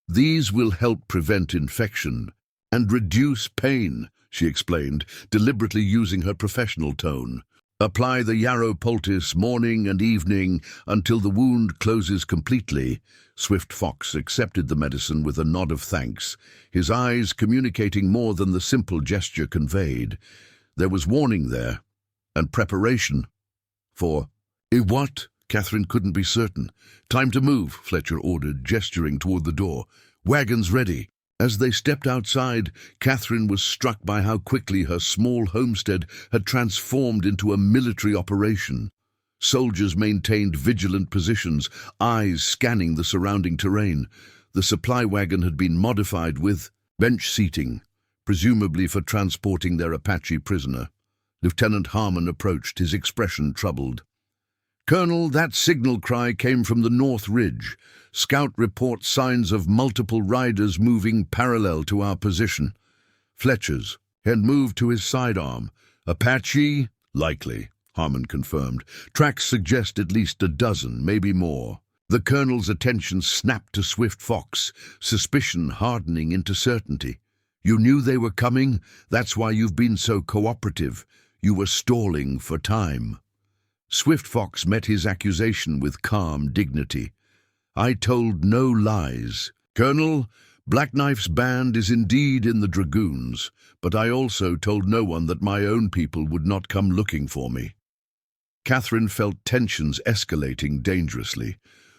"These will help prevent infection and reduce pain," she explained, deliberately using her professional tone. Apply the yarrow poultice morning and evening until the wound closes completely. Swift Fox accepted the medicine with a nod of thanks, his eyes communicating more than the simple gesture conveyed. There was warning there, and preparation. For what? Catherine couldn't be certain. Time to move, Fletcher ordered, gesturing toward the door. Wagons ready. As they stepped outside, Catherine was struck by how quickly her small homestead had transformed into a military operation. Soldiers maintained vigilant positions, eyes scanning the surrounding terrain. The supply wagon had been modified with bench seating, presumably for transporting their Apache prisoner. Lieutenant Harmon approached, his expression troubled. "Colonel, that signal cry came from the North Ridge. Scout reports signs of multiple riders moving parallel to our position." Fletcher's had moved to his sidearm. "Apache? Likely," Harmon confirmed. "Tracks suggest at least a dozen, maybe more." The colonel's attention snapped to Swift Fox, suspicion hardening into certainty. "You knew they were coming? That's why you've been so cooperative. You were stalling for time." Swift Fox met his accusation with calm dignity. "I told no lies. Colonel, Black Knife's band is indeed in the Dragoons, but I also told no one that my own people would not come looking for me." Catherine felt tensions escalating dangerously.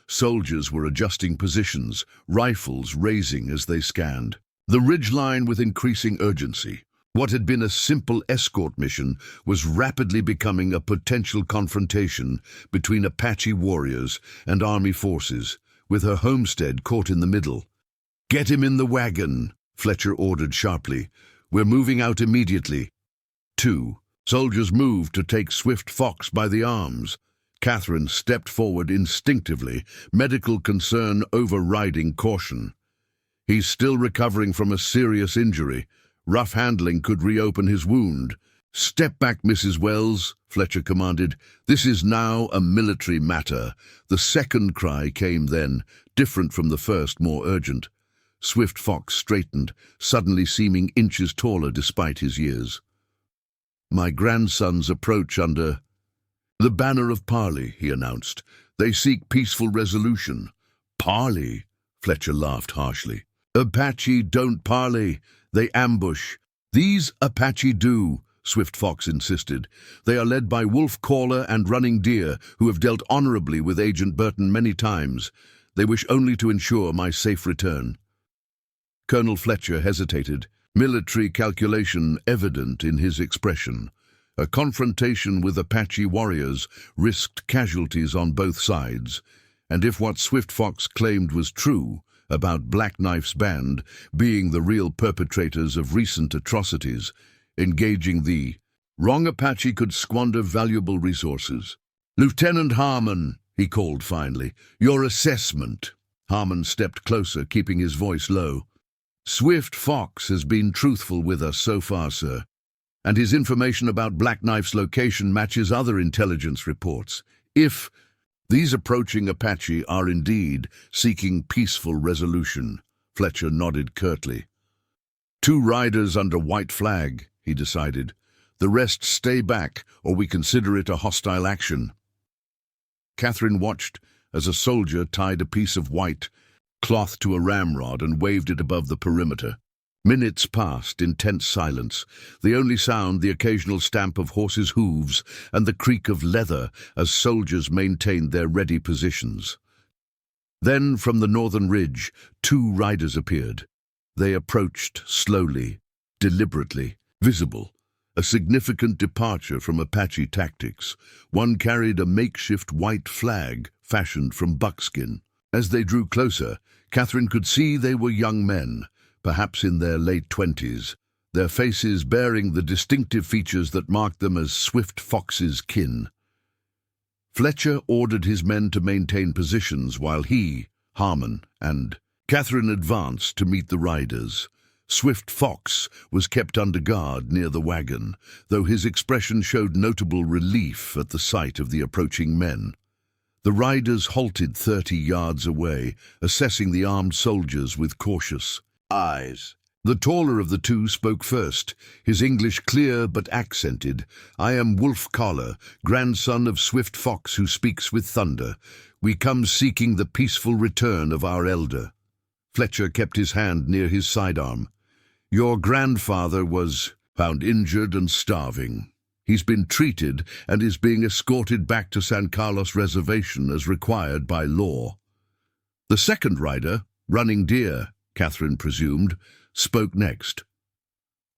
Soldiers were adjusting positions, rifles raising as they scanned. The ridgeline with increasing urgency. What had been a simple escort mission was rapidly becoming a potential confrontation between Apache warriors and army forces, with her homestead caught in the middle. "Get him in the wagon," Fletcher ordered sharply. "We're moving out immediately." 2. Soldiers moved to take Swift Fox by the arms. Catherine stepped forward instinctively, medical concern overriding caution. "He's still recovering from a serious injury. Rough handling could reopen his wound." "Step back, Mrs. Wells," Fletcher commanded. "This is now a military matter." The second cry came then, different from the first, more urgent. Swift Fox straightened, suddenly seeming inches taller despite his years. "My grandsons approach under the banner of parley," he announced. "They seek peaceful resolution." "Parley?" Fletcher laughed harshly. "Apache don't parley. They ambush." "These Apache do," Swift Fox insisted. "They are led by Wolf Caller and Running Deer, who have dealt honorably with Agent Burton many times. They wish only to ensure my safe return." Colonel Fletcher hesitated, military calculation evident in his expression. A confrontation with Apache warriors risked casualties on both sides, and if what Swift Fox claimed was true about Black Knife's band being the real perpetrators of recent atrocities, engaging the wrong Apache could squander valuable resources. "Lieutenant Harmon," he called finally, "your assessment." Harmon stepped closer, keeping his voice low. "Swift Fox has been truthful with us so far, sir, and his information about Black Knife's location matches other intelligence reports. If these approaching Apache are indeed seeking peaceful resolution," Fletcher nodded curtly. "2 riders under white flag," he decided. "The rest stay back, or we consider it a hostile action." Catherine watched as a soldier tied a piece of white cloth to a ramrod and waved it above the perimeter. Minutes passed in tense silence, the only sound the occasional stamp of horses' hooves and the creak of leather as soldiers maintained their ready positions. Then, from the northern ridge, 2 riders appeared. They approached slowly, deliberately, visible, a significant departure from Apache tactics. One carried a makeshift white flag fashioned from buckskin. As they drew closer, Catherine could see they were young men, perhaps in their late 20s, their faces bearing the distinctive features that marked them as Swift Fox's kin. Fletcher ordered his men to maintain positions while he, Harmon, and Catherine advanced to meet the riders. Swift Fox was kept under guard near the wagon, though his expression showed notable relief at the sight of the approaching men. The riders halted 30 yards away, assessing the armed soldiers with cautious eyes. The taller of the two spoke first, his English clear but accented. "I am Wolf Collar, grandson of Swift Fox who speaks with thunder. We come seeking the peaceful return of our elder." Fletcher kept his hand near his sidearm. "Your grandfather was found injured and starving. He's been treated and is being escorted back to San Carlos Reservation as required by law." The second rider, Running Deer, Catherine presumed, spoke next.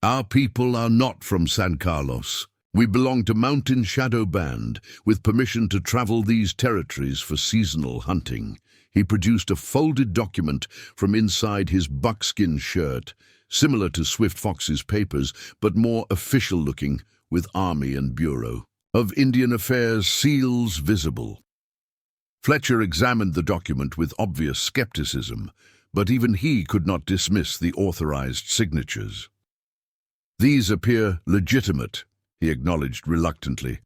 "Our people are not from San Carlos. We belong to Mountain Shadow Band, with permission to travel these territories for seasonal hunting." He produced a folded document from inside his buckskin shirt, similar to Swift Fox's papers, but more official-looking, with Army and Bureau of Indian Affairs seals visible. Fletcher examined the document with obvious skepticism, but even he could not dismiss the authorized signatures. "These appear legitimate," he acknowledged reluctantly,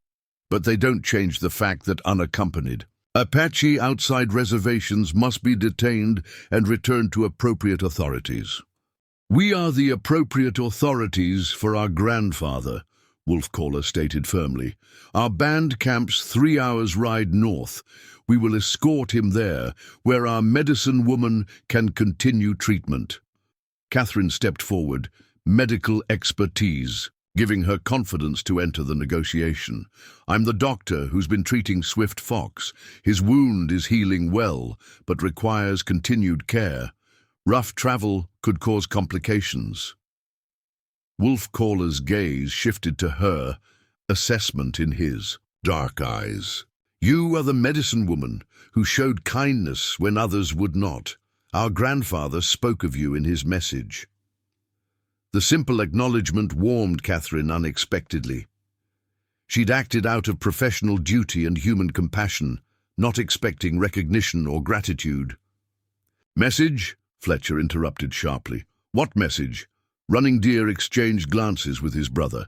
"but they don't change the fact that unaccompanied Apache outside reservations must be detained and returned to appropriate authorities." "We are the appropriate authorities for our grandfather," Wolf Caller stated firmly. "Our band camps 3 hours' ride north. We will escort him there, where our medicine woman can continue treatment." Catherine stepped forward, medical expertise, giving her confidence to enter the negotiation. "I'm the doctor who's been treating Swift Fox. His wound is healing well, but requires continued care. Rough travel could cause complications." Wolf Caller's gaze shifted to her, assessment in his dark eyes. "You are the medicine woman who showed kindness when others would not. Our grandfather spoke of you in his message." The simple acknowledgement warmed Catherine unexpectedly. She'd acted out of professional duty and human compassion, not expecting recognition or gratitude. "Message?" Fletcher interrupted sharply. "What message?" Running Deer exchanged glances with his brother.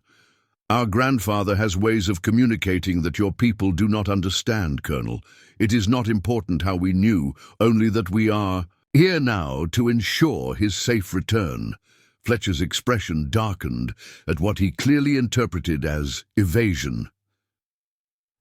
"Our grandfather has ways of communicating that your people do not understand, Colonel. It is not important how we knew, only that we are here now to ensure his safe return." Fletcher's expression darkened at what he clearly interpreted as evasion.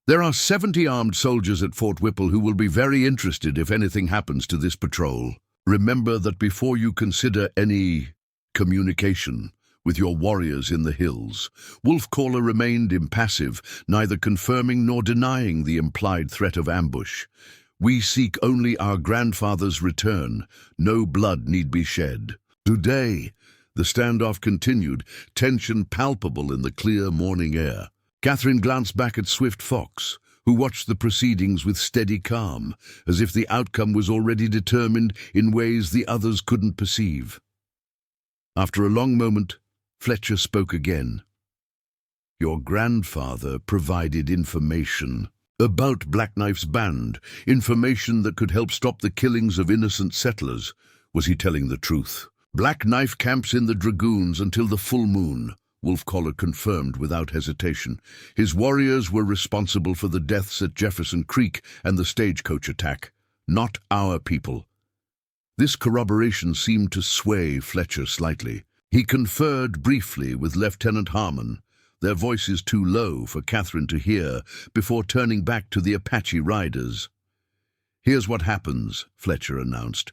"There are 70 armed soldiers at Fort Whipple who will be very interested if anything happens to this patrol. Remember that before you consider any communication with your warriors in the hills." Wolf Caller remained impassive, neither confirming nor denying the implied threat of ambush. "We seek only our grandfather's return. No blood need be shed." Today, the standoff continued, tension palpable in the clear morning air. Catherine glanced back at Swift Fox, who watched the proceedings with steady calm, as if the outcome was already determined in ways the others couldn't perceive. After a long moment, Fletcher spoke again. "Your grandfather provided information about Black Knife's band, information that could help stop the killings of innocent settlers. Was he telling the truth?" "Black Knife camps in the Dragoons until the full moon," Wolf Caller confirmed without hesitation. "His warriors were responsible for the deaths at Jefferson Creek and the stagecoach attack, not our people." This corroboration seemed to sway Fletcher slightly. He conferred briefly with Lieutenant Harmon, their voices too low for Catherine to hear, before turning back to the Apache riders. "Here's what happens," Fletcher announced.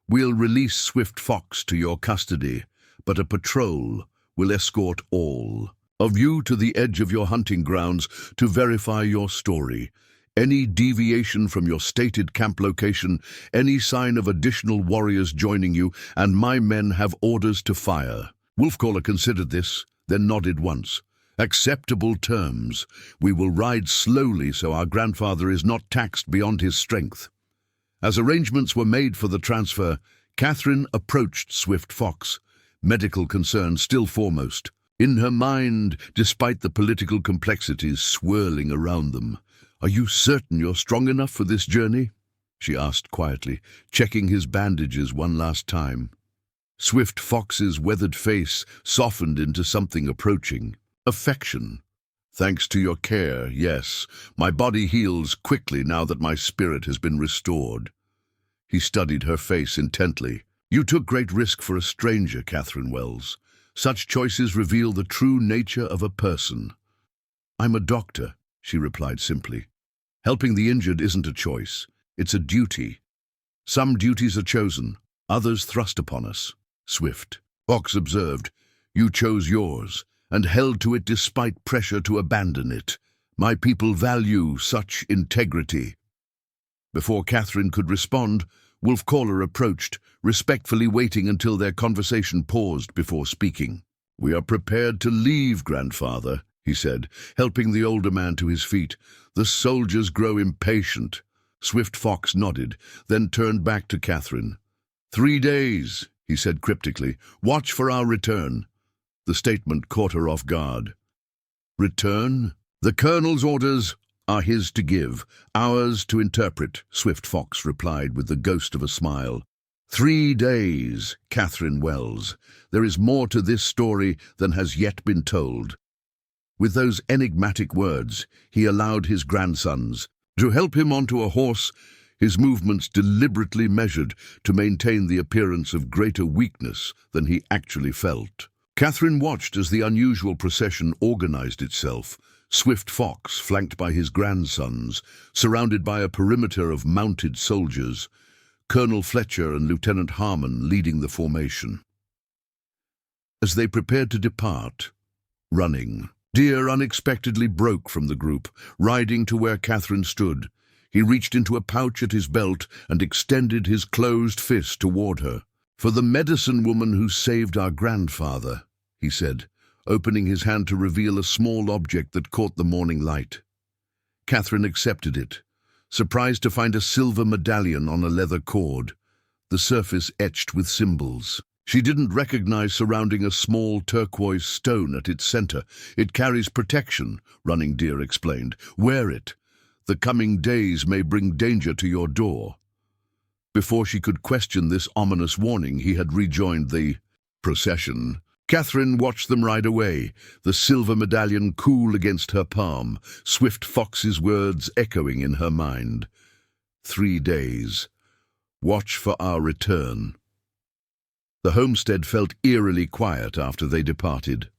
"We'll release Swift Fox to your custody, but a patrol will escort all of you to the edge of your hunting grounds to verify your story. Any deviation from your stated camp location, any sign of additional warriors joining you, and my men have orders to fire." Wolf Caller considered this, then nodded once. "Acceptable terms. We will ride slowly so our grandfather is not taxed beyond his strength." As arrangements were made for the transfer, Catherine approached Swift Fox, medical concerns still foremost. In her mind, despite the political complexities swirling around them. "Are you certain you're strong enough for this journey?" she asked quietly, checking his bandages one last time. Swift Fox's weathered face softened into something approaching affection. "Thanks to your care, yes. My body heals quickly now that my spirit has been restored." He studied her face intently. You took great risk for a stranger, Catherine Wells. Such choices reveal the true nature of a person. I'm a doctor, she replied simply. Helping the injured isn't a choice, it's a duty. Some duties are chosen, others thrust upon us. Swift. Fox observed, You chose yours, and held to it despite pressure to abandon it. My people value such integrity. Before Catherine could respond, Wolf-Caller approached, respectfully waiting until their conversation paused before speaking. We are prepared to leave, grandfather, he said, helping the older man to his feet. The soldiers grow impatient. Swift Fox nodded, then turned back to Catherine. 3 days, he said cryptically. Watch for our return. The statement caught her off guard. Return? The colonel's orders are his to give, ours to interpret, Swift Fox replied with the ghost of a smile. 3 days, Catherine Wells. There is more to this story than has yet been told. With those enigmatic words, he allowed his grandsons to help him onto a horse, his movements deliberately measured to maintain the appearance of greater weakness than he actually felt. Catherine watched as the unusual procession organized itself, Swift Fox flanked by his grandsons, surrounded by a perimeter of mounted soldiers, Colonel Fletcher and Lieutenant Harmon leading the formation. As they prepared to depart, running, Deer unexpectedly broke from the group, riding to where Catherine stood. He reached into a pouch at his belt and extended his closed fist toward her. For the medicine woman who saved our grandfather, he said, opening his hand to reveal a small object that caught the morning light. Catherine accepted it, surprised to find a silver medallion on a leather cord, the surface etched with symbols. She didn't recognize surrounding a small turquoise stone at its center. It carries protection, Running Deer explained. Wear it. The coming days may bring danger to your door. Before she could question this ominous warning, he had rejoined the procession. Catherine watched them ride away, the silver medallion cool against her palm, Swift Fox's words echoing in her mind. 3 days. Watch for our return. The homestead felt eerily quiet after they departed.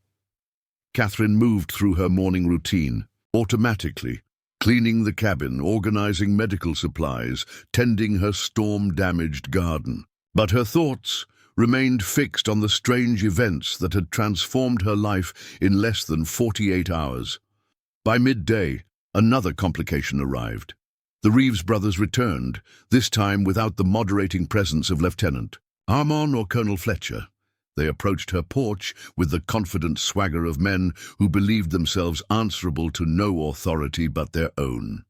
Catherine moved through her morning routine, automatically, cleaning the cabin, organizing medical supplies, tending her storm-damaged garden. But her thoughts remained fixed on the strange events that had transformed her life in less than 48 hours. By midday, another complication arrived. The Reeves brothers returned, this time without the moderating presence of Lieutenant Harmon or Colonel Fletcher. They approached her porch with the confident swagger of men who believed themselves answerable to no authority but their own.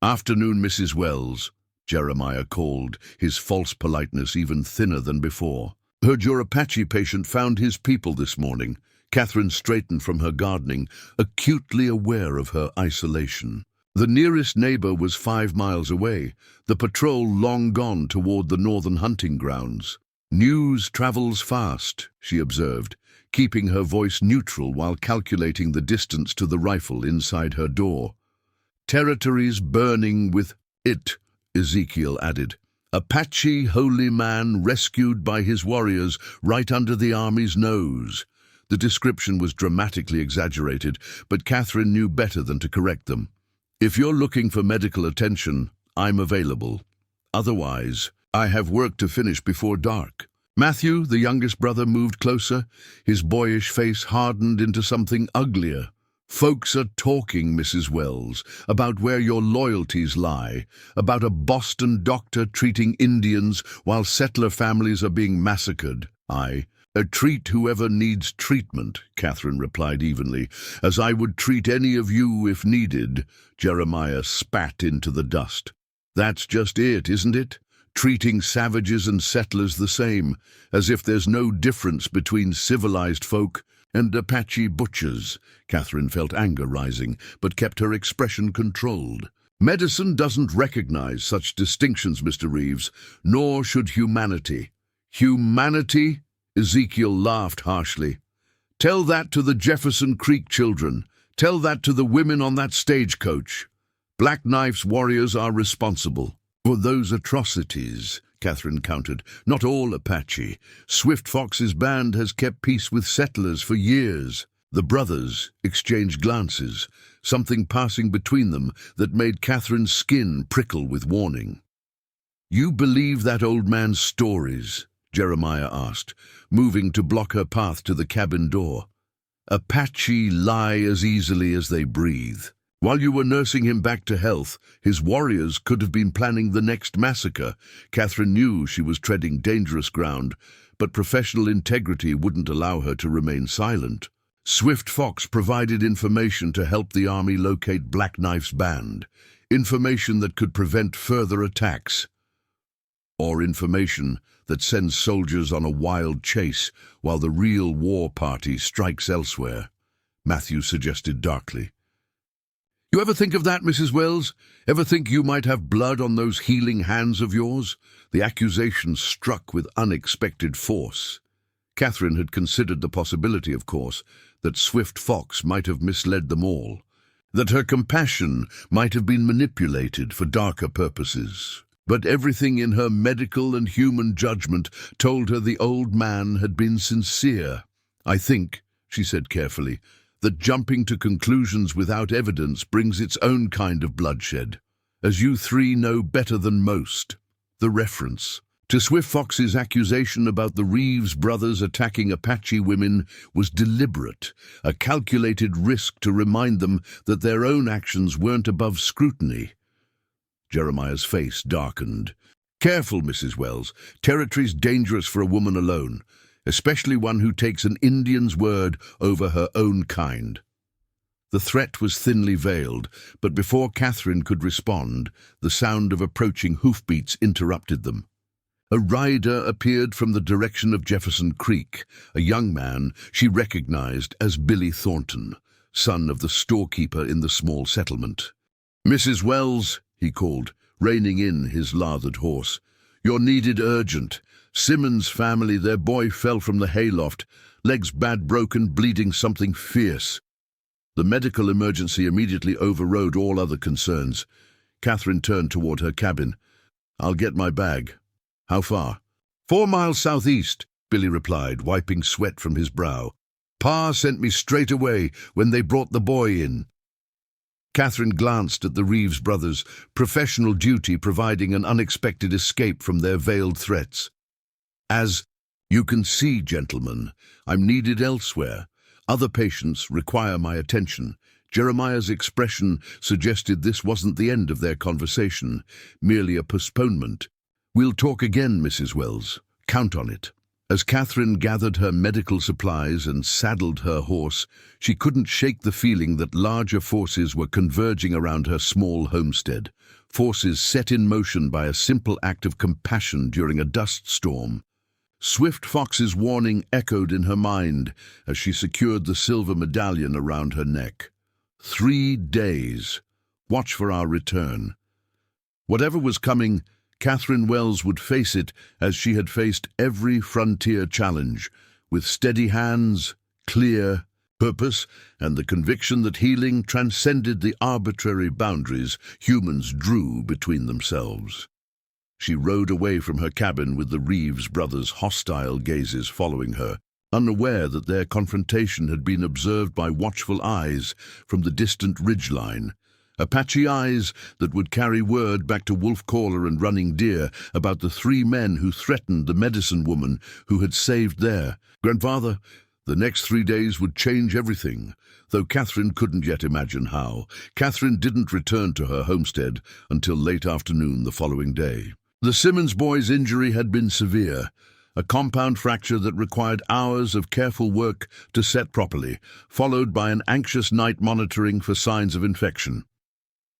Afternoon, Mrs. Wells, Jeremiah called, his false politeness even thinner than before. Heard your Apache patient found his people this morning. Catherine straightened from her gardening, acutely aware of her isolation. The nearest neighbor was 5 miles away, the patrol long gone toward the northern hunting grounds. News travels fast, she observed, keeping her voice neutral while calculating the distance to the rifle inside her door. Territories burning with it, Ezekiel added. Apache holy man rescued by his warriors right under the army's nose. The description was dramatically exaggerated, but Catherine knew better than to correct them. If you're looking for medical attention, I'm available. Otherwise, I have work to finish before dark. Matthew, the youngest brother, moved closer, his boyish face hardened into something uglier. Folks are talking, Mrs. Wells, about where your loyalties lie, about a Boston doctor treating Indians while settler families are being massacred. Treat whoever needs treatment, Catherine replied evenly, as I would treat any of you if needed. Jeremiah spat into the dust. That's just it, isn't it? Treating savages and settlers the same, as if there's no difference between civilized folk and Apache butchers. Catherine felt anger rising, but kept her expression controlled. Medicine doesn't recognize such distinctions, Mr. Reeves, nor should humanity. Humanity? Ezekiel laughed harshly. Tell that to the Jefferson Creek children. Tell that to the women on that stagecoach. Black Knife's warriors are responsible. For those atrocities, Catherine countered. Not all Apache. Swift Fox's band has kept peace with settlers for years. The brothers exchanged glances, something passing between them that made Catherine's skin prickle with warning. "You believe that old man's stories?" Jeremiah asked, moving to block her path to the cabin door. "Apache lie as easily as they breathe. While you were nursing him back to health, his warriors could have been planning the next massacre." Catherine knew she was treading dangerous ground, but professional integrity wouldn't allow her to remain silent. Swift Fox provided information to help the army locate Black Knife's band, information that could prevent further attacks. Or information that sends soldiers on a wild chase while the real war party strikes elsewhere, Matthew suggested darkly. "You ever think of that, Mrs. Wells? Ever think you might have blood on those healing hands of yours?" The accusation struck with unexpected force. Catherine had considered the possibility, of course, that Swift Fox might have misled them all, that her compassion might have been manipulated for darker purposes. But everything in her medical and human judgment told her the old man had been sincere. "I think," she said carefully, "that jumping to conclusions without evidence brings its own kind of bloodshed, as you three know better than most." The reference to Swift Fox's accusation about the Reeves brothers attacking Apache women was deliberate, a calculated risk to remind them that their own actions weren't above scrutiny. Jeremiah's face darkened. "Careful, Mrs. Wells. Territory's dangerous for a woman alone, especially one who takes an Indian's word over her own kind." The threat was thinly veiled, but before Catherine could respond, the sound of approaching hoofbeats interrupted them. A rider appeared from the direction of Jefferson Creek, a young man she recognized as Billy Thornton, son of the storekeeper in the small settlement. "Mrs. Wells," he called, reining in his lathered horse, "you're needed urgent. Simmons' family, their boy fell from the hayloft, legs bad broken, bleeding something fierce." The medical emergency immediately overrode all other concerns. Catherine turned toward her cabin. "I'll get my bag." "How far?" 4 miles southeast, Billy replied, wiping sweat from his brow. "Pa sent me straight away when they brought the boy in." Catherine glanced at the Reeves brothers, professional duty providing an unexpected escape from their veiled threats. "As you can see, gentlemen, I'm needed elsewhere. Other patients require my attention." Jeremiah's expression suggested this wasn't the end of their conversation, merely a postponement. "We'll talk again, Mrs. Wells. Count on it." As Catherine gathered her medical supplies and saddled her horse, she couldn't shake the feeling that larger forces were converging around her small homestead, forces set in motion by a simple act of compassion during a dust storm. Swift Fox's warning echoed in her mind as she secured the silver medallion around her neck. 3 days. Watch for our return. Whatever was coming, Catherine Wells would face it as she had faced every frontier challenge, with steady hands, clear purpose, and the conviction that healing transcended the arbitrary boundaries humans drew between themselves. She rode away from her cabin with the Reeves brothers' hostile gazes following her, unaware that their confrontation had been observed by watchful eyes from the distant ridgeline. Apache eyes that would carry word back to Wolf Caller and Running Deer about the 3 men who threatened the medicine woman who had saved their grandfather. The next 3 days would change everything, though Catherine couldn't yet imagine how. Catherine didn't return to her homestead until late afternoon the following day. The Simmons boy's injury had been severe, a compound fracture that required hours of careful work to set properly, followed by an anxious night monitoring for signs of infection.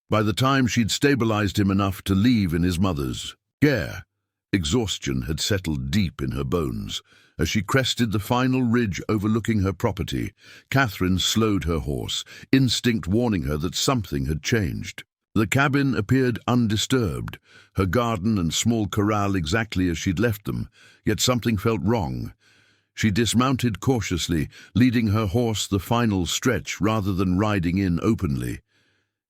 By the time she'd stabilized him enough to leave in his mother's care, exhaustion had settled deep in her bones. As she crested the final ridge overlooking her property, Catherine slowed her horse, instinct warning her that something had changed. The cabin appeared undisturbed, her garden and small corral exactly as she'd left them, yet something felt wrong. She dismounted cautiously, leading her horse the final stretch rather than riding in openly.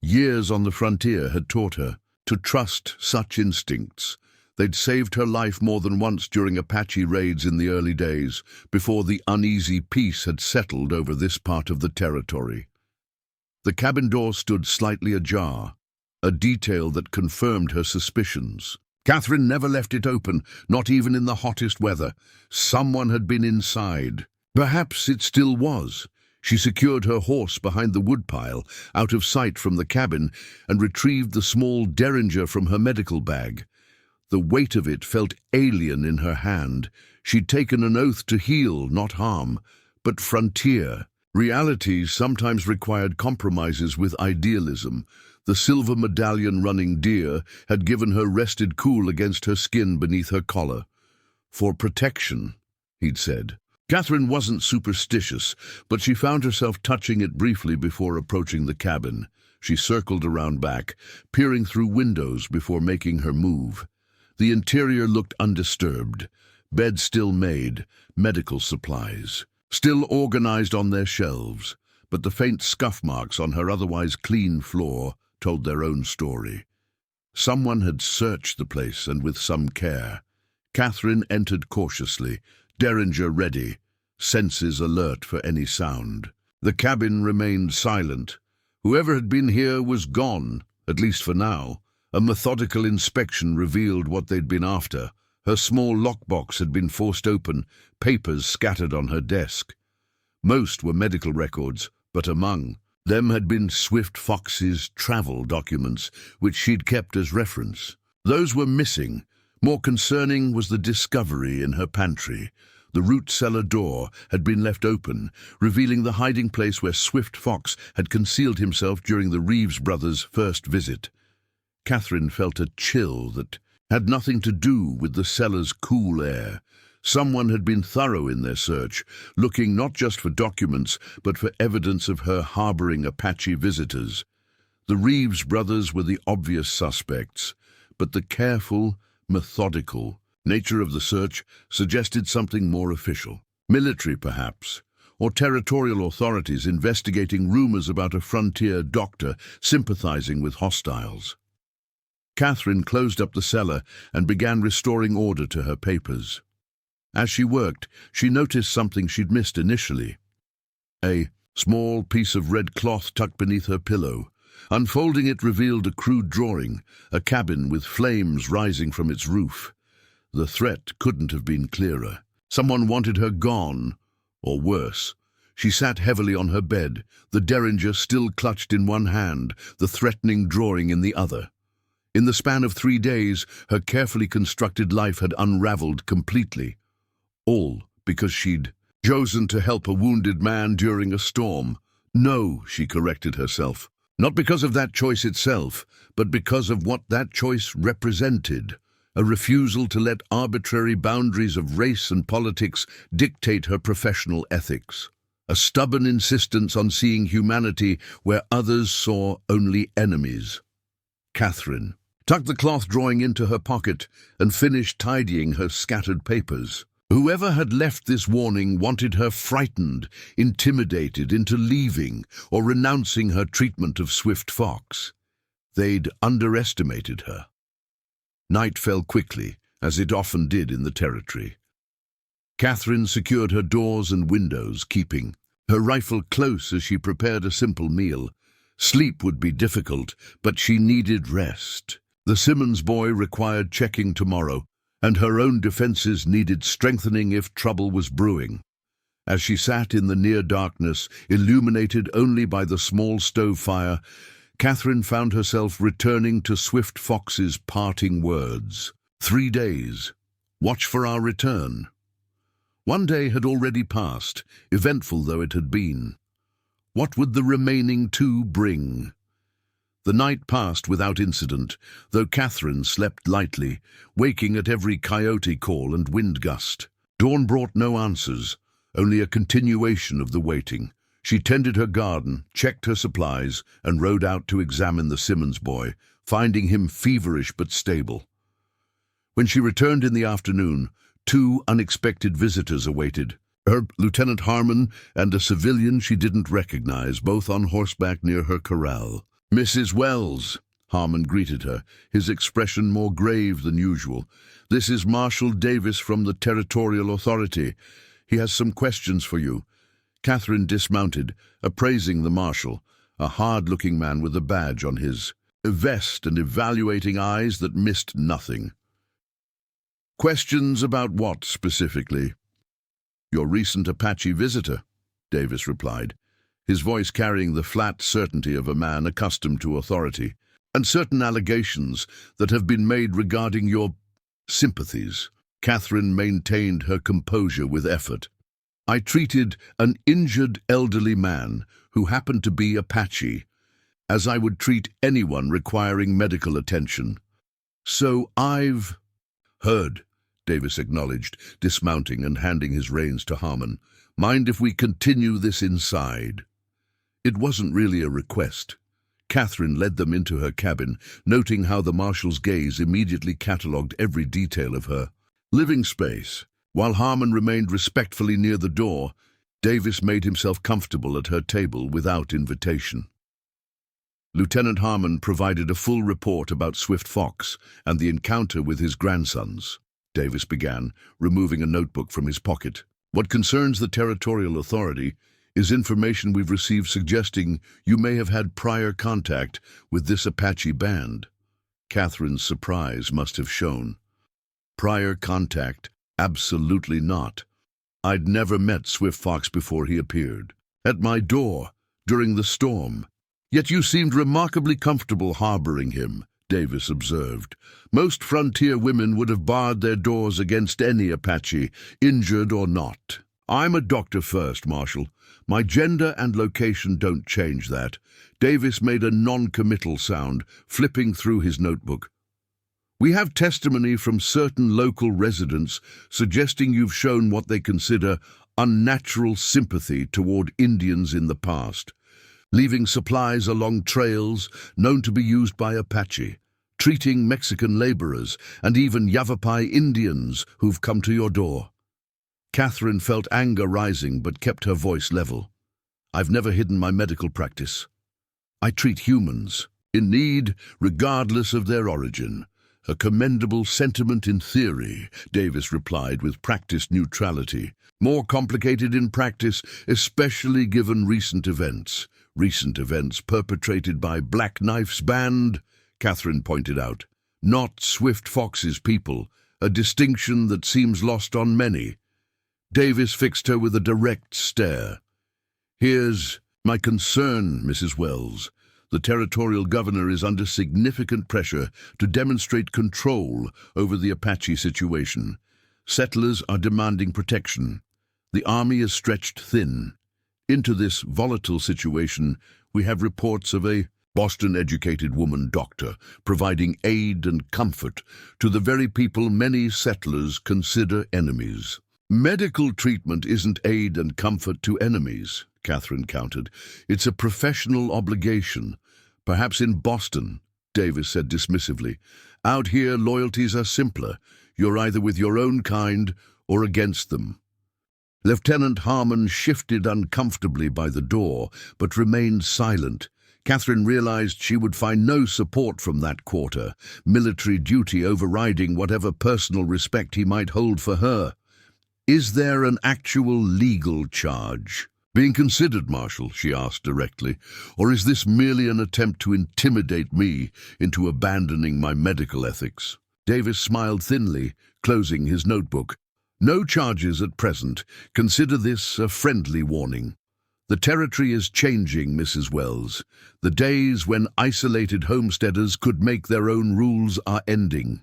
Years on the frontier had taught her to trust such instincts. They'd saved her life more than once during Apache raids in the early days, before the uneasy peace had settled over this part of the territory. The cabin door stood slightly ajar, a detail that confirmed her suspicions. Catherine never left it open, not even in the hottest weather. Someone had been inside. Perhaps it still was. She secured her horse behind the woodpile, out of sight from the cabin, and retrieved the small derringer from her medical bag. The weight of it felt alien in her hand. She'd taken an oath to heal, not harm, but frontier. Reality sometimes required compromises with idealism. The silver medallion running deer had given her rested cool against her skin beneath her collar. For protection, he'd said. Catherine wasn't superstitious, but she found herself touching it briefly before approaching the cabin. She circled around back, peering through windows before making her move. The interior looked undisturbed. Beds still made, medical supplies still organized on their shelves, but the faint scuff marks on her otherwise clean floor told their own story. Someone had searched the place, and with some care. Catherine entered cautiously, derringer ready, senses alert for any sound. The cabin remained silent. Whoever had been here was gone, at least for now. A methodical inspection revealed what they'd been after. Her small lockbox had been forced open, papers scattered on her desk. Most were medical records, but among them had been Swift Fox's travel documents, which she'd kept as reference. Those were missing. More concerning was the discovery in her pantry. The root cellar door had been left open, revealing the hiding place where Swift Fox had concealed himself during the Reeves brothers' first visit. Catherine felt a chill that had nothing to do with the cellar's cool air. Someone had been thorough in their search, looking not just for documents, but for evidence of her harboring Apache visitors. The Reeves brothers were the obvious suspects, but the careful, methodical nature of the search suggested something more official. Military, perhaps, or territorial authorities investigating rumors about a frontier doctor sympathizing with hostiles. Catherine closed up the cellar and began restoring order to her papers. As she worked, she noticed something she'd missed initially. A small piece of red cloth tucked beneath her pillow. Unfolding it revealed a crude drawing, a cabin with flames rising from its roof. The threat couldn't have been clearer. Someone wanted her gone, or worse. She sat heavily on her bed, the derringer still clutched in one hand, the threatening drawing in the other. In the span of 3 days, her carefully constructed life had unraveled completely. All because she'd chosen to help a wounded man during a storm. No, she corrected herself. Not because of that choice itself, but because of what that choice represented. A refusal to let arbitrary boundaries of race and politics dictate her professional ethics. A stubborn insistence on seeing humanity where others saw only enemies. Catherine tucked the cloth drawing into her pocket and finished tidying her scattered papers. Whoever had left this warning wanted her frightened, intimidated into leaving or renouncing her treatment of Swift Fox. They'd underestimated her. Night fell quickly, as it often did in the territory. Catherine secured her doors and windows, keeping her rifle close as she prepared a simple meal. Sleep would be difficult, but she needed rest. The Simmons boy required checking tomorrow, and her own defenses needed strengthening if trouble was brewing. As she sat in the near darkness, illuminated only by the small stove fire, Catherine found herself returning to Swift Fox's parting words. 3 days. Watch for our return. 1 day had already passed, eventful though it had been. What would the remaining 2 bring? The night passed without incident, though Catherine slept lightly, waking at every coyote call and wind gust. Dawn brought no answers, only a continuation of the waiting. She tended her garden, checked her supplies, and rode out to examine the Simmons boy, finding him feverish but stable. When she returned in the afternoon, 2 unexpected visitors awaited. Lieutenant Harmon and a civilian she didn't recognize, both on horseback near her corral. "Mrs. Wells," Harmon greeted her, his expression more grave than usual. "This is Marshal Davis from the Territorial Authority. He has some questions for you." Catherine dismounted, appraising the marshal, a hard-looking man with a badge on his vest and evaluating eyes that missed nothing. "Questions about what, specifically?" "Your recent Apache visitor," Davis replied, his voice carrying the flat certainty of a man accustomed to authority, "and certain allegations that have been made regarding your sympathies." Catherine maintained her composure with effort. "I treated an injured elderly man who happened to be Apache as I would treat anyone requiring medical attention. So I've heard," Davis acknowledged, dismounting and handing his reins to Harmon. "Mind if we continue this inside?" It wasn't really a request. Catherine led them into her cabin, noting how the marshal's gaze immediately catalogued every detail of her living space. While Harmon remained respectfully near the door, Davis made himself comfortable at her table without invitation. Lieutenant Harmon provided a full report about Swift Fox and the encounter with his grandsons. Davis began, removing a notebook from his pocket. "What concerns the Territorial Authority is information we've received suggesting you may have had prior contact with this Apache band." Catherine's surprise must have shown. Prior contact? Absolutely not. I'd never met Swift Fox before he appeared at my door during the storm. "Yet you seemed remarkably comfortable harboring him," Davis observed. "Most frontier women would have barred their doors against any Apache, injured or not." "I'm a doctor first, Marshal. My gender and location don't change that." Davis made a non-committal sound, flipping through his notebook. "We have testimony from certain local residents suggesting you've shown what they consider unnatural sympathy toward Indians in the past, leaving supplies along trails known to be used by Apache, treating Mexican laborers, and even Yavapai Indians who've come to your door." Catherine felt anger rising but kept her voice level. "I've never hidden my medical practice. I treat humans in need regardless of their origin." "A commendable sentiment in theory," Davis replied with practiced neutrality. "More complicated in practice, especially given recent events." "Recent events perpetrated by Black Knife's band," Catherine pointed out. "Not Swift Fox's people, a distinction that seems lost on many." Davis fixed her with a direct stare. "Here's my concern, Mrs. Wells. The territorial governor is under significant pressure to demonstrate control over the Apache situation. Settlers are demanding protection. The army is stretched thin. Into this volatile situation, we have reports of a Boston-educated woman doctor providing aid and comfort to the very people many settlers consider enemies." "Medical treatment isn't aid and comfort to enemies," Catherine countered. "It's a professional obligation." "Perhaps in Boston," Davis said dismissively. "Out here, loyalties are simpler. You're either with your own kind or against them." Lieutenant Harmon shifted uncomfortably by the door, but remained silent. Catherine realized she would find no support from that quarter, military duty overriding whatever personal respect he might hold for her. "Is there an actual legal charge being considered, Marshal?" she asked directly. "Or is this merely an attempt to intimidate me into abandoning my medical ethics?" Davis smiled thinly, closing his notebook. "No charges at present. Consider this a friendly warning. The territory is changing, Mrs. Wells. The days when isolated homesteaders could make their own rules are ending.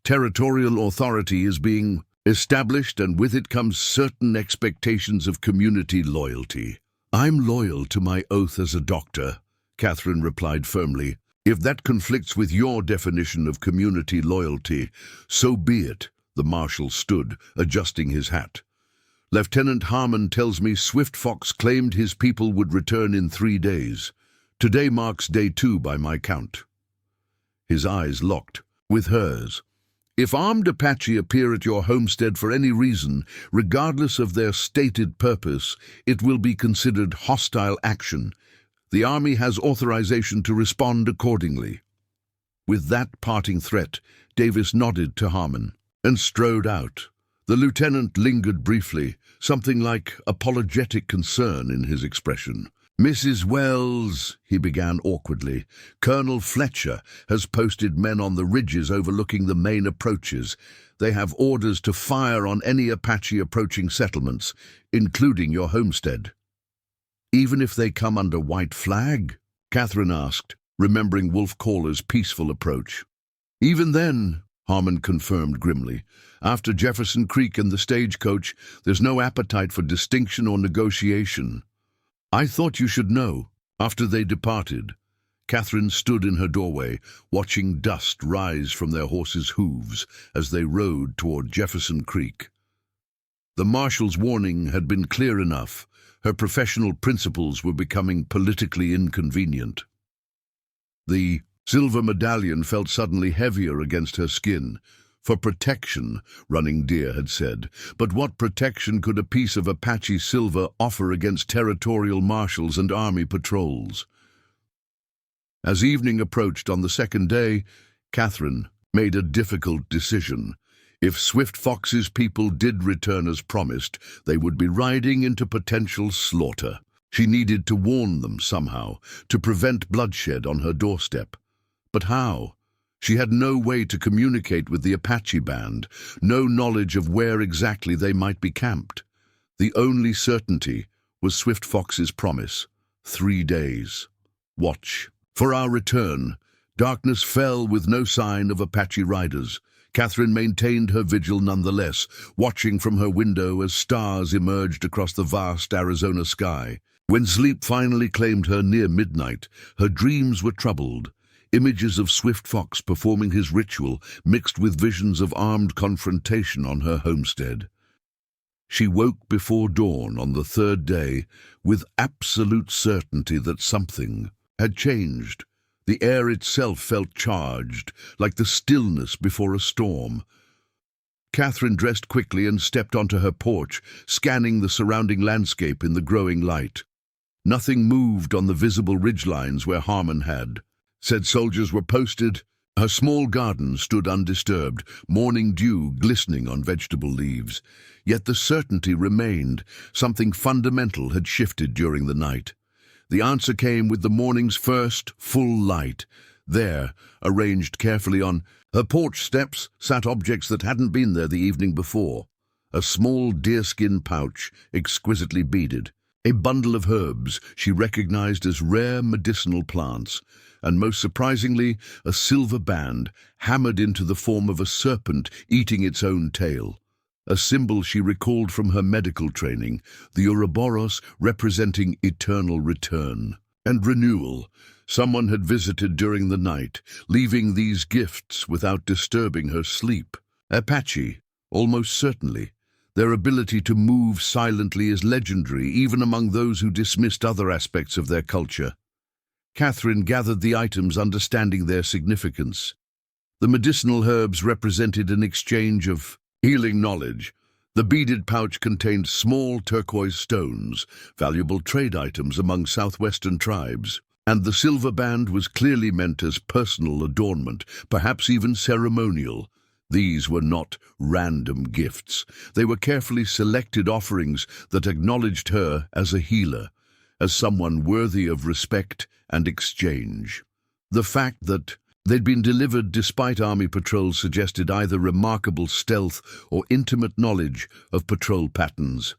Territorial authority is being established, and with it comes certain expectations of community loyalty." "I'm loyal to my oath as a doctor," Catherine replied firmly. "If that conflicts with your definition of community loyalty, so be it." The marshal stood, adjusting his hat. "Lieutenant Harmon tells me Swift Fox claimed his people would return in 3 days. Today marks day 2 by my count." His eyes locked with hers. "If armed Apache appear at your homestead for any reason, regardless of their stated purpose, it will be considered hostile action. The Army has authorization to respond accordingly." With that parting threat, Davis nodded to Harmon and strode out. The lieutenant lingered briefly, something like apologetic concern in his expression. "Mrs. Wells," he began awkwardly, "Colonel Fletcher has posted men on the ridges overlooking the main approaches. They have orders to fire on any Apache approaching settlements, including your homestead." "Even if they come under white flag?" Catherine asked, remembering Wolf Caller's peaceful approach. "Even then," Harmon confirmed grimly. "After Jefferson Creek and the stagecoach, there's no appetite for distinction or negotiation." "I thought you should know." After they departed, Catherine stood in her doorway, watching dust rise from their horses' hooves as they rode toward Jefferson Creek. The marshal's warning had been clear enough. Her professional principles were becoming politically inconvenient. The silver medallion felt suddenly heavier against her skin. For protection, Running Deer had said. But what protection could a piece of Apache silver offer against territorial marshals and army patrols? As evening approached on the second day, Catherine made a difficult decision. If Swift Fox's people did return as promised, they would be riding into potential slaughter. She needed to warn them somehow, to prevent bloodshed on her doorstep. But how? She had no way to communicate with the Apache band, no knowledge of where exactly they might be camped. The only certainty was Swift Fox's promise: 3 days. Watch. For our return, darkness fell with no sign of Apache riders. Catherine maintained her vigil nonetheless, watching from her window as stars emerged across the vast Arizona sky. When sleep finally claimed her near midnight, her dreams were troubled. Images of Swift Fox performing his ritual mixed with visions of armed confrontation on her homestead. She woke before dawn on the third day with absolute certainty that something had changed. The air itself felt charged, like the stillness before a storm. Catherine dressed quickly and stepped onto her porch, scanning the surrounding landscape in the growing light. Nothing moved on the visible ridgelines where Harmon had said soldiers were posted. Her small garden stood undisturbed, morning dew glistening on vegetable leaves. Yet the certainty remained. Something fundamental had shifted during the night. The answer came with the morning's first full light. There, arranged carefully on her porch steps, sat objects that hadn't been there the evening before. A small deerskin pouch, exquisitely beaded. A bundle of herbs she recognized as rare medicinal plants. And most surprisingly, a silver band, hammered into the form of a serpent eating its own tail. A symbol she recalled from her medical training, the Ouroboros representing eternal return and renewal. Someone had visited during the night, leaving these gifts without disturbing her sleep. Apache, almost certainly. Their ability to move silently is legendary, even among those who dismissed other aspects of their culture. Catherine gathered the items, understanding their significance. The medicinal herbs represented an exchange of healing knowledge. The beaded pouch contained small turquoise stones, valuable trade items among southwestern tribes. And the silver band was clearly meant as personal adornment, perhaps even ceremonial. These were not random gifts. They were carefully selected offerings that acknowledged her as a healer, as someone worthy of respect and exchange. The fact that they'd been delivered despite army patrols suggested either remarkable stealth or intimate knowledge of patrol patterns.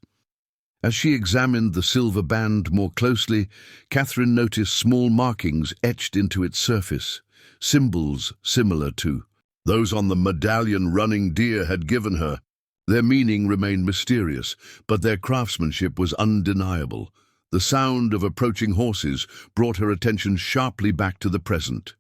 As she examined the silver band more closely, Catherine noticed small markings etched into its surface, symbols similar to those on the medallion Running Deer had given her. Their meaning remained mysterious, but their craftsmanship was undeniable. The sound of approaching horses brought her attention sharply back to the present.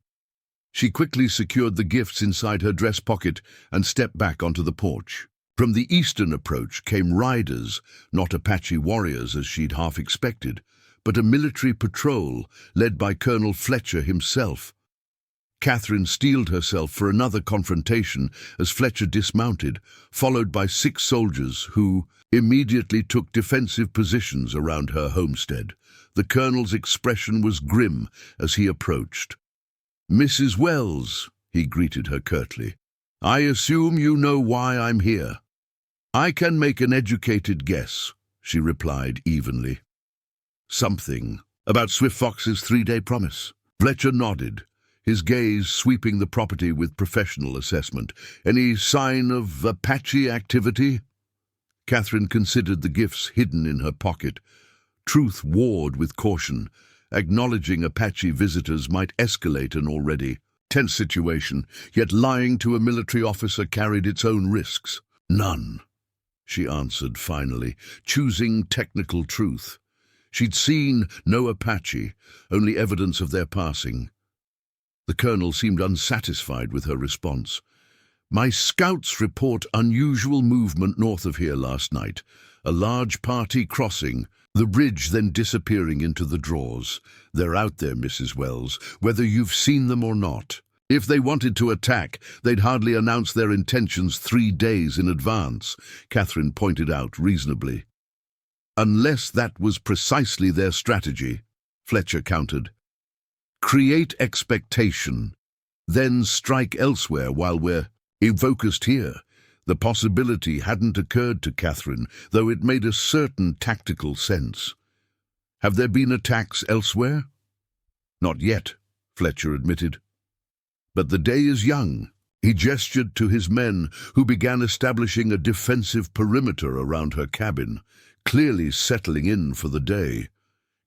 She quickly secured the gifts inside her dress pocket and stepped back onto the porch. From the eastern approach came riders, not Apache warriors as she'd half expected, but a military patrol led by Colonel Fletcher himself. Catherine steeled herself for another confrontation as Fletcher dismounted, followed by 6 soldiers who immediately took defensive positions around her homestead. The colonel's expression was grim as he approached. "Mrs. Wells," he greeted her curtly. "I assume you know why I'm here." "I can make an educated guess," she replied evenly. "Something about Swift Fox's 3-day promise." Fletcher nodded, his gaze sweeping the property with professional assessment. "Any sign of Apache activity?" Catherine considered the gifts hidden in her pocket. Truth warred with caution. Acknowledging Apache visitors might escalate an already tense situation, yet lying to a military officer carried its own risks. "None," she answered finally, choosing technical truth. She'd seen no Apache, only evidence of their passing. The colonel seemed unsatisfied with her response. "My scouts report unusual movement north of here last night. A large party crossing, the bridge then disappearing into the draws. They're out there, Mrs. Wells, whether you've seen them or not. If they wanted to attack, they'd hardly announce their intentions 3 days in advance," Catherine pointed out reasonably. "Unless that was precisely their strategy," Fletcher countered. "Create expectation, then strike elsewhere while we're focused here." The possibility hadn't occurred to Catherine, though it made a certain tactical sense. "Have there been attacks elsewhere?" "Not yet," Fletcher admitted. "But the day is young." He gestured to his men, who began establishing a defensive perimeter around her cabin, clearly settling in for the day.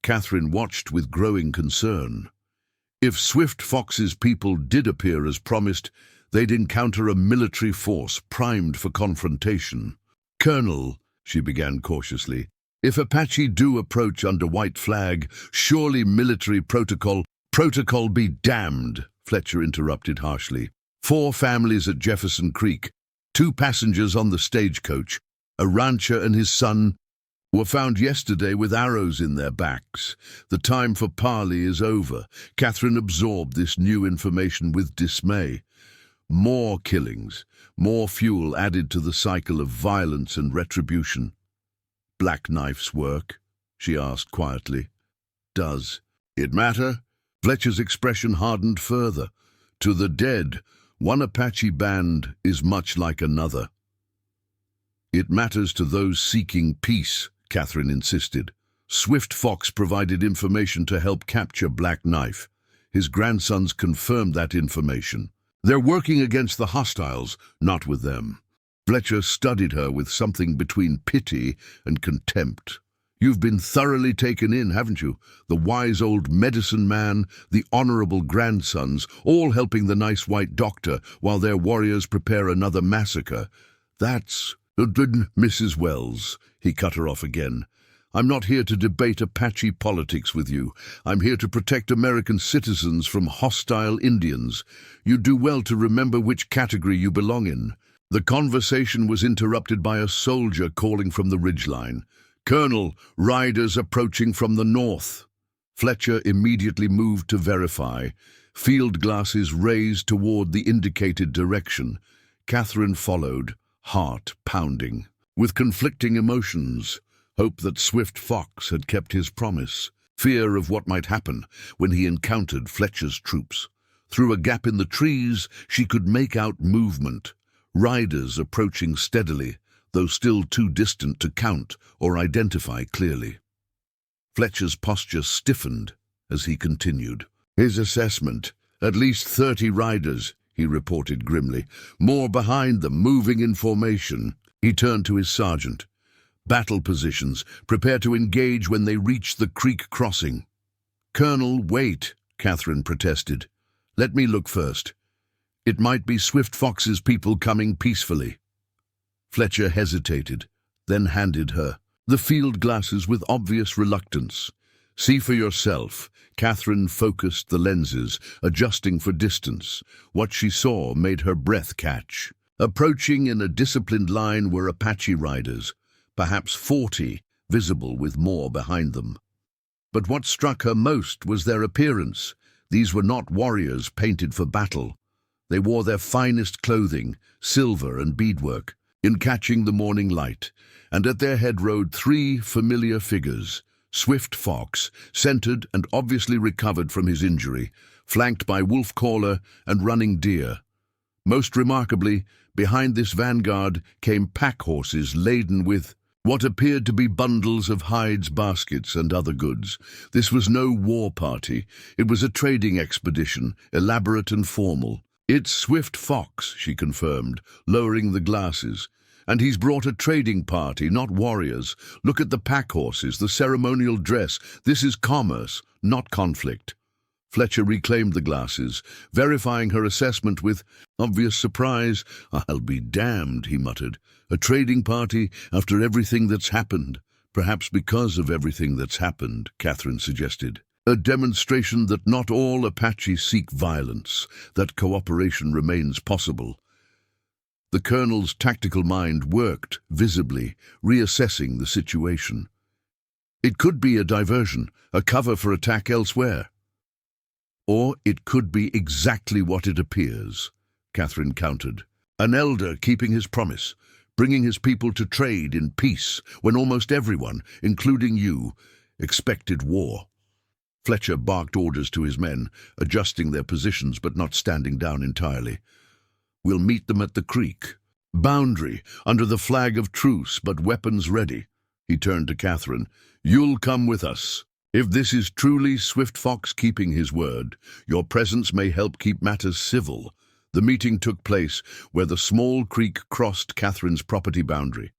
Catherine watched with growing concern. If Swift Fox's people did appear as promised, they'd encounter a military force primed for confrontation. "Colonel," she began cautiously, "if Apache do approach under white flag, surely military protocol—" "Protocol be damned," Fletcher interrupted harshly. 4 families at Jefferson Creek, 2 passengers on the stagecoach, a rancher and his son, were found yesterday with arrows in their backs. The time for parley is over." Catherine absorbed this new information with dismay. More killings, more fuel added to the cycle of violence and retribution. "Black Knife's work?" she asked quietly. "Does it matter?" Fletcher's expression hardened further. "To the dead, one Apache band is much like another." "It matters to those seeking peace," Catherine insisted. "Swift Fox provided information to help capture Black Knife. His grandsons confirmed that information. They're working against the hostiles, not with them." Fletcher studied her with something between pity and contempt. "You've been thoroughly taken in, haven't you? The wise old medicine man, the honorable grandsons, all helping the nice white doctor while their warriors prepare another massacre. That's—" "Mrs. Wells," he cut her off again. "I'm not here to debate Apache politics with you. I'm here to protect American citizens from hostile Indians. You do well to remember which category you belong in." The conversation was interrupted by a soldier calling from the ridgeline. "Colonel, riders approaching from the north." Fletcher immediately moved to verify, field glasses raised toward the indicated direction. Catherine followed, heart pounding, with conflicting emotions. Hope that Swift Fox had kept his promise. Fear of what might happen when he encountered Fletcher's troops. Through a gap in the trees, she could make out movement. Riders approaching steadily, though still too distant to count or identify clearly. Fletcher's posture stiffened as he continued. "His assessment, at least 30 riders," he reported grimly. "More behind them, moving in formation." He turned to his sergeant. "Battle positions. Prepare to engage when they reach the creek crossing." "Colonel, wait," Catherine protested. "Let me look first. It might be Swift Fox's people coming peacefully." Fletcher hesitated, then handed her the field glasses with obvious reluctance. "See for yourself." Catherine focused the lenses, adjusting for distance. What she saw made her breath catch. Approaching in a disciplined line were Apache riders, perhaps 40, visible with more behind them. But what struck her most was their appearance. These were not warriors painted for battle. They wore their finest clothing, silver and beadwork, in catching the morning light, and at their head rode 3 familiar figures, Swift Fox, centered and obviously recovered from his injury, flanked by wolf caller and running deer. Most remarkably, behind this vanguard came pack horses laden with what appeared to be bundles of hides, baskets, and other goods. This was no war party. It was a trading expedition, elaborate and formal. "It's Swift Fox," she confirmed, lowering the glasses. "And he's brought a trading party, not warriors. Look at the pack horses, the ceremonial dress. This is commerce, not conflict." Fletcher reclaimed the glasses, verifying her assessment with obvious surprise. "I'll be damned," he muttered. "A trading party after everything that's happened." "Perhaps because of everything that's happened," Catherine suggested. "A demonstration that not all Apaches seek violence, that cooperation remains possible." The colonel's tactical mind worked, visibly, reassessing the situation. It could be a diversion, a cover for attack elsewhere. Or it could be exactly what it appears, Catherine countered. An elder keeping his promise, bringing his people to trade in peace when almost everyone, including you, expected war. Fletcher barked orders to his men, adjusting their positions but not standing down entirely. "We'll meet them at the creek. Boundary, under the flag of truce, but weapons ready." He turned to Catherine. "You'll come with us. If this is truly Swift Fox keeping his word, your presence may help keep matters civil." The meeting took place where the small creek crossed Catherine's property boundary.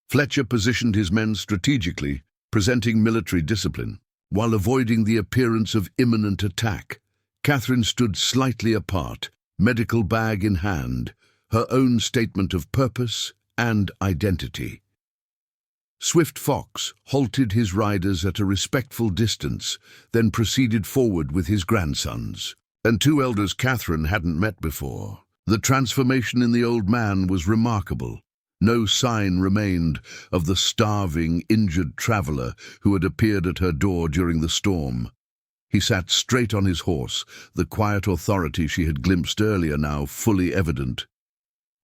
Fletcher positioned his men strategically, presenting military discipline, while avoiding the appearance of imminent attack. Catherine stood slightly apart, medical bag in hand, her own statement of purpose and identity. Swift Fox halted his riders at a respectful distance, then proceeded forward with his grandsons, and two elders Catherine hadn't met before. The transformation in the old man was remarkable. No sign remained of the starving, injured traveler who had appeared at her door during the storm. He sat straight on his horse, the quiet authority she had glimpsed earlier now fully evident.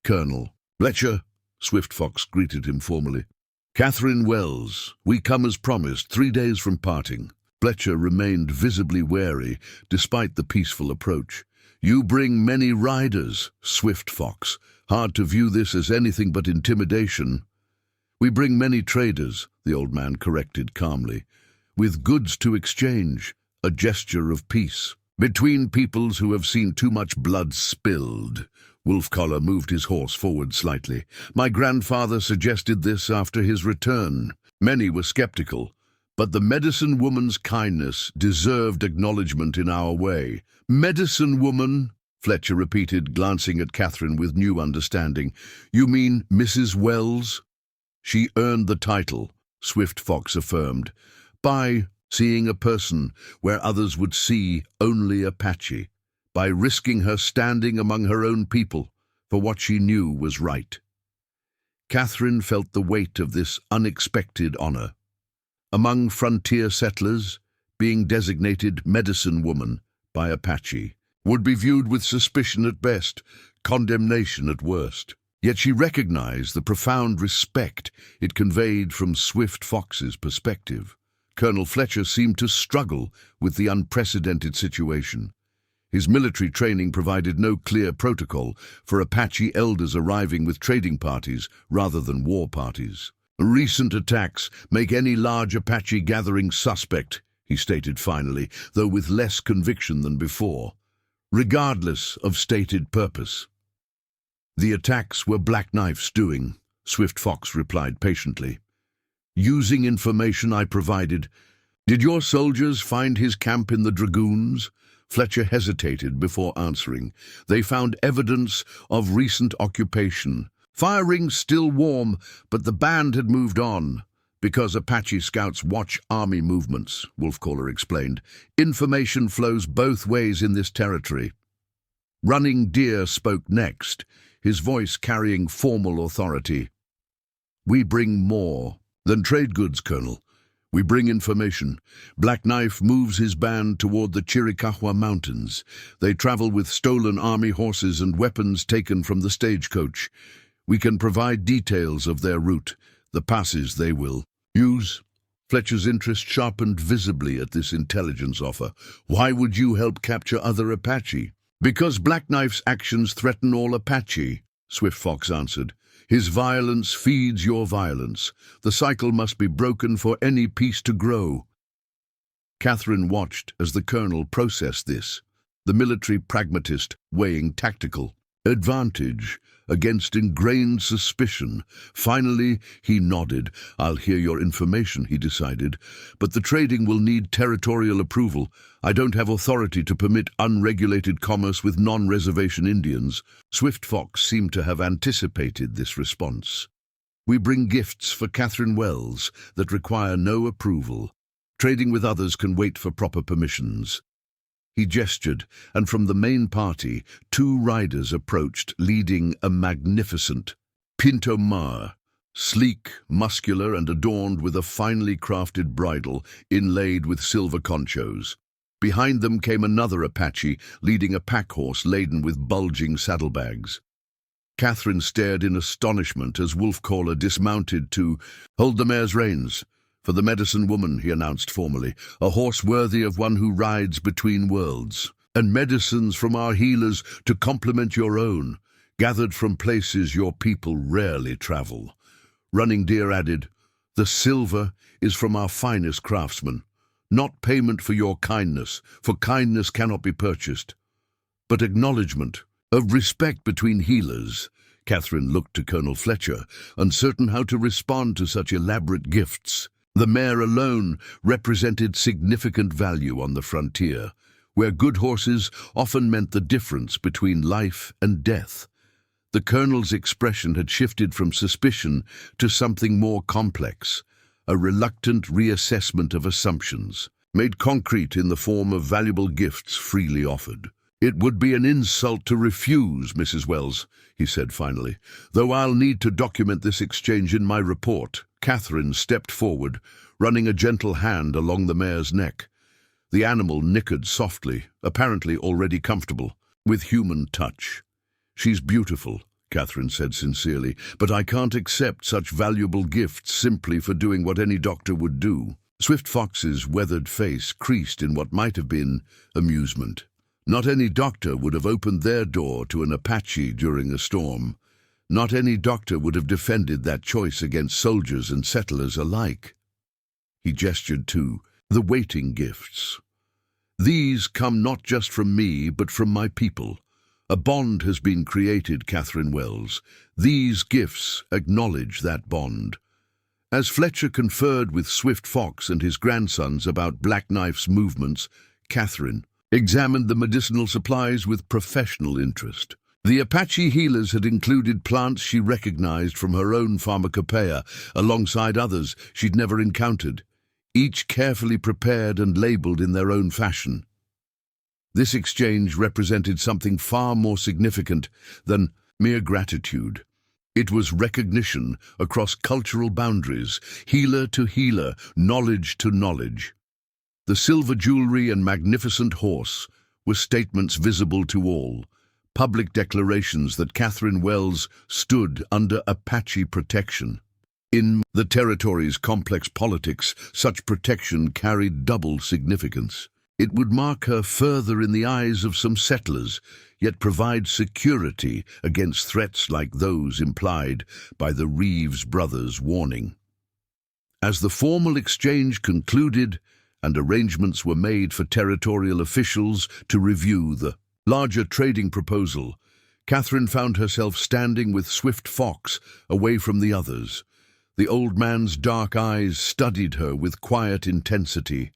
"Colonel Fletcher," Swift Fox greeted him formally. "Catherine Wells, we come as promised, 3 days from parting." Fletcher remained visibly wary, despite the peaceful approach. "You bring many riders, Swift Fox. Hard to view this as anything but intimidation." "We bring many traders," the old man corrected calmly, "with goods to exchange, a gesture of peace. Between peoples who have seen too much blood spilled." Wolfcollar moved his horse forward slightly. "My grandfather suggested this after his return. Many were skeptical, but the medicine woman's kindness deserved acknowledgement in our way." "Medicine woman?" Fletcher repeated, glancing at Catherine with new understanding. "You mean Mrs. Wells?" "She earned the title," Swift Fox affirmed, "by seeing a person where others would see only Apache, by risking her standing among her own people for what she knew was right." Catherine felt the weight of this unexpected honor. Among frontier settlers, being designated medicine woman by Apache would be viewed with suspicion at best, condemnation at worst. Yet she recognized the profound respect it conveyed from Swift Fox's perspective. Colonel Fletcher seemed to struggle with the unprecedented situation. His military training provided no clear protocol for Apache elders arriving with trading parties rather than war parties. "Recent attacks make any large Apache gathering suspect," he stated finally, though with less conviction than before, regardless of stated purpose. "The attacks were Black Knife's doing," Swift Fox replied patiently. "Using information I provided." "Did your soldiers find his camp in the Dragoons?" Fletcher hesitated before answering. "They found evidence of recent occupation. Firing still warm, but the band had moved on. Because Apache scouts watch army movements," Wolfcaller explained. "Information flows both ways in this territory." Running Deer spoke next, his voice carrying formal authority. "We bring more than trade goods, Colonel. We bring information. Black Knife moves his band toward the Chiricahua Mountains. They travel with stolen army horses and weapons taken from the stagecoach. We can provide details of their route, the passes they will use." Fletcher's interest sharpened visibly at this intelligence offer. Why would you help capture other Apache? Because Black Knife's actions threaten all Apache, Swift Fox answered. His violence feeds your violence. The cycle must be broken for any peace to grow. Catherine watched as the colonel processed this, the military pragmatist weighing tactical advantage against ingrained suspicion. Finally, he nodded. I'll hear your information, he decided, but the trading will need territorial approval. I don't have authority to permit unregulated commerce with non-reservation Indians. Swift Fox seemed to have anticipated this response. We bring gifts for Catherine Wells that require no approval. Trading with others can wait for proper permissions. He gestured, and from the main party, 2 riders approached, leading a magnificent Pinto mare, sleek, muscular, and adorned with a finely crafted bridle inlaid with silver conchos. Behind them came another Apache, leading a pack horse laden with bulging saddlebags. Catherine stared in astonishment as Wolfcaller dismounted to hold the mare's reins. For the medicine woman, he announced formally, a horse worthy of one who rides between worlds, and medicines from our healers to complement your own, gathered from places your people rarely travel. Running Deer added, the silver is from our finest craftsmen, not payment for your kindness, for kindness cannot be purchased, but acknowledgement of respect between healers. Catherine looked to Colonel Fletcher, uncertain how to respond to such elaborate gifts. The mare alone represented significant value on the frontier, where good horses often meant the difference between life and death. The colonel's expression had shifted from suspicion to something more complex, a reluctant reassessment of assumptions, made concrete in the form of valuable gifts freely offered. It would be an insult to refuse, Mrs. Wells, he said finally, though I'll need to document this exchange in my report. Catherine stepped forward, running a gentle hand along the mare's neck. The animal nickered softly, apparently already comfortable, with human touch. She's beautiful, Catherine said sincerely, but I can't accept such valuable gifts simply for doing what any doctor would do. Swift Fox's weathered face creased in what might have been amusement. Not any doctor would have opened their door to an Apache during a storm. Not any doctor would have defended that choice against soldiers and settlers alike. He gestured to the waiting gifts. These come not just from me, but from my people. A bond has been created, Catherine Wells. These gifts acknowledge that bond. As Fletcher conferred with Swift Fox and his grandsons about Black Knife's movements, Catherine examined the medicinal supplies with professional interest. The Apache healers had included plants she recognized from her own pharmacopoeia, alongside others she'd never encountered, each carefully prepared and labeled in their own fashion. This exchange represented something far more significant than mere gratitude. It was recognition across cultural boundaries, healer to healer, knowledge to knowledge. The silver jewelry and magnificent horse were statements visible to all, public declarations that Catherine Wells stood under Apache protection. In the territory's complex politics, such protection carried double significance. It would mark her further in the eyes of some settlers, yet provide security against threats like those implied by the Reeves brothers' warning. As the formal exchange concluded and arrangements were made for territorial officials to review the larger trading proposal, Catherine found herself standing with Swift Fox away from the others. The old man's dark eyes studied her with quiet intensity.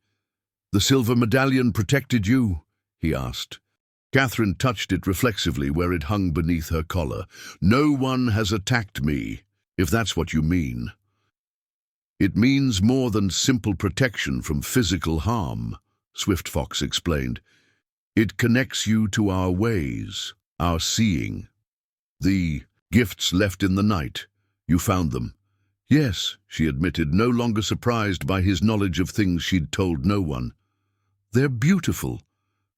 "The silver medallion protected you?" he asked. Catherine touched it reflexively where it hung beneath her collar. "No one has attacked me, if that's what you mean." "It means more than simple protection from physical harm," Swift Fox explained. "It connects you to our ways, our seeing. The gifts left in the night, you found them." "Yes," she admitted, no longer surprised by his knowledge of things she'd told no one. "They're beautiful.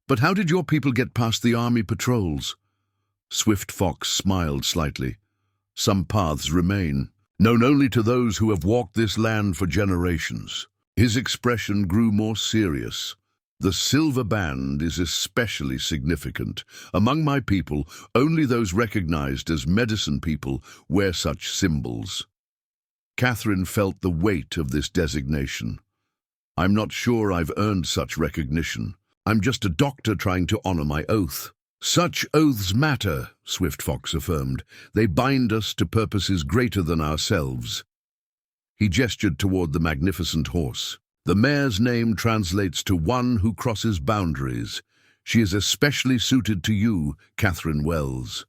But how did your people get past the army patrols?" Swift Fox smiled slightly. "Some paths remain, known only to those who have walked this land for generations. His expression grew more serious. The silver band is especially significant. Among my people, only those recognized as medicine people wear such symbols. Catherine felt the weight of this designation. I'm not sure I've earned such recognition. I'm just a doctor trying to honor my oath. Such oaths matter, Swift Fox affirmed. They bind us to purposes greater than ourselves. He gestured toward the magnificent horse. The mare's name translates to one who crosses boundaries. She is especially suited to you, Catherine Wells.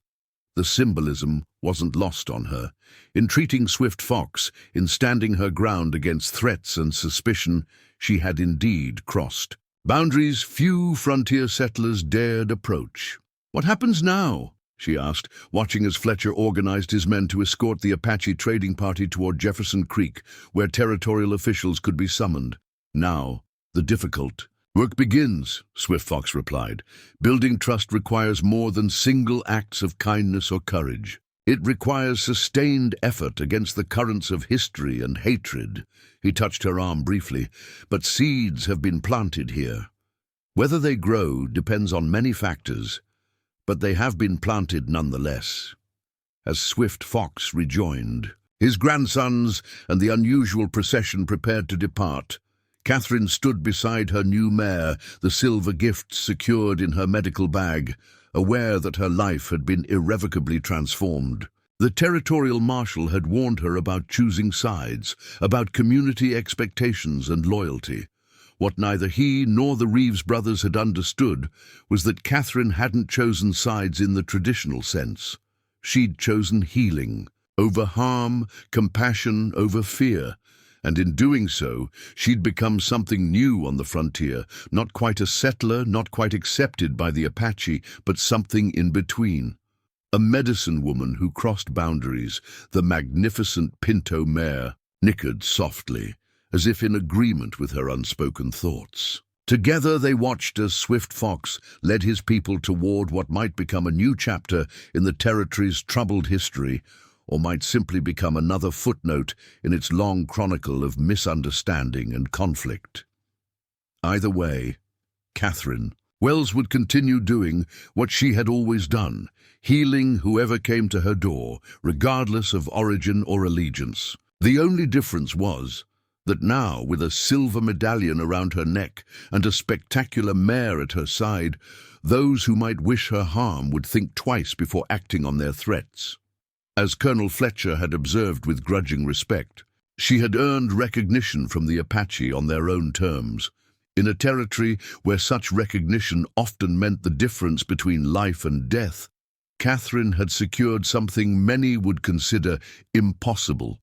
The symbolism wasn't lost on her. In treating Swift Fox, in standing her ground against threats and suspicion, she had indeed crossed boundaries few frontier settlers dared approach. What happens now? She asked, watching as Fletcher organized his men to escort the Apache trading party toward Jefferson Creek, where territorial officials could be summoned. Now, the difficult work begins, Swift Fox replied. Building trust requires more than single acts of kindness or courage. It requires sustained effort against the currents of history and hatred. He touched her arm briefly. But seeds have been planted here. Whether they grow depends on many factors, but they have been planted nonetheless. As Swift Fox rejoined, his grandsons and the unusual procession prepared to depart, Catherine stood beside her new mare, the silver gift secured in her medical bag, aware that her life had been irrevocably transformed. The territorial marshal had warned her about choosing sides, about community expectations and loyalty. What neither he nor the Reeves brothers had understood was that Catherine hadn't chosen sides in the traditional sense. She'd chosen healing over harm, compassion over fear, and in doing so, she'd become something new on the frontier, not quite a settler, not quite accepted by the Apache, but something in between. A medicine woman who crossed boundaries, the magnificent Pinto mare, nickered softly, as if in agreement with her unspoken thoughts. Together they watched as Swift Fox led his people toward what might become a new chapter in the territory's troubled history, or might simply become another footnote in its long chronicle of misunderstanding and conflict. Either way, Catherine Wells would continue doing what she had always done, healing whoever came to her door, regardless of origin or allegiance. The only difference was that now, with a silver medallion around her neck and a spectacular mare at her side, those who might wish her harm would think twice before acting on their threats. As Colonel Fletcher had observed with grudging respect, she had earned recognition from the Apache on their own terms. In a territory where such recognition often meant the difference between life and death, Catherine had secured something many would consider impossible: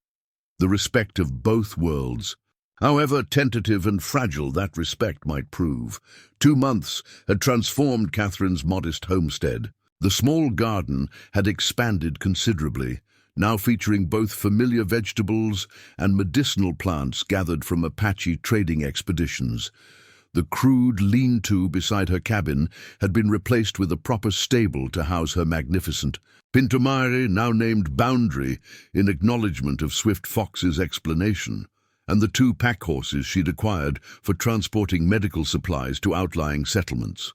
the respect of both worlds. However tentative and fragile that respect might prove, 2 months had transformed Catherine's modest homestead. The small garden had expanded considerably, now featuring both familiar vegetables and medicinal plants gathered from Apache trading expeditions. The crude lean-to beside her cabin had been replaced with a proper stable to house her magnificent Pinto mare, now named Boundary, in acknowledgement of Swift Fox's explanation, and the 2 pack horses she'd acquired for transporting medical supplies to outlying settlements.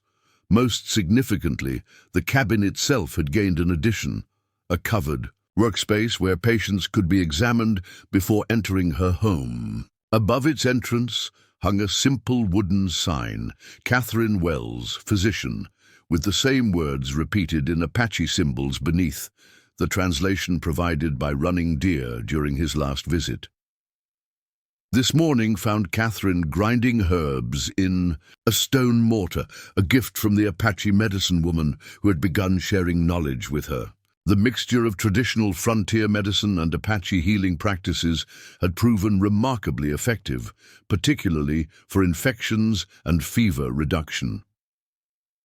Most significantly, the cabin itself had gained an addition, a covered workspace where patients could be examined before entering her home. Above its entrance hung a simple wooden sign, Catherine Wells, physician, with the same words repeated in Apache symbols beneath, the translation provided by Running Deer during his last visit. This morning found Catherine grinding herbs in a stone mortar, a gift from the Apache medicine woman who had begun sharing knowledge with her. The mixture of traditional frontier medicine and Apache healing practices had proven remarkably effective, particularly for infections and fever reduction.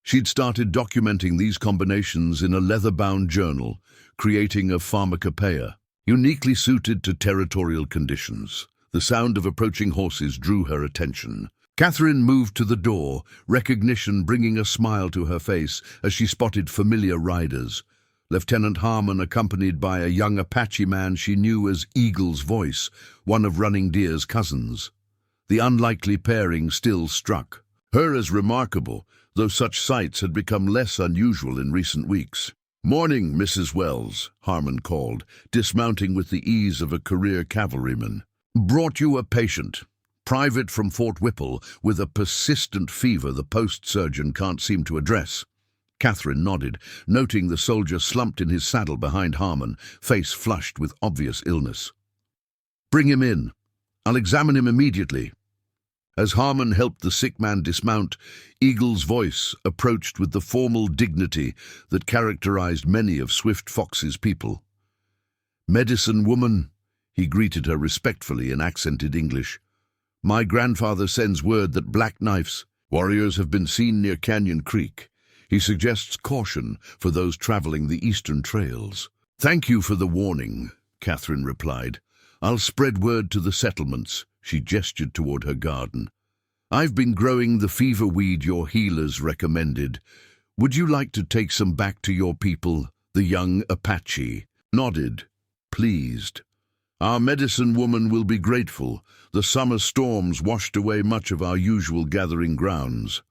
She'd started documenting these combinations in a leather-bound journal, creating a pharmacopoeia, uniquely suited to territorial conditions. The sound of approaching horses drew her attention. Catherine moved to the door, recognition bringing a smile to her face as she spotted familiar riders. Lieutenant Harmon, accompanied by a young Apache man she knew as Eagle's Voice, one of Running Deer's cousins. The unlikely pairing still struck her as remarkable, though such sights had become less unusual in recent weeks. "Morning, Mrs. Wells," Harmon called, dismounting with the ease of a career cavalryman. "Brought you a patient. Private from Fort Whipple, with a persistent fever the post surgeon can't seem to address." Catherine nodded, noting the soldier slumped in his saddle behind Harmon, face flushed with obvious illness. "Bring him in. I'll examine him immediately." As Harmon helped the sick man dismount, Eagle's voice approached with the formal dignity that characterized many of Swift Fox's people. "Medicine woman," he greeted her respectfully in accented English. "My grandfather sends word that black knives warriors have been seen near Canyon Creek. He suggests caution for those traveling the eastern trails." "Thank you for the warning," Catherine replied. "I'll spread word to the settlements." She gestured toward her garden. "I've been growing the fever weed your healers recommended. Would you like to take some back to your people?" The young Apache nodded, pleased. "Our medicine woman will be grateful. The summer storms washed away much of our usual gathering grounds."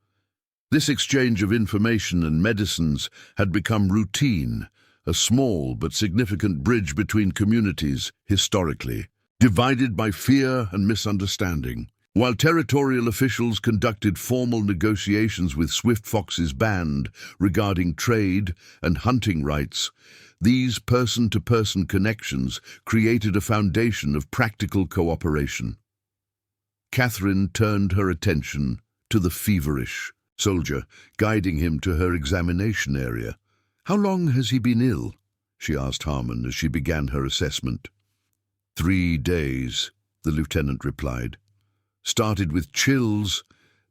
This exchange of information and medicines had become routine, a small but significant bridge between communities, historically divided by fear and misunderstanding. While territorial officials conducted formal negotiations with Swift Fox's band regarding trade and hunting rights, these person-to-person connections created a foundation of practical cooperation. Catherine turned her attention to the feverish soldier, guiding him to her examination area. "How long has he been ill?" she asked Harmon as she began her assessment. 3 days, the lieutenant replied. "Started with chills,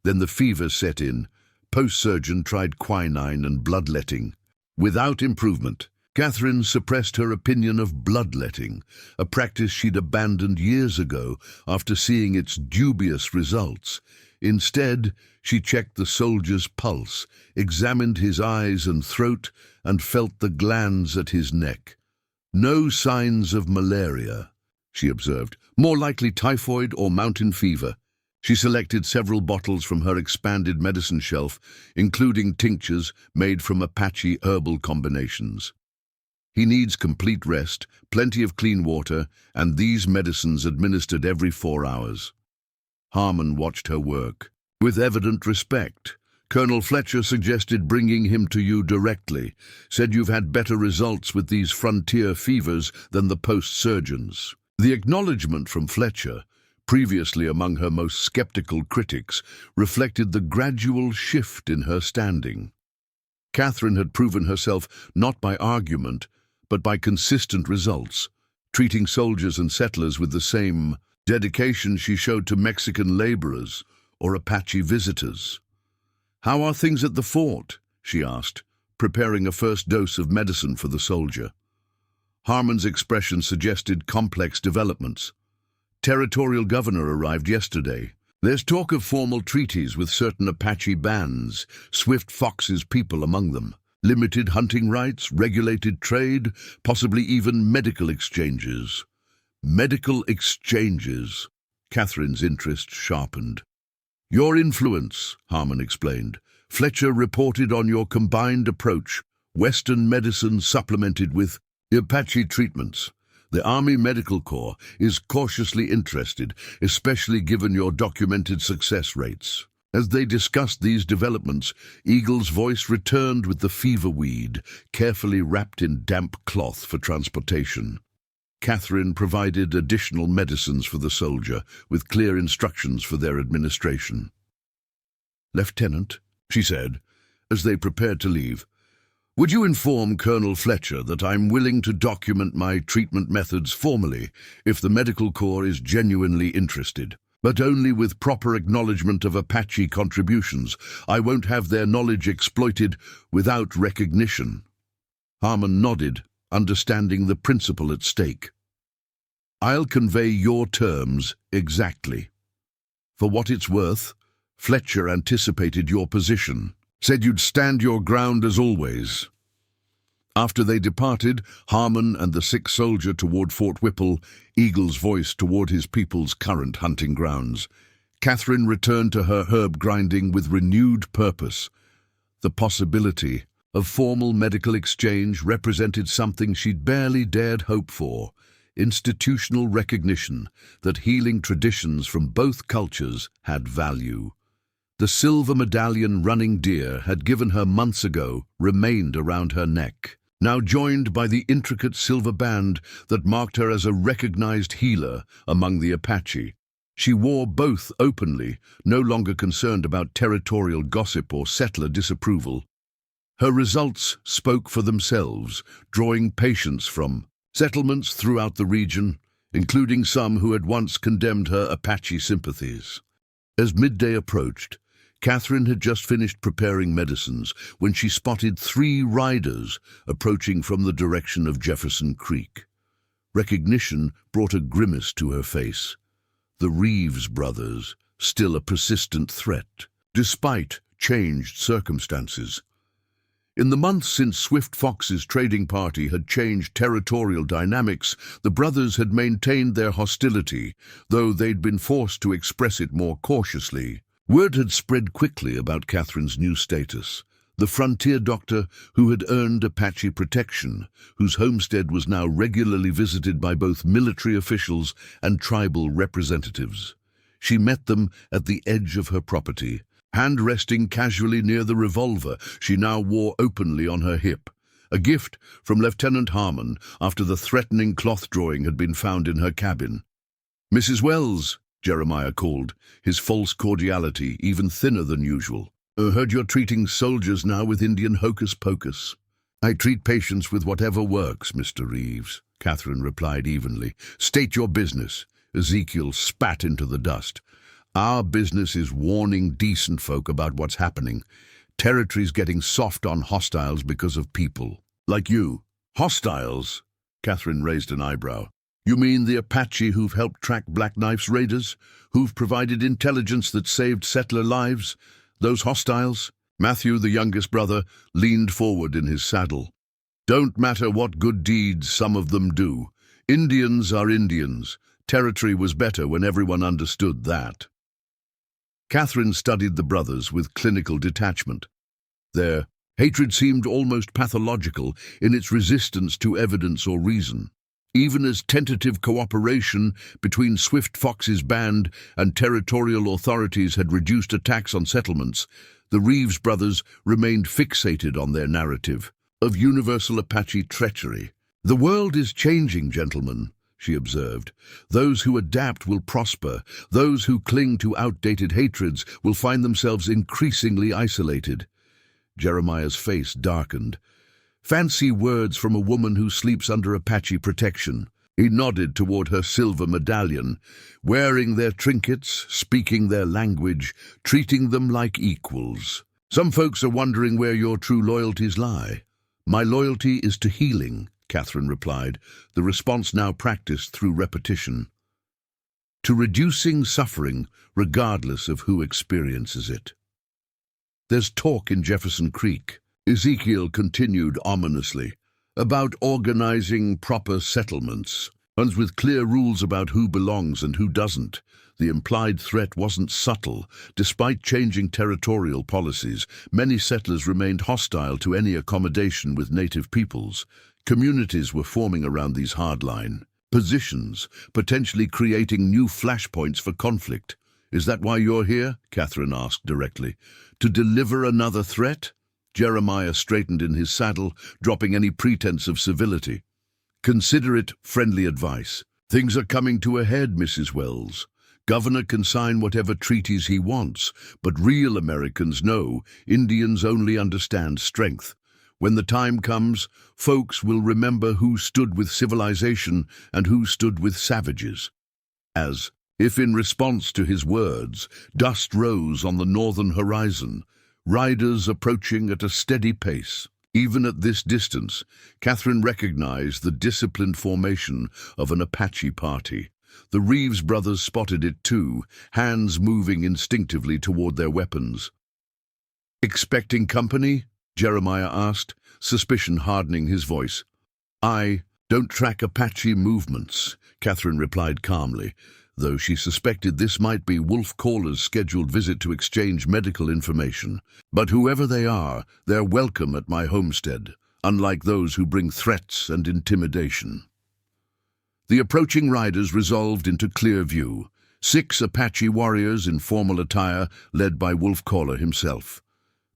then the fever set in. Post-surgeon tried quinine and bloodletting. Without improvement." Catherine suppressed her opinion of bloodletting, a practice she'd abandoned years ago after seeing its dubious results. Instead, she checked the soldier's pulse, examined his eyes and throat, and felt the glands at his neck. "No signs of malaria," she observed. "More likely typhoid or mountain fever." She selected several bottles from her expanded medicine shelf, including tinctures made from Apache herbal combinations. "He needs complete rest, plenty of clean water, and these medicines administered every 4 hours. Harmon watched her work with evident respect. "Colonel Fletcher suggested bringing him to you directly, said you've had better results with these frontier fevers than the post-surgeons." The acknowledgement from Fletcher, previously among her most skeptical critics, reflected the gradual shift in her standing. Catherine had proven herself not by argument, but by consistent results, treating soldiers and settlers with the same dedication she showed to Mexican laborers or Apache visitors. "How are things at the fort?" she asked, preparing a first dose of medicine for the soldier. Harmon's expression suggested complex developments. "Territorial governor arrived yesterday. There's talk of formal treaties with certain Apache bands, Swift Fox's people among them. Limited hunting rights, regulated trade, possibly even medical exchanges." Medical exchanges. Catherine's interest sharpened. "Your influence," Harmon explained. "Fletcher reported on your combined approach, Western medicine supplemented with Apache treatments. The Army Medical Corps is cautiously interested, especially given your documented success rates." As they discussed these developments, Eagle's voice returned with the fever weed, carefully wrapped in damp cloth for transportation. Catherine provided additional medicines for the soldier, with clear instructions for their administration. "Lieutenant," she said, as they prepared to leave, "would you inform Colonel Fletcher that I'm willing to document my treatment methods formally if the Medical Corps is genuinely interested, but only with proper acknowledgement of Apache contributions. I won't have their knowledge exploited without recognition." Harmon nodded, understanding the principle at stake. "I'll convey your terms exactly. For what it's worth, Fletcher anticipated your position, said you'd stand your ground as always." After they departed, Harmon and the sick soldier toward Fort Whipple, Eagle's voice toward his people's current hunting grounds, Catherine returned to her herb grinding with renewed purpose. The possibility of formal medical exchange represented something she'd barely dared hope for: institutional recognition that healing traditions from both cultures had value. The silver medallion running deer had given her months ago remained around her neck, now joined by the intricate silver band that marked her as a recognized healer among the Apache. She wore both openly, no longer concerned about territorial gossip or settler disapproval. Her results spoke for themselves, drawing patients from settlements throughout the region, including some who had once condemned her Apache sympathies. As midday approached, Catherine had just finished preparing medicines when she spotted 3 riders approaching from the direction of Jefferson Creek. Recognition brought a grimace to her face. The Reeves brothers, still a persistent threat, despite changed circumstances. In the months since Swift Fox's trading party had changed territorial dynamics, the brothers had maintained their hostility, though they'd been forced to express it more cautiously. Word had spread quickly about Catherine's new status. The frontier doctor who had earned Apache protection, whose homestead was now regularly visited by both military officials and tribal representatives. She met them at the edge of her property, hand resting casually near the revolver she now wore openly on her hip, a gift from Lieutenant Harmon after the threatening cloth drawing had been found in her cabin. "Mrs. Wells," Jeremiah called, his false cordiality even thinner than usual. "Heard you're treating soldiers now with Indian hocus-pocus." "I treat patients with whatever works, Mr. Reeves," Catherine replied evenly. "State your business." Ezekiel spat into the dust. "Our business is warning decent folk about what's happening. Territory's getting soft on hostiles because of people. Like you." "Hostiles?" Catherine raised an eyebrow. "You mean the Apache who've helped track Black Knife's raiders? Who've provided intelligence that saved settler lives? Those hostiles?" Matthew, the youngest brother, leaned forward in his saddle. "Don't matter what good deeds some of them do. Indians are Indians. Territory was better when everyone understood that." Catherine studied the brothers with clinical detachment. Their hatred seemed almost pathological in its resistance to evidence or reason. Even as tentative cooperation between Swift Fox's band and territorial authorities had reduced attacks on settlements, the Reeves brothers remained fixated on their narrative of universal Apache treachery. "The world is changing, gentlemen," she observed. "Those who adapt will prosper. Those who cling to outdated hatreds will find themselves increasingly isolated." Jeremiah's face darkened. "Fancy words from a woman who sleeps under Apache protection." He nodded toward her silver medallion, wearing their trinkets, speaking their language, treating them like equals. "Some folks are wondering where your true loyalties lie." "My loyalty is to healing," Catherine replied, the response now practiced through repetition. "To reducing suffering, regardless of who experiences it." "There's talk in Jefferson Creek," Ezekiel continued ominously, "about organizing proper settlements, ones with clear rules about who belongs and who doesn't." The implied threat wasn't subtle. Despite changing territorial policies, many settlers remained hostile to any accommodation with native peoples. Communities were forming around these hardline positions, potentially creating new flashpoints for conflict. "Is that why you're here?" Catherine asked directly. "To deliver another threat?" Jeremiah straightened in his saddle, dropping any pretense of civility. "Consider it friendly advice. Things are coming to a head, Mrs. Wells. Governor can sign whatever treaties he wants, but real Americans know Indians only understand strength. When the time comes, folks will remember who stood with civilization and who stood with savages." As if in response to his words, dust rose on the northern horizon, riders approaching at a steady pace. Even at this distance, Catherine recognized the disciplined formation of an Apache party. The Reeves brothers spotted it too, hands moving instinctively toward their weapons. "Expecting company?" Jeremiah asked, suspicion hardening his voice. "I don't track Apache movements," Catherine replied calmly. though she suspected this might be Wolf Caller's scheduled visit to exchange medical information. But whoever they are, they're welcome at my homestead, unlike those who bring threats and intimidation. The approaching riders resolved into clear view, 6 Apache warriors in formal attire led by Wolf Caller himself.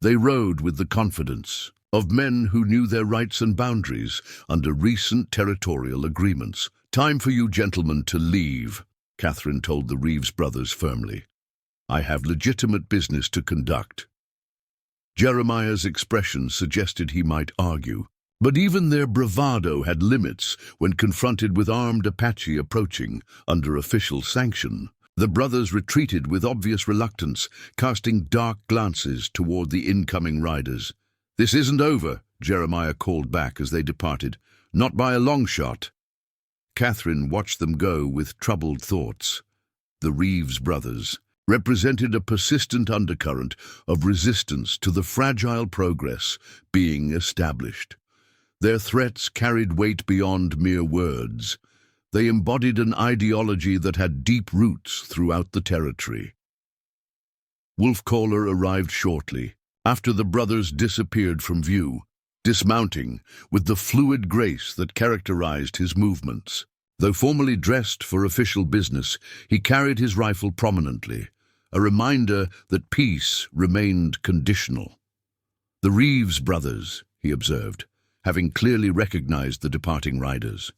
They rode with the confidence of men who knew their rights and boundaries under recent territorial agreements. "Time for you gentlemen to leave," Catherine told the Reeves brothers firmly. "I have legitimate business to conduct." Jeremiah's expression suggested he might argue, but even their bravado had limits when confronted with armed Apache approaching under official sanction. The brothers retreated with obvious reluctance, casting dark glances toward the incoming riders. "This isn't over," Jeremiah called back as they departed. "Not by a long shot." Catherine watched them go with troubled thoughts. The Reeves brothers represented a persistent undercurrent of resistance to the fragile progress being established. Their threats carried weight beyond mere words. They embodied an ideology that had deep roots throughout the territory. Wolf Caller arrived shortly, after the brothers disappeared from view, dismounting with the fluid grace that characterized his movements. Though formally dressed for official business, he carried his rifle prominently, a reminder that peace remained conditional. "The Reeves brothers," he observed, having clearly recognized the departing riders.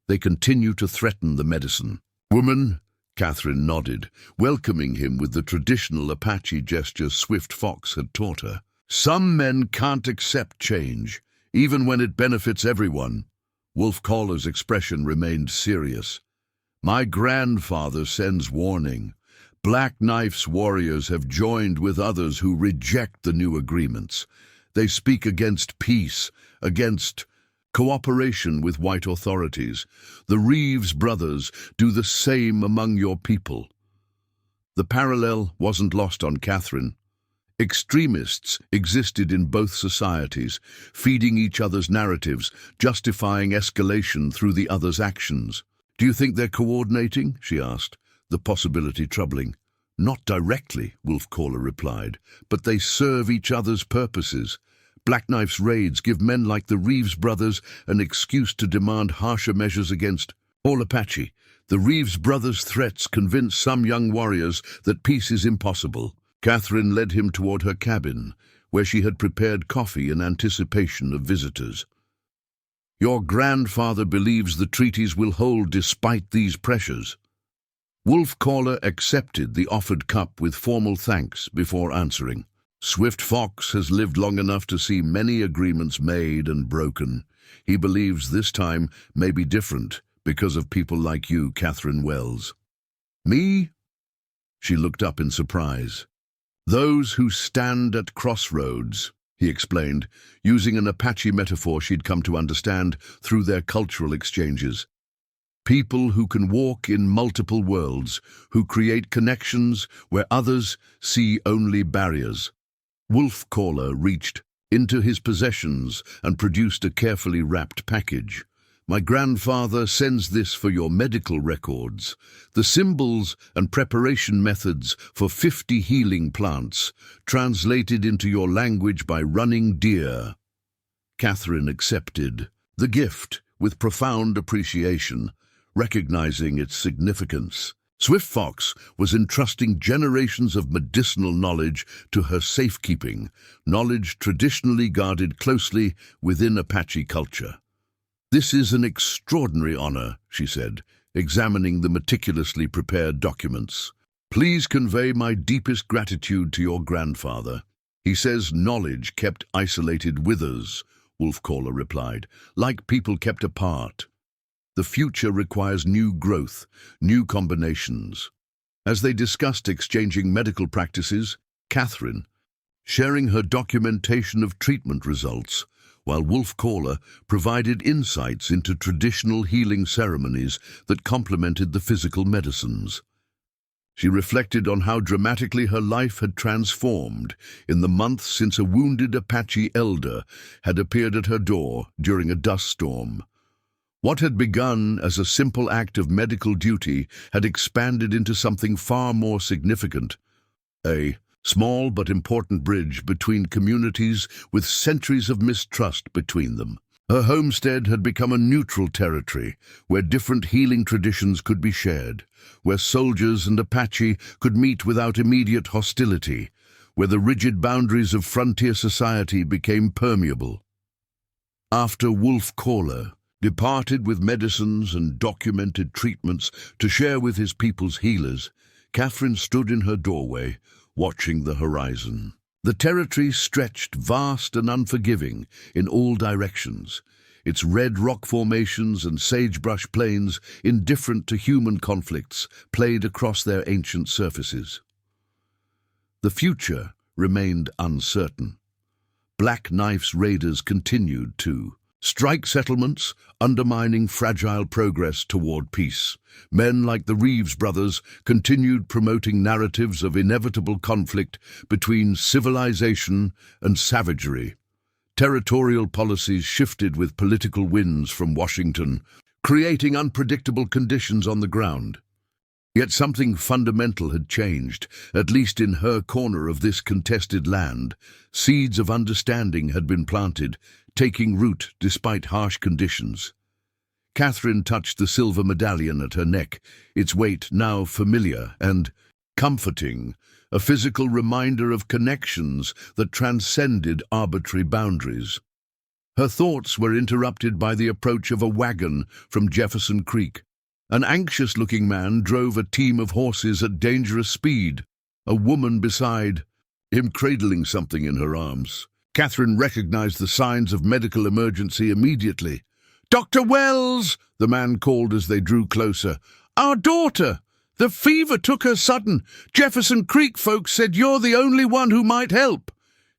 "They continue to threaten the medicine." "Woman," Catherine nodded, welcoming him with the traditional Apache gesture Swift Fox had taught her. "Some men can't accept change, even when it benefits everyone." Wolf Caller's expression remained serious. "My grandfather sends warning. Black Knife's warriors have joined with others who reject the new agreements. They speak against peace, against cooperation with white authorities. The Reeves brothers do the same among your people." The parallel wasn't lost on Catherine. Extremists existed in both societies, feeding each other's narratives, justifying escalation through the other's actions. "Do you think they're coordinating?" she asked, the possibility troubling. "Not directly," Wolf Caller replied, "but they serve each other's purposes. Black Knife's raids give men like the Reeves brothers an excuse to demand harsher measures against all Apache. The Reeves brothers' threats convince some young warriors that peace is impossible." Catherine led him toward her cabin, where she had prepared coffee in anticipation of visitors. "Your grandfather believes the treaties will hold despite these pressures." Wolf Caller accepted the offered cup with formal thanks before answering. "Swift Fox has lived long enough to see many agreements made and broken. He believes this time may be different because of people like you, Catherine Wells." "Me?" She looked up in surprise. "Those who stand at crossroads," he explained, using an Apache metaphor she'd come to understand through their cultural exchanges. "People who can walk in multiple worlds, who create connections where others see only barriers." Wolf Caller reached into his possessions and produced a carefully wrapped package. "My grandfather sends this for your medical records. The symbols and preparation methods for 50 healing plants, translated into your language by running deer." Catherine accepted the gift with profound appreciation, recognizing its significance. Swift Fox was entrusting generations of medicinal knowledge to her safekeeping, knowledge traditionally guarded closely within Apache culture. "This is an extraordinary honor," she said, examining the meticulously prepared documents. "Please convey my deepest gratitude to your grandfather. He says knowledge kept isolated withers," Wolf Caller replied, "like people kept apart. The future requires new growth, new combinations." As they discussed exchanging medical practices, Catherine, sharing her documentation of treatment results, while Wolf Caller provided insights into traditional healing ceremonies that complemented the physical medicines. She reflected on how dramatically her life had transformed in the months since a wounded Apache elder had appeared at her door during a dust storm. What had begun as a simple act of medical duty had expanded into something far more significant. A small but important bridge between communities with centuries of mistrust between them. Her homestead had become a neutral territory where different healing traditions could be shared, where soldiers and Apache could meet without immediate hostility, where the rigid boundaries of frontier society became permeable. After Wolf Caller departed with medicines and documented treatments to share with his people's healers, Catherine stood in her doorway, watching the horizon. The territory stretched vast and unforgiving in all directions, its red rock formations and sagebrush plains, indifferent to human conflicts, played across their ancient surfaces. The future remained uncertain. Black Knife's raiders continued to strike settlements, undermining fragile progress toward peace. Men like the Reeves brothers continued promoting narratives of inevitable conflict between civilization and savagery. Territorial policies shifted with political winds from Washington, creating unpredictable conditions on the ground. Yet something fundamental had changed, at least in her corner of this contested land. Seeds of understanding had been planted, taking root despite harsh conditions. Catherine touched the silver medallion at her neck, its weight now familiar and comforting, a physical reminder of connections that transcended arbitrary boundaries. Her thoughts were interrupted by the approach of a wagon from Jefferson Creek. An anxious-looking man drove a team of horses at dangerous speed, a woman beside him cradling something in her arms. Catherine recognized the signs of medical emergency immediately. "Dr. Wells!" the man called as they drew closer. "Our daughter! The fever took her sudden. Jefferson Creek folks said you're the only one who might help."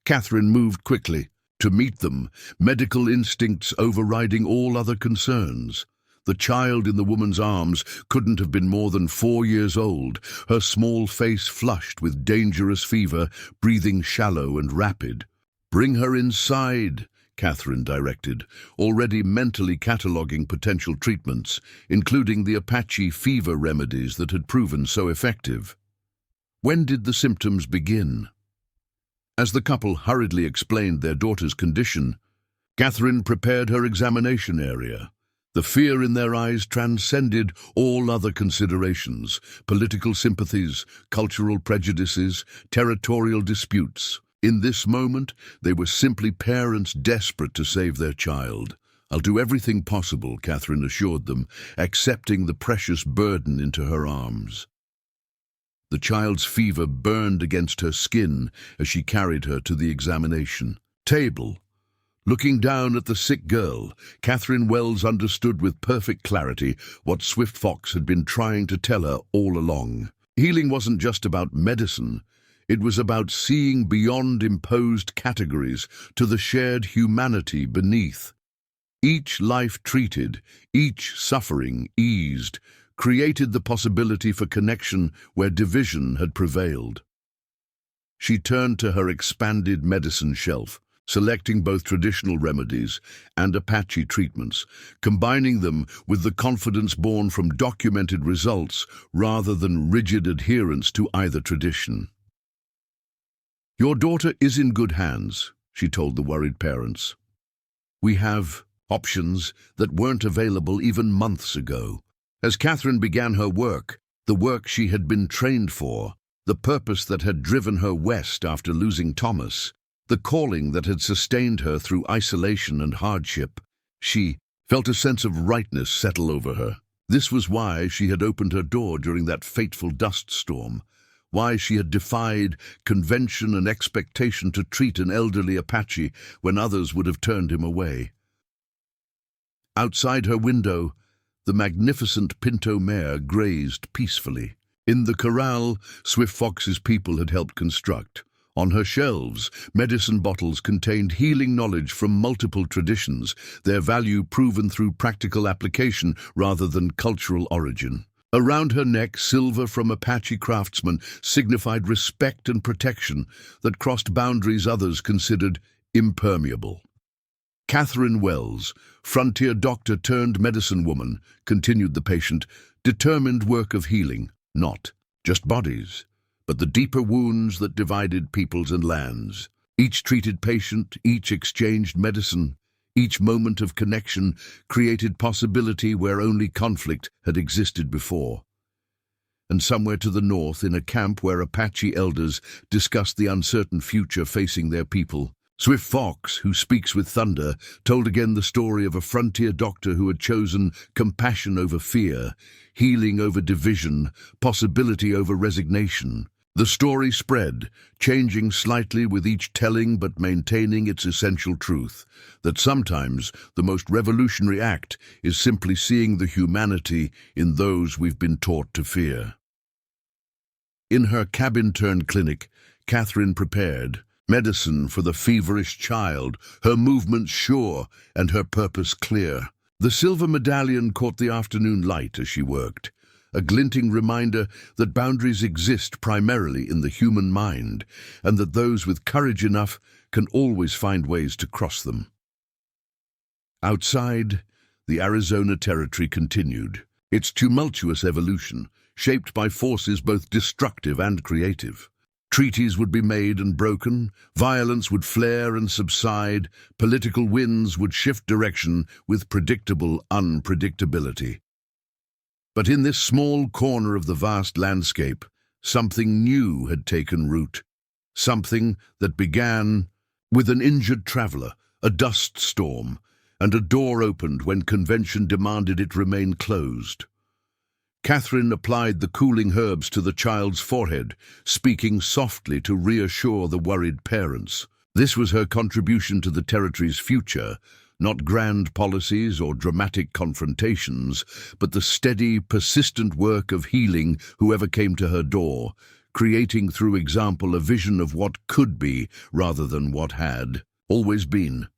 Catherine moved quickly to meet them, medical instincts overriding all other concerns. The child in the woman's arms couldn't have been more than 4 years old, her small face flushed with dangerous fever, breathing shallow and rapid. "Bring her inside," Catherine directed, already mentally cataloguing potential treatments, including the Apache fever remedies that had proven so effective. When did the symptoms begin? As the couple hurriedly explained their daughter's condition, Catherine prepared her examination area. The fear in their eyes transcended all other considerations: political sympathies, cultural prejudices, territorial disputes. In this moment, they were simply parents desperate to save their child. "I'll do everything possible," Catherine assured them, accepting the precious burden into her arms. The child's fever burned against her skin as she carried her to the examination table. Looking down at the sick girl, Catherine Wells understood with perfect clarity what Swift Fox had been trying to tell her all along. Healing wasn't just about medicine. It was about seeing beyond imposed categories to the shared humanity beneath. Each life treated, each suffering eased, created the possibility for connection where division had prevailed. She turned to her expanded medicine shelf, selecting both traditional remedies and Apache treatments, combining them with the confidence born from documented results rather than rigid adherence to either tradition. "Your daughter is in good hands," she told the worried parents. "We have options that weren't available even months ago." As Catherine began her work, the work she had been trained for, the purpose that had driven her west after losing Thomas, the calling that had sustained her through isolation and hardship, she felt a sense of rightness settle over her. This was why she had opened her door during that fateful dust storm, why she had defied convention and expectation to treat an elderly Apache when others would have turned him away. Outside her window, the magnificent pinto mare grazed peacefully. In the corral Swift Fox's people had helped construct. On her shelves, medicine bottles contained healing knowledge from multiple traditions, their value proven through practical application rather than cultural origin. Around her neck, silver from Apache craftsmen signified respect and protection that crossed boundaries others considered impermeable. Catherine Wells, frontier doctor turned medicine woman, continued the patient, determined work of healing, not just bodies, but the deeper wounds that divided peoples and lands. Each treated patient, each exchanged medicine, each moment of connection created possibility where only conflict had existed before. And somewhere to the north, in a camp where Apache elders discussed the uncertain future facing their people, Swift Fox, who speaks with thunder, told again the story of a frontier doctor who had chosen compassion over fear, healing over division, possibility over resignation. The story spread, changing slightly with each telling but maintaining its essential truth, that sometimes the most revolutionary act is simply seeing the humanity in those we've been taught to fear. In her cabin-turned clinic, Catherine prepared medicine for the feverish child, her movements sure and her purpose clear. The silver medallion caught the afternoon light as she worked, a glinting reminder that boundaries exist primarily in the human mind, and that those with courage enough can always find ways to cross them. Outside, the Arizona Territory continued, its tumultuous evolution, shaped by forces both destructive and creative. Treaties would be made and broken, violence would flare and subside, political winds would shift direction with predictable unpredictability. But in this small corner of the vast landscape, something new had taken root. Something that began with an injured traveler, a dust storm, and a door opened when convention demanded it remain closed. Catherine applied the cooling herbs to the child's forehead, speaking softly to reassure the worried parents. This was her contribution to the territory's future, not grand policies or dramatic confrontations, but the steady, persistent work of healing whoever came to her door, creating through example a vision of what could be rather than what had always been.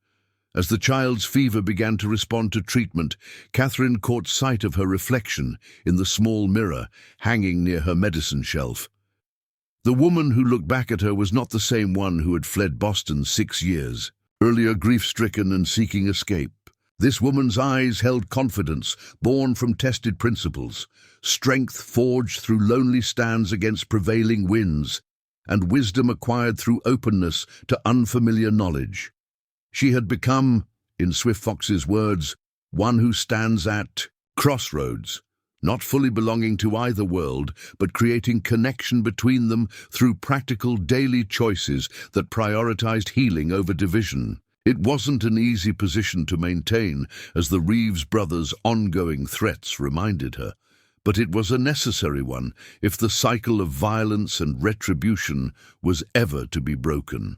As the child's fever began to respond to treatment, Catherine caught sight of her reflection in the small mirror hanging near her medicine shelf. The woman who looked back at her was not the same one who had fled Boston 6 years, earlier grief-stricken and seeking escape. This woman's eyes held confidence, born from tested principles, strength forged through lonely stands against prevailing winds, and wisdom acquired through openness to unfamiliar knowledge. She had become, in Swift Fox's words, one who stands at crossroads, not fully belonging to either world, but creating connection between them through practical daily choices that prioritized healing over division. It wasn't an easy position to maintain, as the Reeves brothers' ongoing threats reminded her, but it was a necessary one if the cycle of violence and retribution was ever to be broken.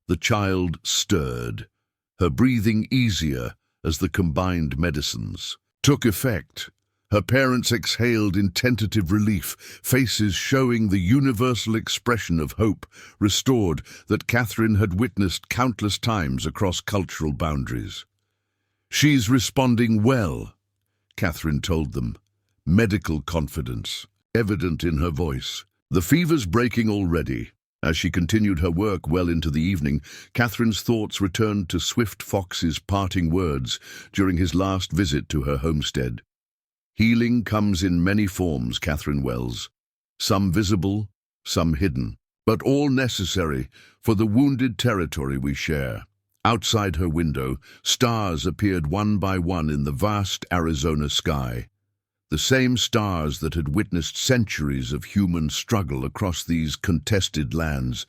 The child stirred, her breathing easier as the combined medicines took effect. Her parents exhaled in tentative relief, faces showing the universal expression of hope restored that Catherine had witnessed countless times across cultural boundaries. "She's responding well," Catherine told them, medical confidence evident in her voice. "The fever's breaking already." As she continued her work well into the evening, Catherine's thoughts returned to Swift Fox's parting words during his last visit to her homestead. "Healing comes in many forms, Catherine Wells, some visible, some hidden, but all necessary for the wounded territory we share." Outside her window, stars appeared one by one in the vast Arizona sky. The same stars that had witnessed centuries of human struggle across these contested lands.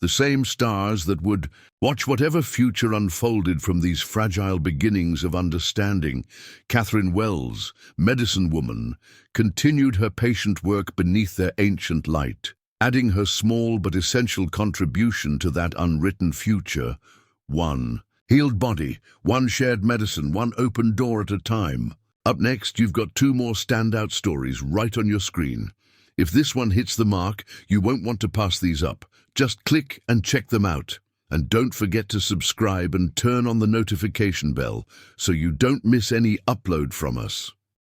The same stars that would watch whatever future unfolded from these fragile beginnings of understanding. Catherine Wells, medicine woman, continued her patient work beneath their ancient light, adding her small but essential contribution to that unwritten future. One healed body, one shared medicine, one open door at a time. Up next, you've got 2 more standout stories right on your screen. If this one hits the mark, you won't want to pass these up. Just click and check them out. And don't forget to subscribe and turn on the notification bell so you don't miss any upload from us.